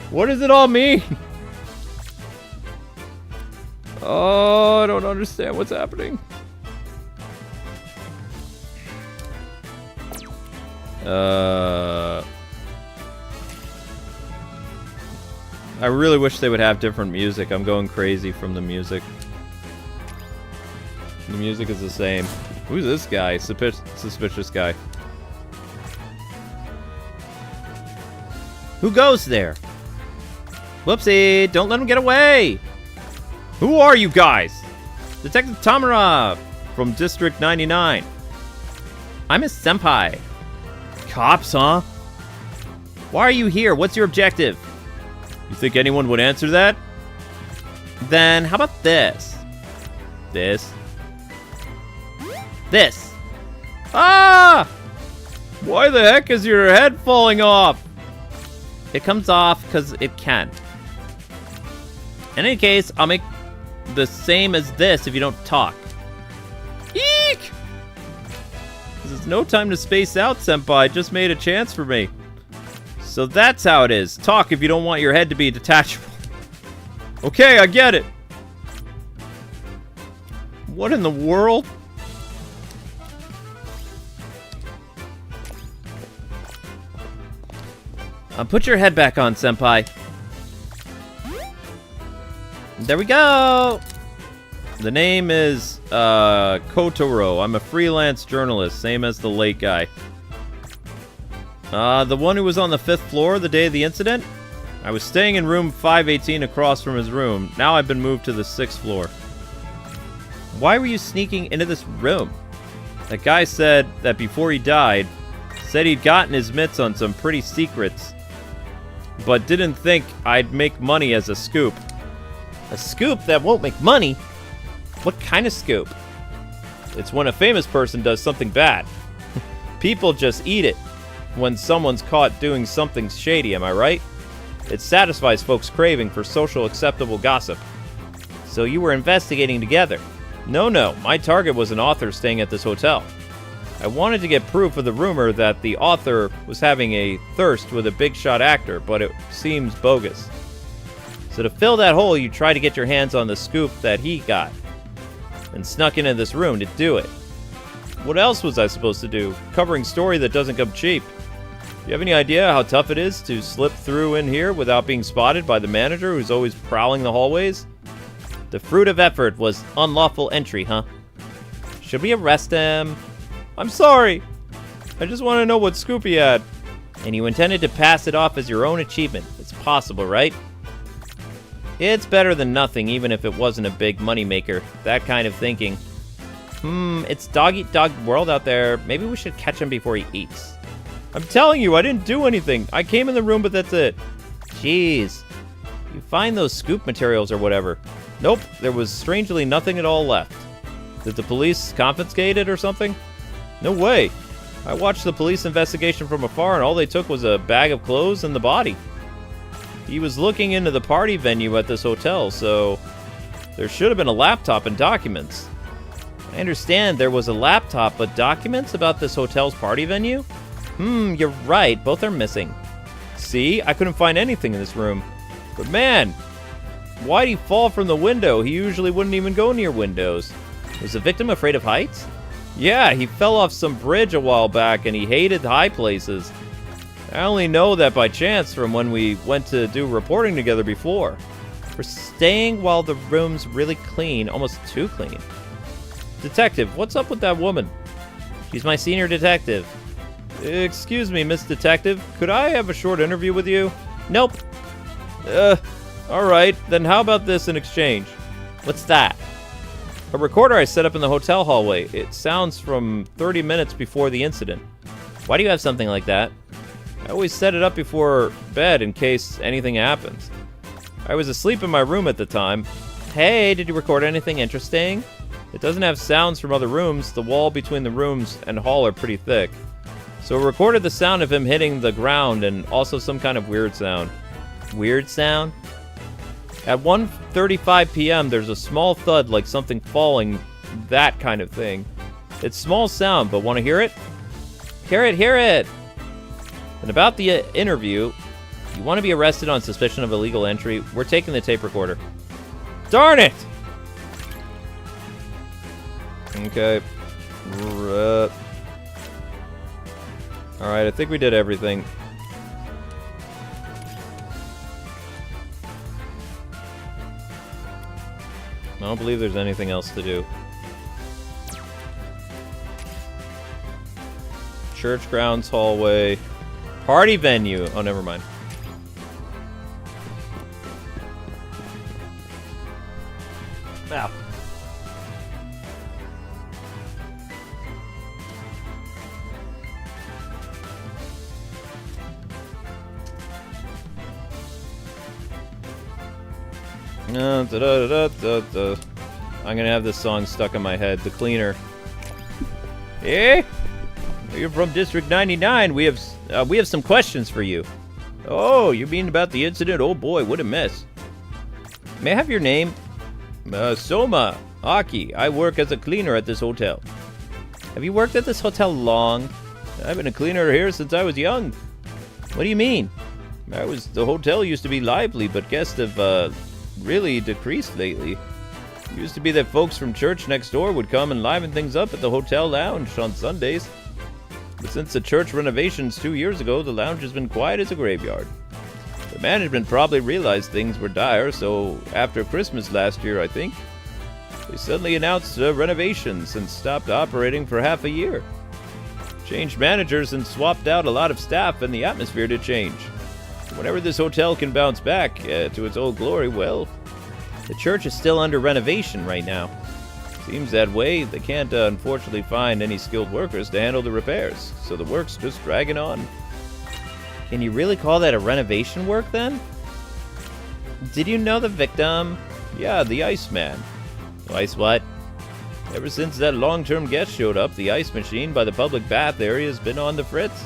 What does it all mean? Oh, I don't understand what's happening. I really wish they would have different music. I'm going crazy from the music. The music is the same. Who's this guy? Suspicious guy. Who goes there? Whoopsie! Don't let him get away! Who are you guys? Detective Tamara from District 99. I'm his senpai. Cops, huh? Why are you here? What's your objective? You think anyone would answer that? Then how about this? This. Ah! Why the heck is your head falling off? It comes off because it can. In any case, I'll make the same as this if you don't talk. Eek! This is no time to space out, senpai. Just made a chance for me. So that's how it is. Talk if you don't want your head to be detachable. Okay, I get it. What in the world? Put your head back on, Senpai. There we go! The name is Kotaro. I'm a freelance journalist, same as the late guy. The one who was on the 5th floor the day of the incident? I was staying in room 518 across from his room. Now I've been moved to the 6th floor. Why were you sneaking into this room? That guy said that before he died, said he'd gotten his mitts on some pretty secrets, but didn't think I'd make money as a scoop. A scoop that won't make money? What kind of scoop? It's when a famous person does something bad. People just eat it when someone's caught doing something shady, am I right? It satisfies folks' craving for social acceptable gossip. So you were investigating together? No, my target was an author staying at this hotel. I wanted to get proof of the rumor that the author was having a thirst with a big shot actor, but it seems bogus. So to fill that hole, you tried to get your hands on the scoop that he got, and snuck into this room to do it. What else was I supposed to do? Covering story that doesn't come cheap. Do you have any idea how tough it is to slip through in here without being spotted by the manager who's always prowling the hallways? The fruit of effort was unlawful entry, huh? Should we arrest him? I'm sorry. I just want to know what scoop he had. And you intended to pass it off as your own achievement. It's possible, right? It's better than nothing, even if it wasn't a big moneymaker. That kind of thinking. It's dog-eat-dog world out there. Maybe we should catch him before he eats. I'm telling you, I didn't do anything. I came in the room, but that's it. Jeez. You find those scoop materials or whatever. Nope, there was strangely nothing at all left. Did the police confiscate it or something? No way. I watched the police investigation from afar, and all they took was a bag of clothes and the body. He was looking into the party venue at this hotel, so there should have been a laptop and documents. I understand there was a laptop, but documents about this hotel's party venue? You're right. Both are missing. See? I couldn't find anything in this room. But man, why'd he fall from the window? He usually wouldn't even go near windows. Was the victim afraid of heights? Yeah, he fell off some bridge a while back and he hated high places. I only know that by chance from when we went to do reporting together before. For staying while the room's really clean, almost too clean. Detective, what's up with that woman? She's my senior detective. Excuse me, Miss Detective. Could I have a short interview with you? Nope. Alright, then how about this in exchange? What's that? A recorder I set up in the hotel hallway. It sounds from 30 minutes before the incident. Why do you have something like that? I always set it up before bed in case anything happens. I was asleep in my room at the time. Hey, did you record anything interesting? It doesn't have sounds from other rooms. The wall between the rooms and hall are pretty thick. So it recorded the sound of him hitting the ground and also some kind of weird sound. Weird sound? At 1:35 p.m., there's a small thud like something falling, that kind of thing. It's small sound, but want to hear it? Hear it, hear it! And about the interview, you want to be arrested on suspicion of illegal entry? We're taking the tape recorder. Darn it! Okay. Alright, I think we did everything. I don't believe there's anything else to do. Church grounds, hallway, party venue. Oh, never mind. Ow. I'm gonna have this song stuck in my head. The Cleaner. Eh? You're from District 99. We have some questions for you. Oh, you mean about the incident? Oh boy, what a mess. May I have your name? Soma Aki. I work as a cleaner at this hotel. Have you worked at this hotel long? I've been a cleaner here since I was young. What do you mean? The hotel used to be lively, but guests have really decreased lately. Used to be that folks from church next door would come and liven things up at the hotel lounge on Sundays. But since the church renovations 2 years ago, the lounge has been quiet as a graveyard. The management probably realized things were dire, so after Christmas last year, I think, they suddenly announced renovations and stopped operating for half a year. Changed managers and swapped out a lot of staff, and the atmosphere did change. Whenever this hotel can bounce back to its old glory, well, the church is still under renovation right now. Seems that way. They can't, unfortunately, find any skilled workers to handle the repairs, so the work's just dragging on. Can you really call that a renovation work, then? Did you know the victim? Yeah, the Iceman. Ice what? Ever since that long-term guest showed up, the ice machine by the public bath area has been on the fritz.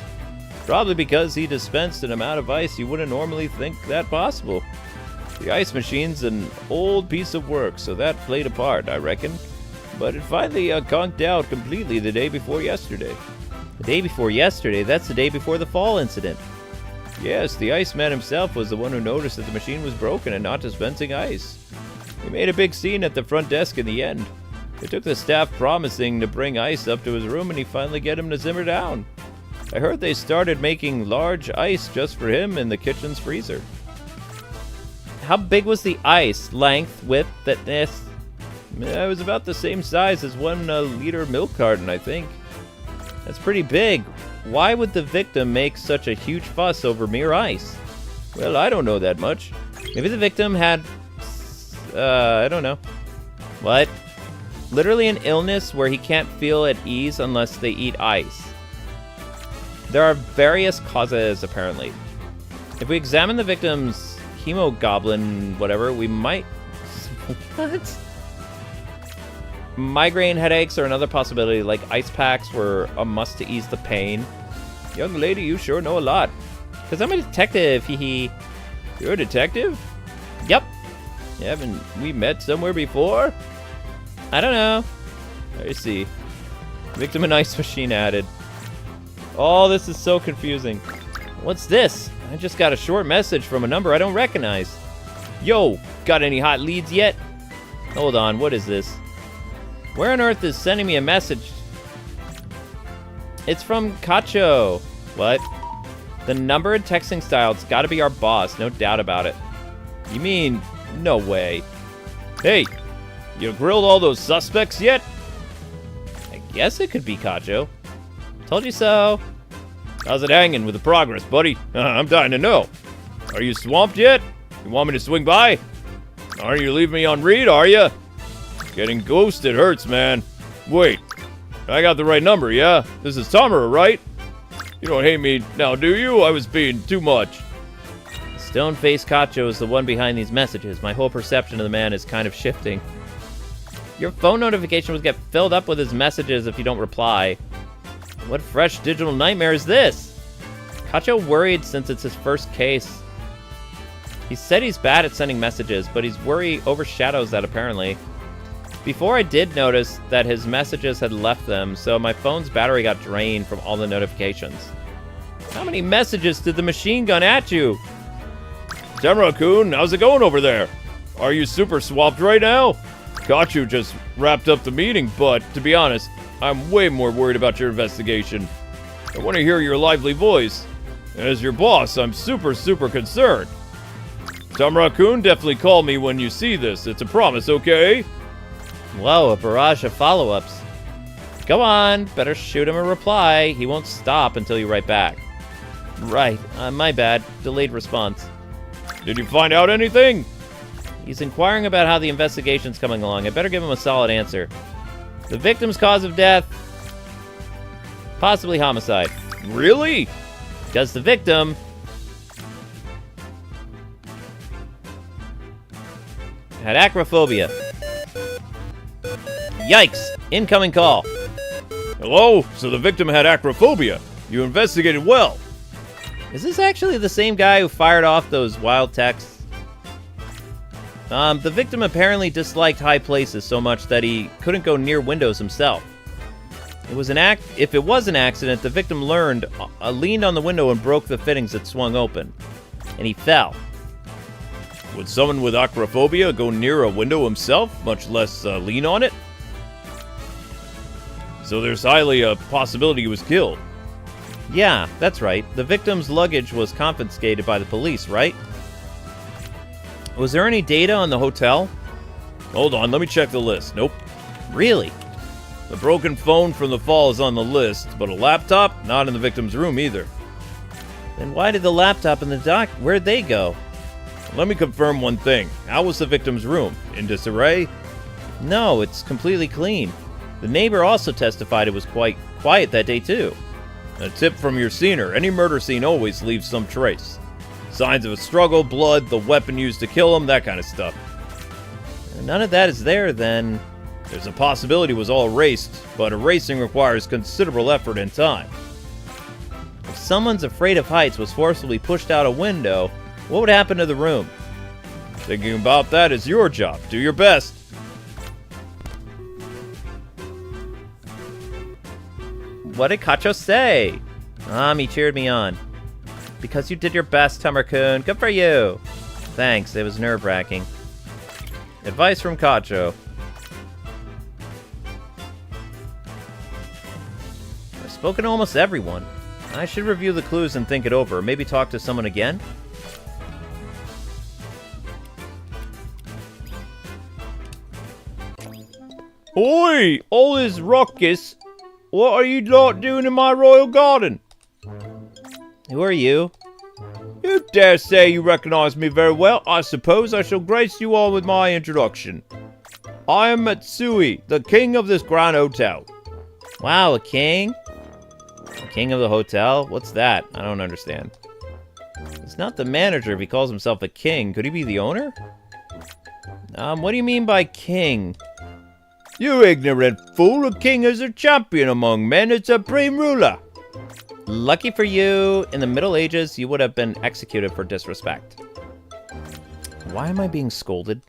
Probably because he dispensed an amount of ice you wouldn't normally think that possible. The ice machine's an old piece of work, so that played a part, I reckon. But it finally conked out completely the day before yesterday. The day before yesterday? That's the day before the fall incident. Yes, the Iceman himself was the one who noticed that the machine was broken and not dispensing ice. He made a big scene at the front desk in the end. It took the staff promising to bring ice up to his room, and he finally get him to simmer down. I heard they started making large ice just for him in the kitchen's freezer. How big was the ice? Length, width, thickness? It was about the same size as 1 liter milk carton, I think. That's pretty big. Why would the victim make such a huge fuss over mere ice? Well, I don't know that much. Maybe the victim had... I don't know. What? Literally an illness where he can't feel at ease unless they eat ice. There are various causes, apparently. If we examine the victim's hemoglobin, whatever, we might... What? Migraine headaches are another possibility, like ice packs were a must to ease the pain. Young lady, you sure know a lot. Because I'm a detective, hee. You're a detective? Yep. Haven't we met somewhere before? I don't know. I see. Victim and ice machine added. Oh, this is so confusing. What's this? I just got a short message from a number I don't recognize. Yo, got any hot leads yet? Hold on, what is this? Where on earth is sending me a message? It's from Cacho. What? The number and texting style, it's gotta be our boss, no doubt about it. You mean, no way. Hey, you grilled all those suspects yet? I guess it could be Cacho. Told you so. How's it hanging with the progress, buddy? I'm dying to know. Are you swamped yet? You want me to swing by? Aren't you leaving me on read, are you? Getting ghosted hurts, man. Wait, I got the right number, yeah? This is Tamara, right? You don't hate me now, do you? I was being too much. Stone-faced Cacho is the one behind these messages. My whole perception of the man is kind of shifting. Your phone notification will get filled up with his messages if you don't reply. What fresh digital nightmare is this? Cacho worried since it's his first case. He said he's bad at sending messages, but his worry overshadows that apparently. Before I did notice that his messages had left them, so my phone's battery got drained from all the notifications. How many messages did the machine gun at you? Tamara-kun, how's it going over there? Are you super swamped right now? Kachu just wrapped up the meeting, but to be honest, I'm way more worried about your investigation. I want to hear your lively voice. And as your boss, I'm super concerned. Tamara-kun, definitely call me when you see this. It's a promise, okay? Whoa, a barrage of follow-ups. Go on, better shoot him a reply. He won't stop until you write back. Right, my bad. Delayed response. Did you find out anything? He's inquiring about how the investigation's coming along. I better give him a solid answer. The victim's cause of death? Possibly homicide. Really? Because the victim had acrophobia. Yikes! Incoming call. Hello? So the victim had acrophobia. You investigated well. Is this actually the same guy who fired off those wild texts? The victim apparently disliked high places so much that he couldn't go near windows himself. If it was an accident, the victim leaned on the window and broke the fittings that swung open. And he fell. Would someone with acrophobia go near a window himself, much less lean on it? So there's highly a possibility he was killed. Yeah, that's right. The victim's luggage was confiscated by the police, right? Was there any data on the hotel? Hold on, let me check the list. Nope. Really? The broken phone from the fall is on the list, but a laptop? Not in the victim's room either. Then why did the laptop and the dock... Where'd they go? Let me confirm one thing. How was the victim's room? In disarray? No, it's completely clean. The neighbor also testified it was quite quiet that day, too. A tip from your scener. Any murder scene always leaves some trace. Signs of a struggle, blood, the weapon used to kill him, that kind of stuff. None of that is there, then. There's a possibility it was all erased, but erasing requires considerable effort and time. If someone's afraid of heights was forcibly pushed out a window, what would happen to the room? Thinking about that is your job. Do your best. What did Kacho say? He cheered me on. Because you did your best, Tamarkun. Good for you. Thanks, it was nerve-wracking. Advice from Kacho. I've spoken to almost everyone. I should review the clues and think it over. Maybe talk to someone again? Oi! All this ruckus. What are you lot doing in my royal garden? Who are you? You dare say you recognize me very well. I suppose I shall grace you all with my introduction. I am Matsui, the king of this grand hotel. Wow, a king? The king of the hotel? What's that? I don't understand. He's not the manager if he calls himself a king. Could he be the owner? What do you mean by king? You ignorant fool, a king is a champion among men, a supreme ruler. Lucky for you, in the Middle Ages, you would have been executed for disrespect. Why am I being scolded?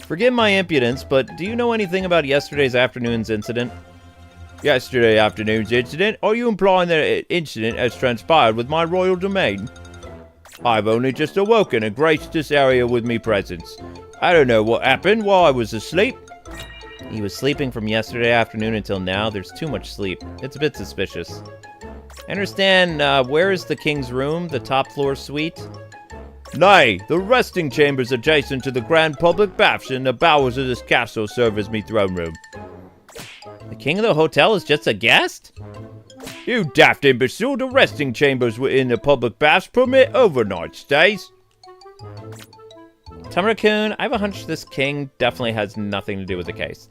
Forgive my impudence, but do you know anything about yesterday's afternoon's incident? Yesterday afternoon's incident? Are you implying that an incident has transpired with my royal domain? I've only just awoken and graced this area with me presence. I don't know what happened while I was asleep. He was sleeping from yesterday afternoon until now. There's too much sleep. It's a bit suspicious. I understand, where is the king's room? The top floor suite? Nay, the resting chambers adjacent to the grand public baths in the bowers of this castle serve as me throne room. The king of the hotel is just a guest? You daft imbecile, the resting chambers within the public baths permit overnight stays. Tamara-kun, I have a hunch this king definitely has nothing to do with the case.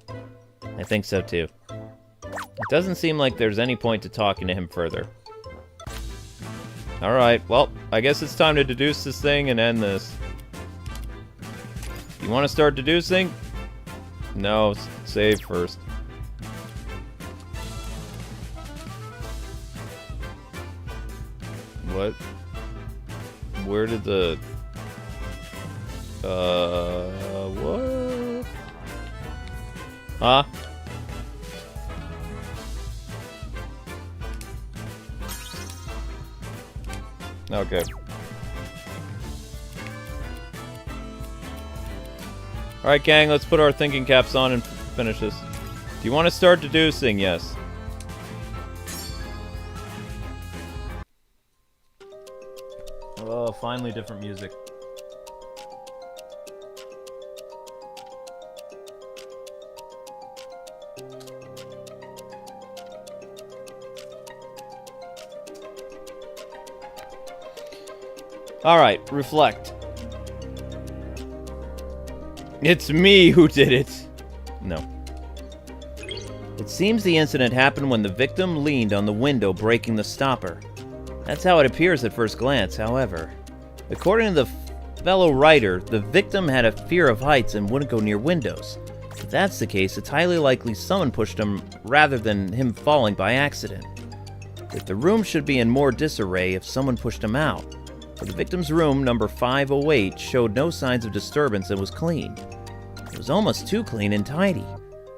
I think so too. It doesn't seem like there's any point to talking to him further. Alright, well, I guess it's time to deduce this thing and end this. You want to start deducing? No, save first. What? Where did the... what? Huh? Okay. Alright, gang, let's put our thinking caps on and finish this. Do you want to start deducing? Yes. Oh, finally different music. Alright, reflect. It's me who did it. No. It seems the incident happened when the victim leaned on the window, breaking the stopper. That's how it appears at first glance, however. According to the fellow writer, the victim had a fear of heights and wouldn't go near windows. If that's the case, it's highly likely someone pushed him rather than him falling by accident. That the room should be in more disarray if someone pushed him out. But the victim's room, number 508, showed no signs of disturbance and was clean. It was almost too clean and tidy.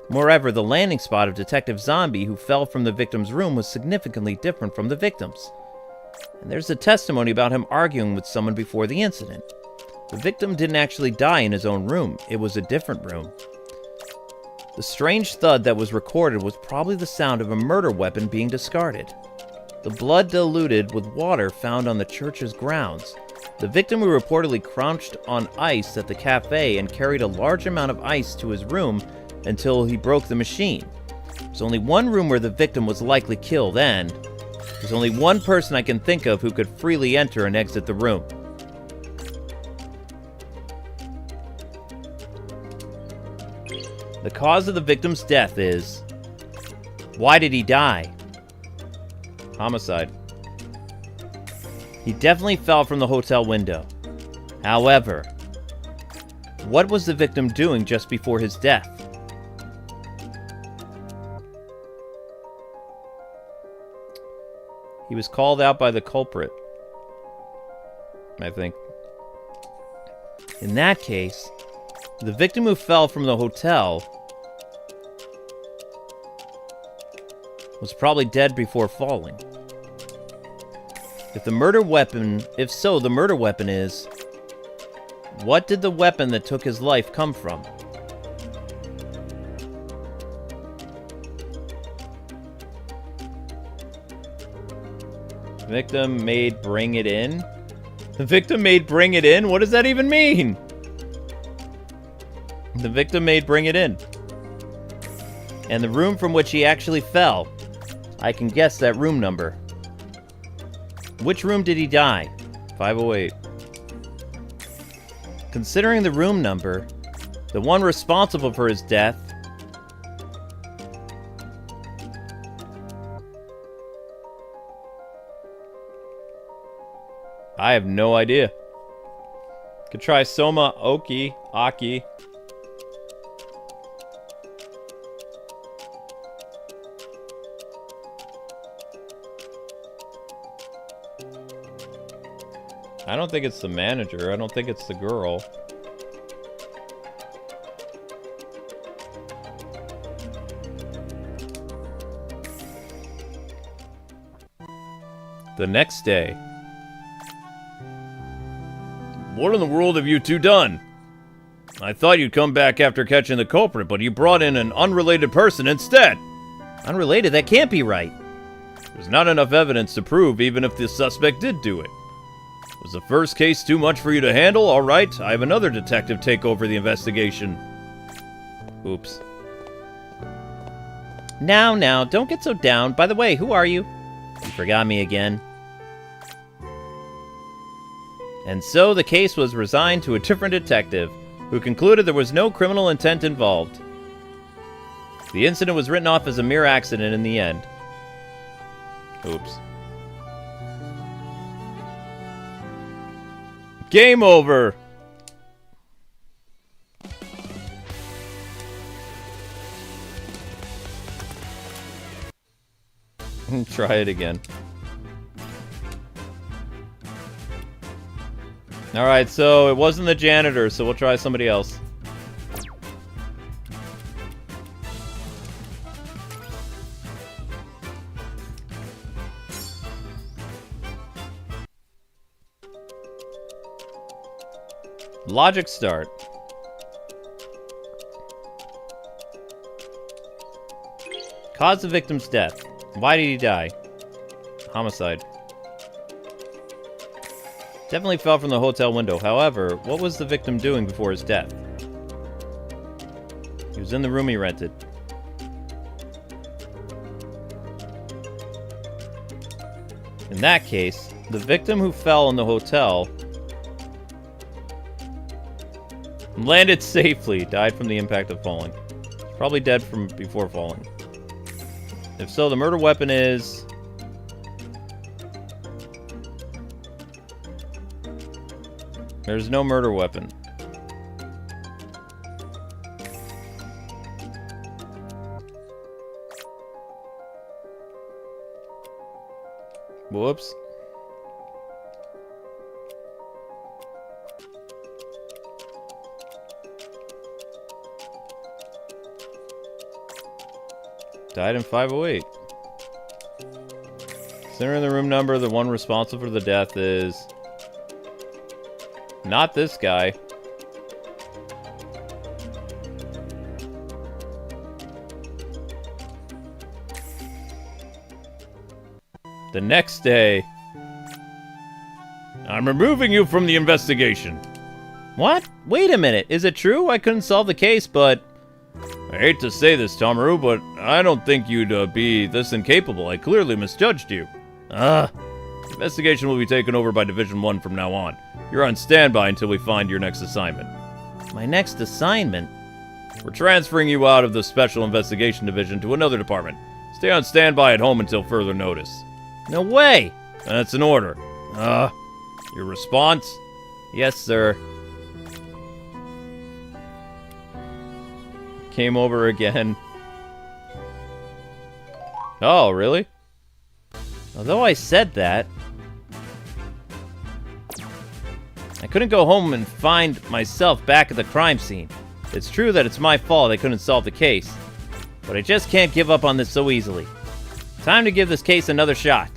Moreover, the landing spot of Detective Zombie, who fell from the victim's room, was significantly different from the victim's. And there's a testimony about him arguing with someone before the incident. The victim didn't actually die in his own room. It was a different room. The strange thud that was recorded was probably the sound of a murder weapon being discarded. The blood diluted with water found on the church's grounds. The victim who reportedly crouched on ice at the cafe and carried a large amount of ice to his room until he broke the machine. There's only one room where the victim was likely killed, and there's only one person I can think of who could freely enter and exit the room. The cause of the victim's death is... Why did he die? Homicide. He definitely fell from the hotel window. However, what was the victim doing just before his death? He was called out by the culprit, I think. In that case, the victim who fell from the hotel was probably dead before falling. If so, the murder weapon is... What did the weapon that took his life come from? Victim made bring it in? The victim made bring it in? What does that even mean? The victim made bring it in. And the room from which he actually fell. I can guess that room number. Which room did he die? 508. Considering the room number, the one responsible for his death... I have no idea. Could try Soma, Oki, Aki. I don't think it's the manager. I don't think it's the girl. The next day. What in the world have you two done? I thought you'd come back after catching the culprit, but you brought in an unrelated person instead. Unrelated? That can't be right. There's not enough evidence to prove even if the suspect did do it. Was the first case too much for you to handle? All right, I have another detective take over the investigation. Oops. Now, don't get so down. By the way, who are you? You forgot me again. And so the case was resigned to a different detective, who concluded there was no criminal intent involved. The incident was written off as a mere accident in the end. Oops. Game over! Try it again. Alright, so it wasn't the janitor, so we'll try somebody else. Logic start. Cause the victim's death. Why did he die? Homicide. Definitely fell from the hotel window. However, what was the victim doing before his death? He was in the room he rented. In that case, the victim who fell in the hotel landed safely, died from the impact of falling. Probably dead from before falling. If so, the murder weapon is... There's no murder weapon. Whoops. Died in 508. Considering the room number, the one responsible for the death is... Not this guy. The next day. I'm removing you from the investigation. What? Wait a minute. Is it true? I couldn't solve the case, but... I hate to say this, Tomaru, but I don't think you'd be this incapable. I clearly misjudged you. Investigation will be taken over by Division 1 from now on. You're on standby until we find your next assignment. My next assignment? We're transferring you out of the Special Investigation Division to another department. Stay on standby at home until further notice. No way! That's an order. Your response? Yes, sir. Came over again. Oh, really? Although I said that, I couldn't go home and find myself back at the crime scene. It's true that it's my fault I couldn't solve the case, but I just can't give up on this so easily. Time to give this case another shot.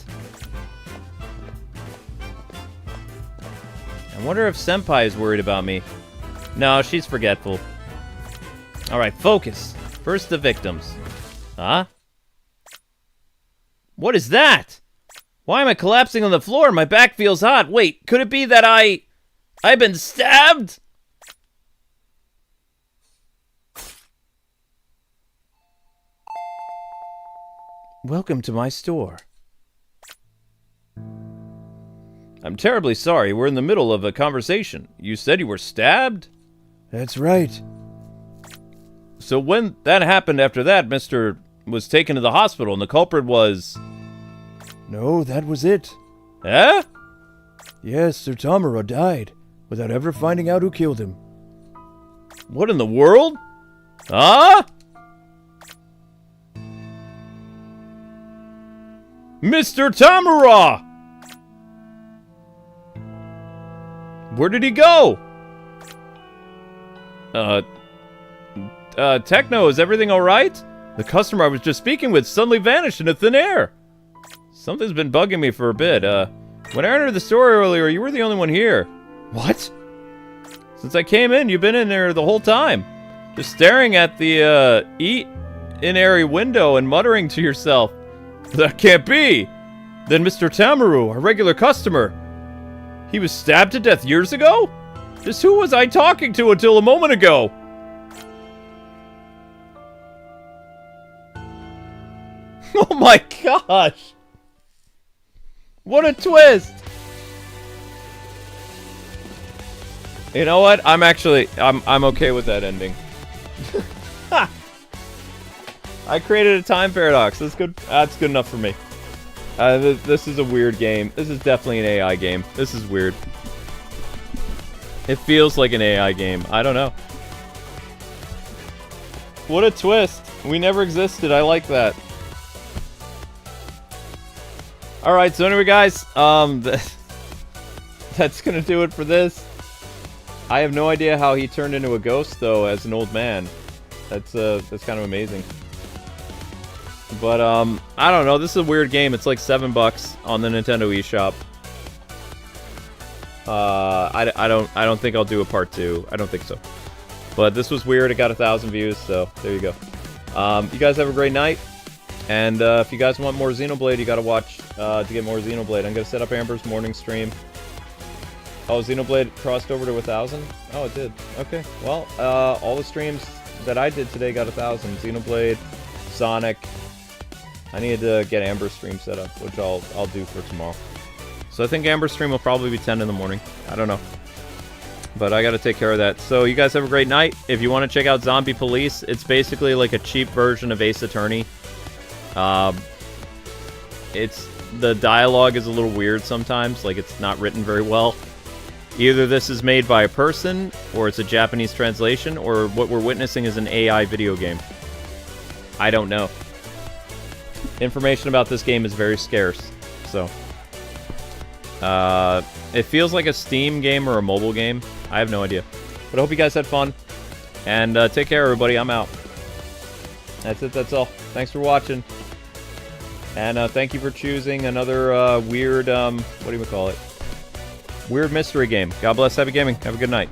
I wonder if Senpai is worried about me. No, she's forgetful. Alright, focus. First the victims. Huh? What is that? Why am I collapsing on the floor? My back feels hot. Wait, could it be that I've been stabbed? Welcome to my store. I'm terribly sorry. We're in the middle of a conversation. You said you were stabbed? That's right. So when that happened after that, Mr. was taken to the hospital and the culprit was... No, that was it. Eh? Yes, Sir Tamura died, without ever finding out who killed him. What in the world? Huh? Mr. Tamura! Where did he go? Techno, is everything alright? The customer I was just speaking with suddenly vanished into thin air. Something's been bugging me for a bit. When I entered the store earlier, you were the only one here. What? Since I came in, you've been in there the whole time. Just staring at the, in-airy window and muttering to yourself. That can't be! Then Mr. Tamaru, our regular customer, he was stabbed to death years ago? Just who was I talking to until a moment ago? Oh my gosh! What a twist! You know what? I'm okay with that ending. I created a time paradox. That's good. That's good enough for me. This is a weird game. This is definitely an AI game. This is weird. It feels like an AI game. I don't know. What a twist. We never existed. I like that. Alright, so anyway, guys, that's gonna do it for this. I have no idea how he turned into a ghost, though, as an old man. That's kind of amazing. But, I don't know, this is a weird game. It's like $7 on the Nintendo eShop. I don't think I'll do a part 2. I don't think so. But this was weird. It got 1,000 views, so there you go. You guys have a great night. And if you guys want more Xenoblade, you gotta watch to get more Xenoblade. I'm gonna set up Amber's morning stream. Oh, Xenoblade crossed over to 1,000? Oh, it did. Okay. Well, all the streams that I did today got 1,000. Xenoblade, Sonic. I need to get Amber's stream set up, which I'll do for tomorrow. So I think Amber's stream will probably be 10 in the morning. I don't know. But I gotta take care of that. So you guys have a great night. If you want to check out Zombie Police, it's basically like a cheap version of Ace Attorney. The dialogue is a little weird sometimes, like it's not written very well. Either this is made by a person, or it's a Japanese translation, or what we're witnessing is an AI video game. I don't know. Information about this game is very scarce, so... it feels like a Steam game or a mobile game. I have no idea. But I hope you guys had fun. And take care, everybody. I'm out. That's it. That's all. Thanks for watching. And thank you for choosing another weird, what do you call it? weird mystery game. God bless Heavy Gaming. Have a good night.